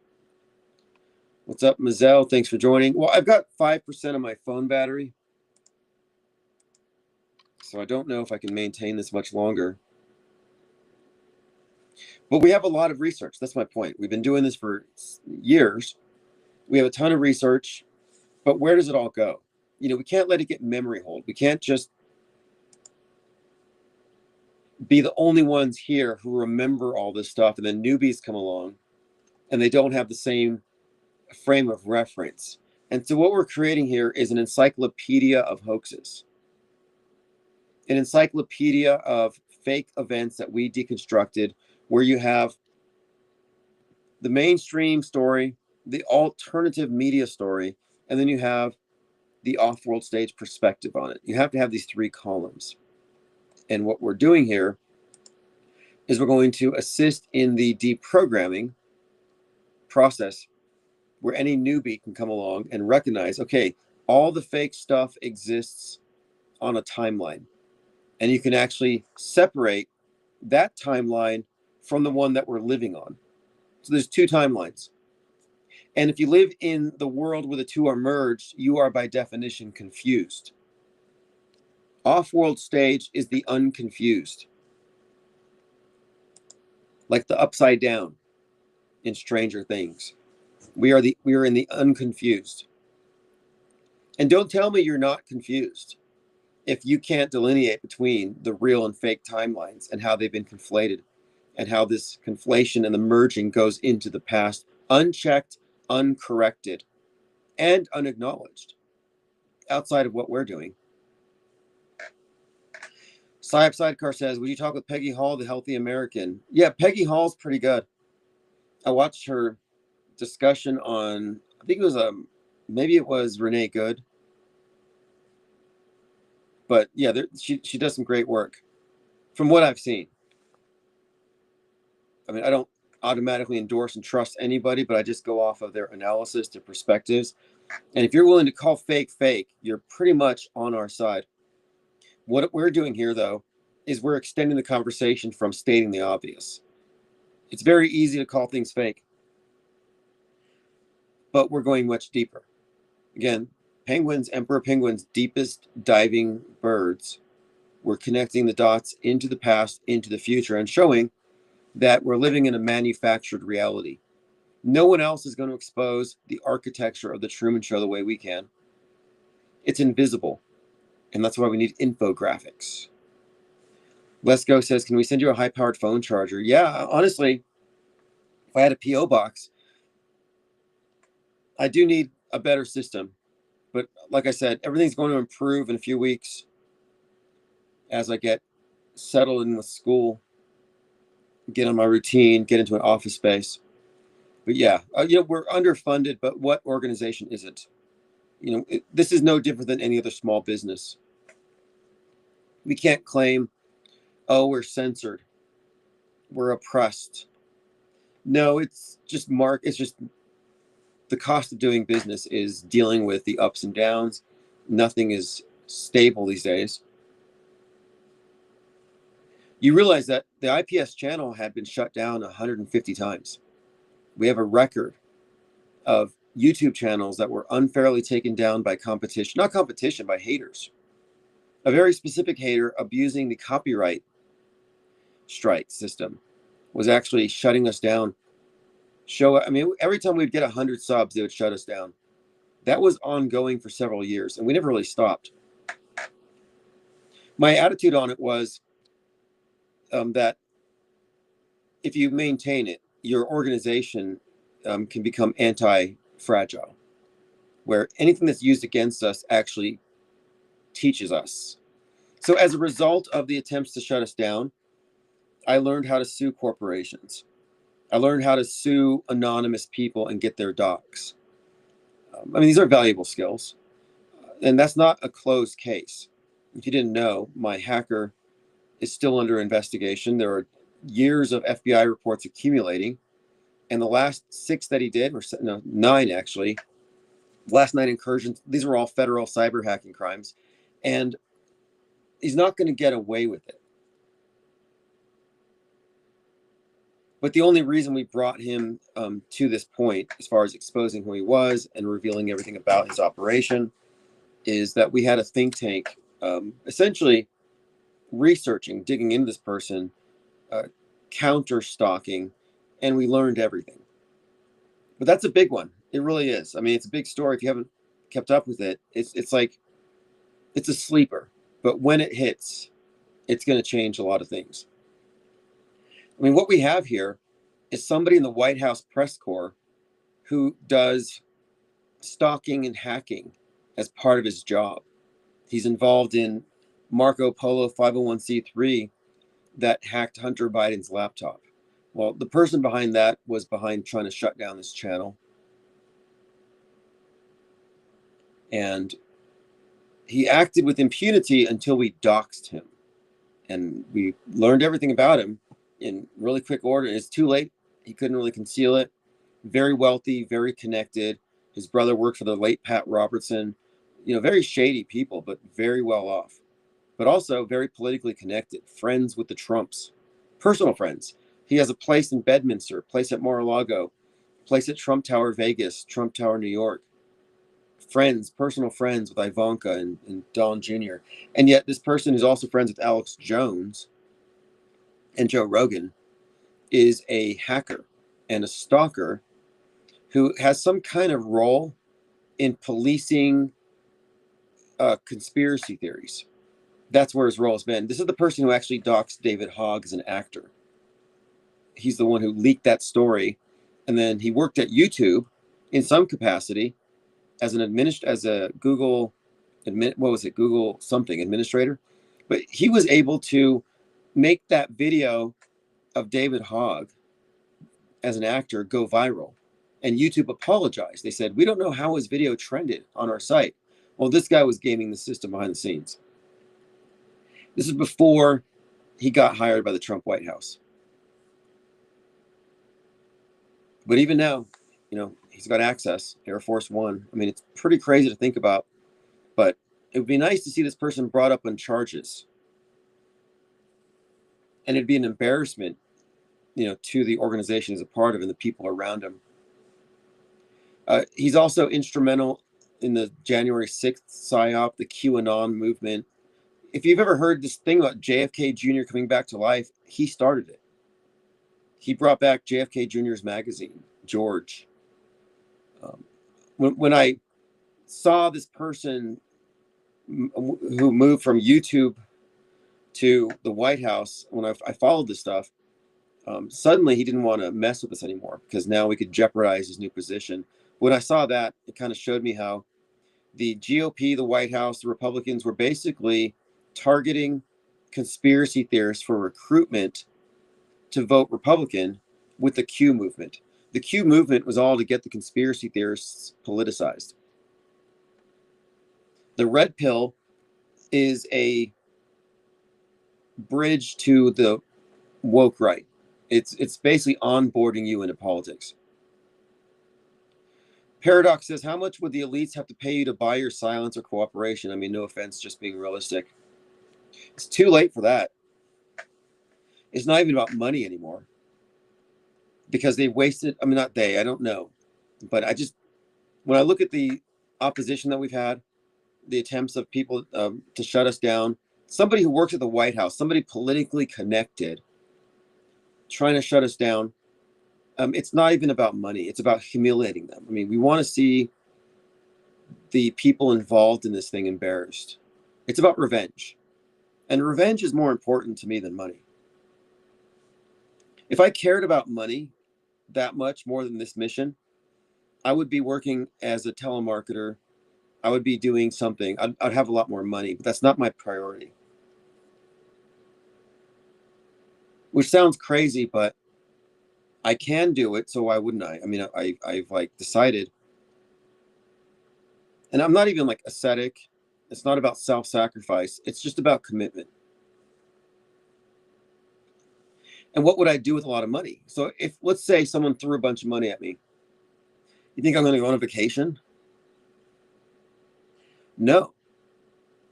What's up, Mazel? Thanks for joining. Well, I've got 5% of my phone battery, so I don't know if I can maintain this much longer. But we have a lot of research. That's my point. We've been doing this for years. We have a ton of research, but where does it all go? We can't let it get memory hold. We can't just be the only ones here who remember all this stuff, and then newbies come along and they don't have the same frame of reference. And so what we're creating here is an encyclopedia of hoaxes, an encyclopedia of fake events that we deconstructed, where you have the mainstream story, the alternative media story, and then you have the off-world stage perspective on it. You have to have these three columns. And what we're doing here is we're going to assist in the deprogramming process, where any newbie can come along and recognize, okay, all the fake stuff exists on a timeline. And you can actually separate that timeline from the one that we're living on. So there's two timelines. And if you live in the world where the two are merged, you are by definition confused. Off-world stage is the unconfused. Like the upside down in Stranger Things. We are in the unconfused. And don't tell me you're not confused if you can't delineate between the real and fake timelines and how they've been conflated, and how this conflation and the merging goes into the past, unchecked, uncorrected, and unacknowledged, outside of what we're doing. Psyop Sidecar says, would you talk with Peggy Hall, the Healthy American? Yeah, Peggy Hall's pretty good. I watched her discussion on, I think it was maybe it was Renee Good. But yeah, she does some great work from what I've seen. I mean, I don't automatically endorse and trust anybody, but I just go off of their analysis, their perspectives. And if you're willing to call fake, you're pretty much on our side. What we're doing here, though, is we're extending the conversation from stating the obvious. It's very easy to call things fake, but we're going much deeper. Again, penguins, emperor penguins, deepest diving birds. We're connecting the dots into the past, into the future, and showing that we're living in a manufactured reality. No one else is going to expose the architecture of the Truman Show the way we can. It's invisible, and that's why we need infographics. Let's Go says, can we send you a high-powered phone charger? Yeah, honestly, if I had a P.O. box, I do need a better system, but like I said, everything's going to improve in a few weeks as I get settled in with school, get on my routine, get into an office space. But yeah, we're underfunded, but what organization isn't? This is no different than any other small business. We can't claim, oh, we're censored, we're oppressed. No, it's just the cost of doing business is dealing with the ups and downs. Nothing is stable these days. You realize that the IPS channel had been shut down 150 times. We have a record of YouTube channels that were unfairly taken down by competition, not competition, by haters. A very specific hater abusing the copyright strike system was actually shutting us down. Every time we'd get 100 subs, they would shut us down. That was ongoing for several years, and we never really stopped. My attitude on it was that if you maintain it, your organization can become anti-fragile, where anything that's used against us actually teaches us. So as a result of the attempts to shut us down, I learned how to sue corporations. I learned how to sue anonymous people and get their docs. These are valuable skills. And that's not a closed case. If you didn't know, my hacker is still under investigation. There are years of FBI reports accumulating. And the last 6 that he did, or no, 9 actually, last 9 incursions, these were all federal cyber hacking crimes. And he's not going to get away with it. But the only reason we brought him to this point, as far as exposing who he was and revealing everything about his operation, is that we had a think tank essentially researching, digging into this person, counter stalking, and we learned everything. But that's a big one. It really is. It's a big story. If you haven't kept up with it, it's like it's a sleeper. But when it hits, it's going to change a lot of things. What we have here is somebody in the White House press corps who does stalking and hacking as part of his job. He's involved in Marco Polo 501c3 that hacked Hunter Biden's laptop. Well, the person behind that was behind trying to shut down this channel. And he acted with impunity until we doxed him. And we learned everything about him in really quick order. It's too late. He couldn't really conceal it. Very wealthy, very connected. His brother worked for the late Pat Robertson. Very shady people, but very well off. But also very politically connected. Friends with the Trumps. Personal friends. He has a place in Bedminster, place at Mar-a-Lago, place at Trump Tower Vegas, Trump Tower New York. Friends, personal friends with Ivanka and Don Jr. And yet this person who's also friends with Alex Jones and Joe Rogan is a hacker and a stalker who has some kind of role in policing conspiracy theories. That's where his role has been. This is the person who actually doxed David Hogg as an actor. He's the one who leaked that story. And then he worked at YouTube in some capacity as a Google Google something administrator. But he was able to make that video of David Hogg as an actor go viral. And YouTube apologized. They said, we don't know how his video trended on our site. Well, this guy was gaming the system behind the scenes. This is before he got hired by the Trump White House. But even now, he's got access, Air Force One. It's pretty crazy to think about, but it would be nice to see this person brought up on charges. And it'd be an embarrassment, to the organization he's a part of and the people around him. He's also instrumental in the January 6th PSYOP, the QAnon movement. If you've ever heard this thing about JFK Jr. coming back to life, he started it. He brought back JFK Jr.'s magazine, George. When I saw this person who moved from YouTube to the White House, when I followed this stuff, suddenly he didn't want to mess with us anymore because now we could jeopardize his new position. When I saw that, it kind of showed me how the GOP, the White House, the Republicans were basically targeting conspiracy theorists for recruitment to vote Republican with the Q movement. The Q movement was all to get the conspiracy theorists politicized. The red pill is a bridge to the woke right. It's basically onboarding you into politics. Paradox says, how much would the elites have to pay you to buy your silence or cooperation? I mean, no offense, just being realistic. It's too late for that. It's not even about money anymore. Because they wasted, I mean, not they, I don't know. But when I look at the opposition that we've had, the attempts of people to shut us down, somebody who works at the White House, somebody politically connected, trying to shut us down, it's not even about money. It's about humiliating them. I mean, we want to see the people involved in this thing embarrassed. It's about revenge. And revenge is more important to me than money. If I cared about money that much more than this mission, I would be working as a telemarketer. I would be doing something. I'd have a lot more money, but that's not my priority. Which sounds crazy, but I can do it, so why wouldn't I? I mean, I've like decided, and I'm not even like ascetic. It's not about self-sacrifice. It's just about commitment. And what would I do with a lot of money? So if, let's say someone threw a bunch of money at me, you think I'm going to go on a vacation? No.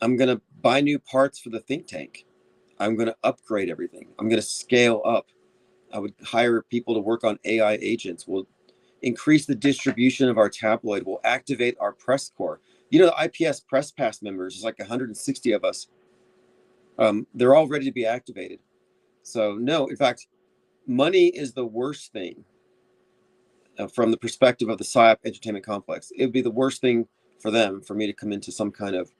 I'm going to buy new parts for the think tank. I'm going to upgrade everything. I'm going to scale up. I would hire people to work on AI agents. We'll increase the distribution of our tabloid. We'll activate our press corps. You know, the IPS Press Pass members, there's like 160 of us. They're all ready to be activated. So no, in fact, money is the worst thing from the perspective of the PSYOP entertainment complex. It would be the worst thing for them, for me to come into some kind of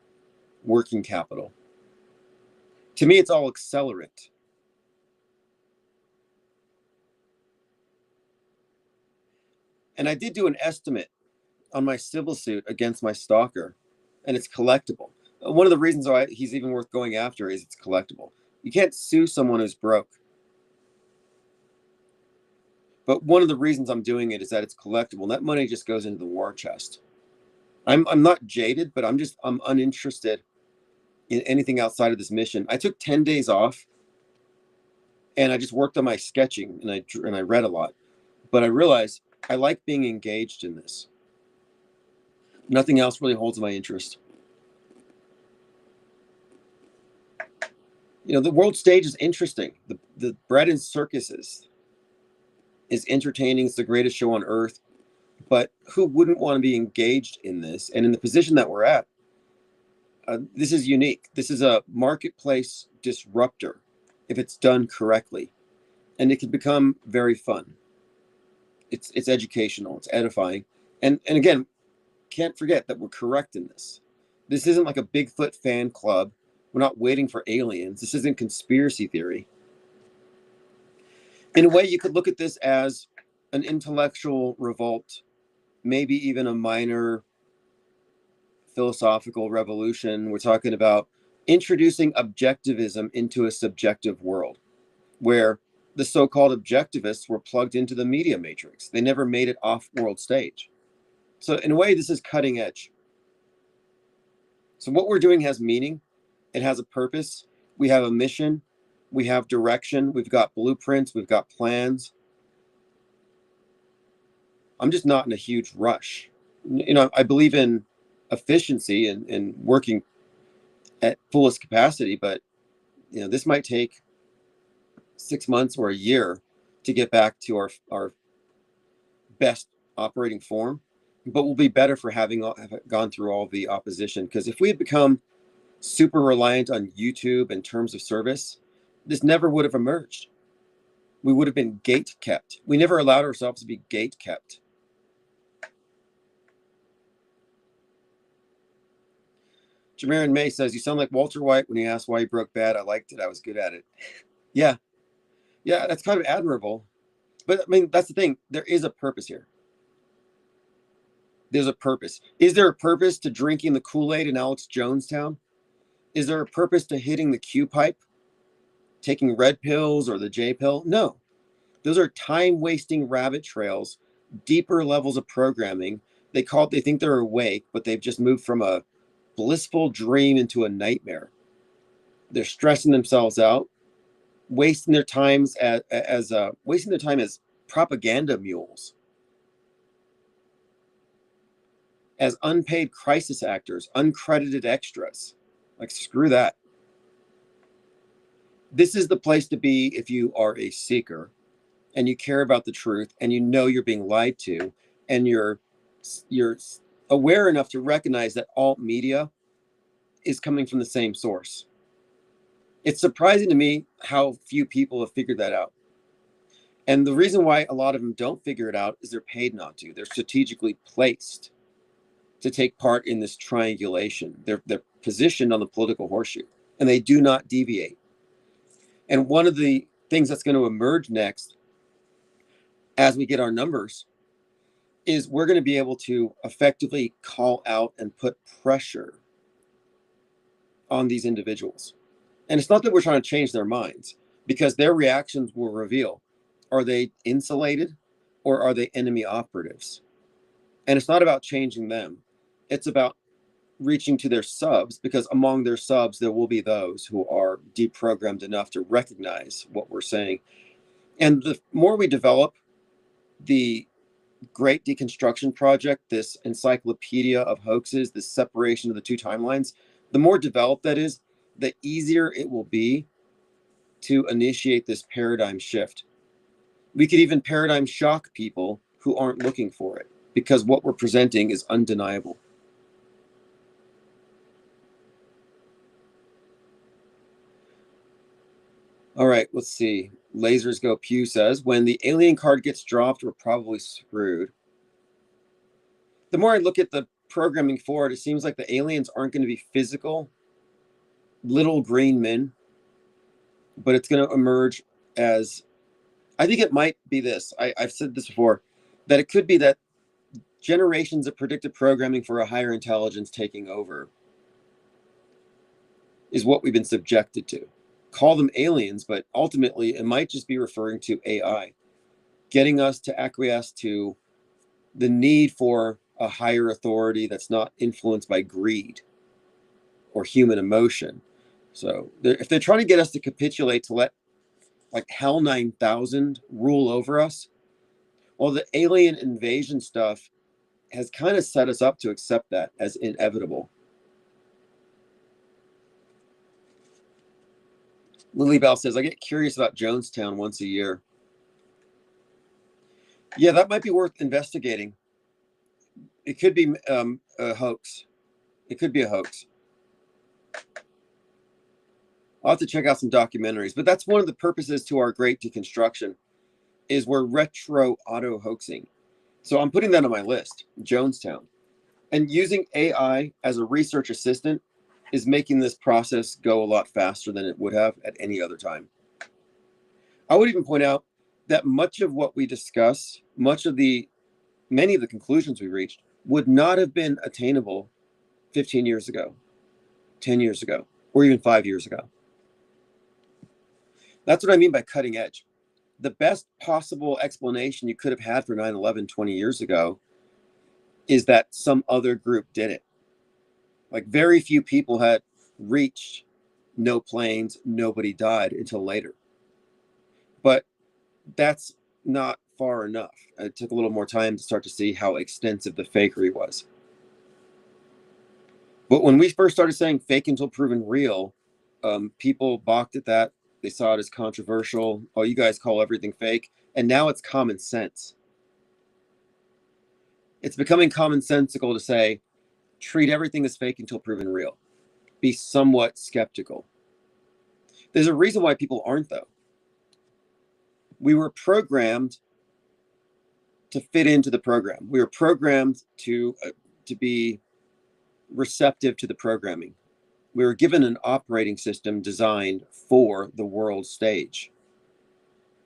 working capital. To me, it's all accelerant. And I did do an estimate on my civil suit against my stalker, and it's collectible. One of the reasons why he's even worth going after is it's collectible. You can't sue someone who's broke. But one of the reasons I'm doing it is that it's collectible. And that money just goes into the war chest. I'm not jaded, but I'm uninterested in anything outside of this mission. I took 10 days off, and I just worked on my sketching, and I read a lot. But I realized I like being engaged in this. Nothing else really holds my interest. You know, the world stage is interesting. The bread and circuses is entertaining. It's the greatest show on earth. But who wouldn't want to be engaged in this? And in the position that we're at, this is unique. This is a marketplace disruptor if it's done correctly. And it can become very fun. It's educational. It's edifying. And again, can't forget that we're correct in this. This isn't like a Bigfoot fan club. We're not waiting for aliens. This isn't conspiracy theory. In a way, you could look at this as an intellectual revolt, maybe even a minor philosophical revolution. We're talking about introducing objectivism into a subjective world where the so-called objectivists were plugged into the media matrix. They never made it off world stage. So in a way, this is cutting edge. So what we're doing has meaning. It has a purpose. We have a mission. We have direction. We've got blueprints. We've got plans. I'm just not in a huge rush. You know, I believe in efficiency and working at fullest capacity, but you know, this might take 6 months or a year to get back to our best operating form, but we'll be better for having gone through all the opposition. Because if we had become super reliant on YouTube in terms of service, this never would have emerged. We would have been gate kept. We never allowed ourselves to be gate kept. Jamarin May says, you sound like Walter White when he asked why he broke bad. I liked it. I was good at it. Yeah. Yeah, that's kind of admirable. But I mean, that's the thing. There is a purpose here. There's a purpose. Is there a purpose to drinking the Kool-Aid in Alex Jonestown? Is there a purpose to hitting the Q pipe, taking red pills or the J pill? No. Those are time-wasting rabbit trails, deeper levels of programming. They think they're awake, but they've just moved from a blissful dream into a nightmare. They're stressing themselves out, wasting their time as propaganda mules, as unpaid crisis actors, uncredited extras. Like, screw that. This is the place to be if you are a seeker and you care about the truth and you know you're being lied to, and you're aware enough to recognize that alt media is coming from the same source. It's surprising to me how few people have figured that out. And the reason why a lot of them don't figure it out is they're paid not to. They're strategically placed to take part in this triangulation. They're positioned on the political horseshoe, and they do not deviate. And one of the things that's going to emerge next as we get our numbers is we're going to be able to effectively call out and put pressure on these individuals. And it's not that we're trying to change their minds, because their reactions will reveal, are they insulated or are they enemy operatives? And it's not about changing them. It's about reaching to their subs, because among their subs, there will be those who are deprogrammed enough to recognize what we're saying. And the more we develop the Great Deconstruction Project, this encyclopedia of hoaxes, this separation of the two timelines, the more developed that is, the easier it will be to initiate this paradigm shift. We could even paradigm shock people who aren't looking for it, because what we're presenting is undeniable. All right, let's see. Lasers Go Pew says, when the alien card gets dropped, we're probably screwed. The more I look at the programming for it, it seems like the aliens aren't going to be physical, little green men, but it's going to emerge as, I think it might be this. I've said this before, that it could be that generations of predictive programming for a higher intelligence taking over is what we've been subjected to. Call them aliens, but ultimately it might just be referring to AI, getting us to acquiesce to the need for a higher authority that's not influenced by greed or human emotion. So if they're trying to get us to capitulate, to let like Hell 9000 rule over us, well, the alien invasion stuff has kind of set us up to accept that as inevitable. Lily Bell says, I get curious about Jonestown once a year. Yeah, that might be worth investigating. It could be a hoax. It could be a hoax. I'll have to check out some documentaries, but that's one of the purposes to our Great Deconstruction, is we're retro auto hoaxing. So I'm putting that on my list, Jonestown. And using AI as a research assistant is making this process go a lot faster than it would have at any other time. I would even point out that much of what we discuss, many of the conclusions we reached would not have been attainable 15 years ago, 10 years ago, or even 5 years ago. That's what I mean by cutting edge. The best possible explanation you could have had for 9/11 20 years ago is that some other group did it. Like, very few people had reached no planes, nobody died until later. But that's not far enough. It took a little more time to start to see how extensive the fakery was. But when we first started saying fake until proven real, people balked at that. They saw it as controversial. Oh, you guys call everything fake. And now it's common sense. It's becoming commonsensical to say, treat everything as fake until proven real. Be somewhat skeptical. There's a reason why people aren't, though. We were programmed to fit into the program. We were programmed to be receptive to the programming. We were given an operating system designed for the world stage.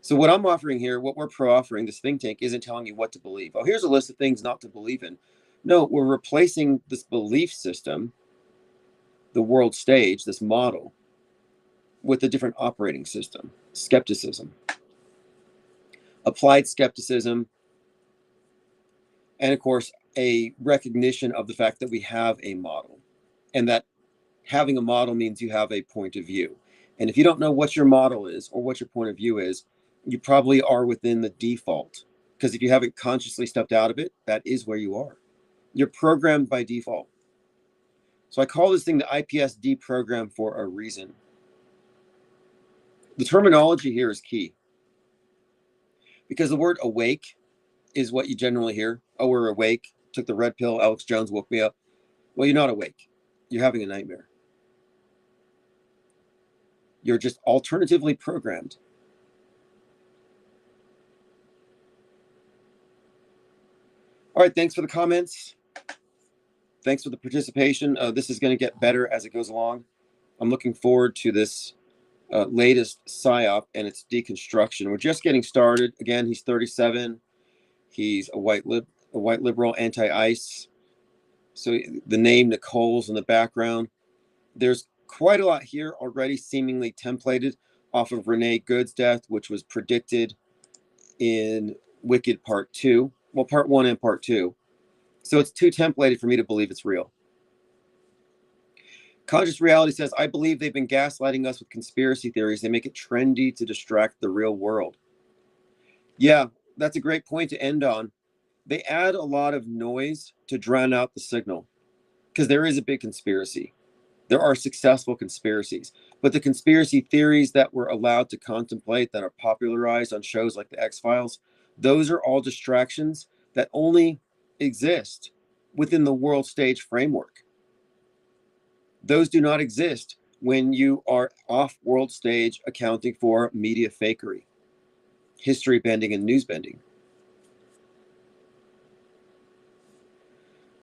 So what I'm offering here, what we're pro-offering, this think tank, isn't telling you what to believe. Oh, here's a list of things not to believe in. No, we're replacing this belief system, the world stage, this model, with a different operating system, skepticism, applied skepticism, and of course, a recognition of the fact that we have a model, and that having a model means you have a point of view. And if you don't know what your model is or what your point of view is, you probably are within the default. Because if you haven't consciously stepped out of it, that is where you are. You're programmed by default. So I call this thing the IPS deprogram for a reason. The terminology here is key, because the word awake is what you generally hear. Oh, we're awake. Took the red pill. Alex Jones woke me up. Well, you're not awake. You're having a nightmare. You're just alternatively programmed. All right, thanks for the comments. Thanks for the participation. This is going to get better as it goes along. I'm looking forward to this latest PSYOP and its deconstruction. We're just getting started. Again, he's 37. He's a white liberal, anti-ICE. So the name Nicole's in the background. There's quite a lot here already seemingly templated off of Renee Good's death, which was predicted in Wicked Part 2. Well, Part 1 and Part 2. So it's too templated for me to believe it's real. Conscious Reality says, I believe they've been gaslighting us with conspiracy theories. They make it trendy to distract the real world. Yeah, that's a great point to end on. They add a lot of noise to drown out the signal, because there is a big conspiracy. There are successful conspiracies, but the conspiracy theories that we're allowed to contemplate that are popularized on shows like the X-Files, those are all distractions that only exist within the world stage framework. Those do not exist when you are off world stage accounting for media fakery, history bending, and news bending.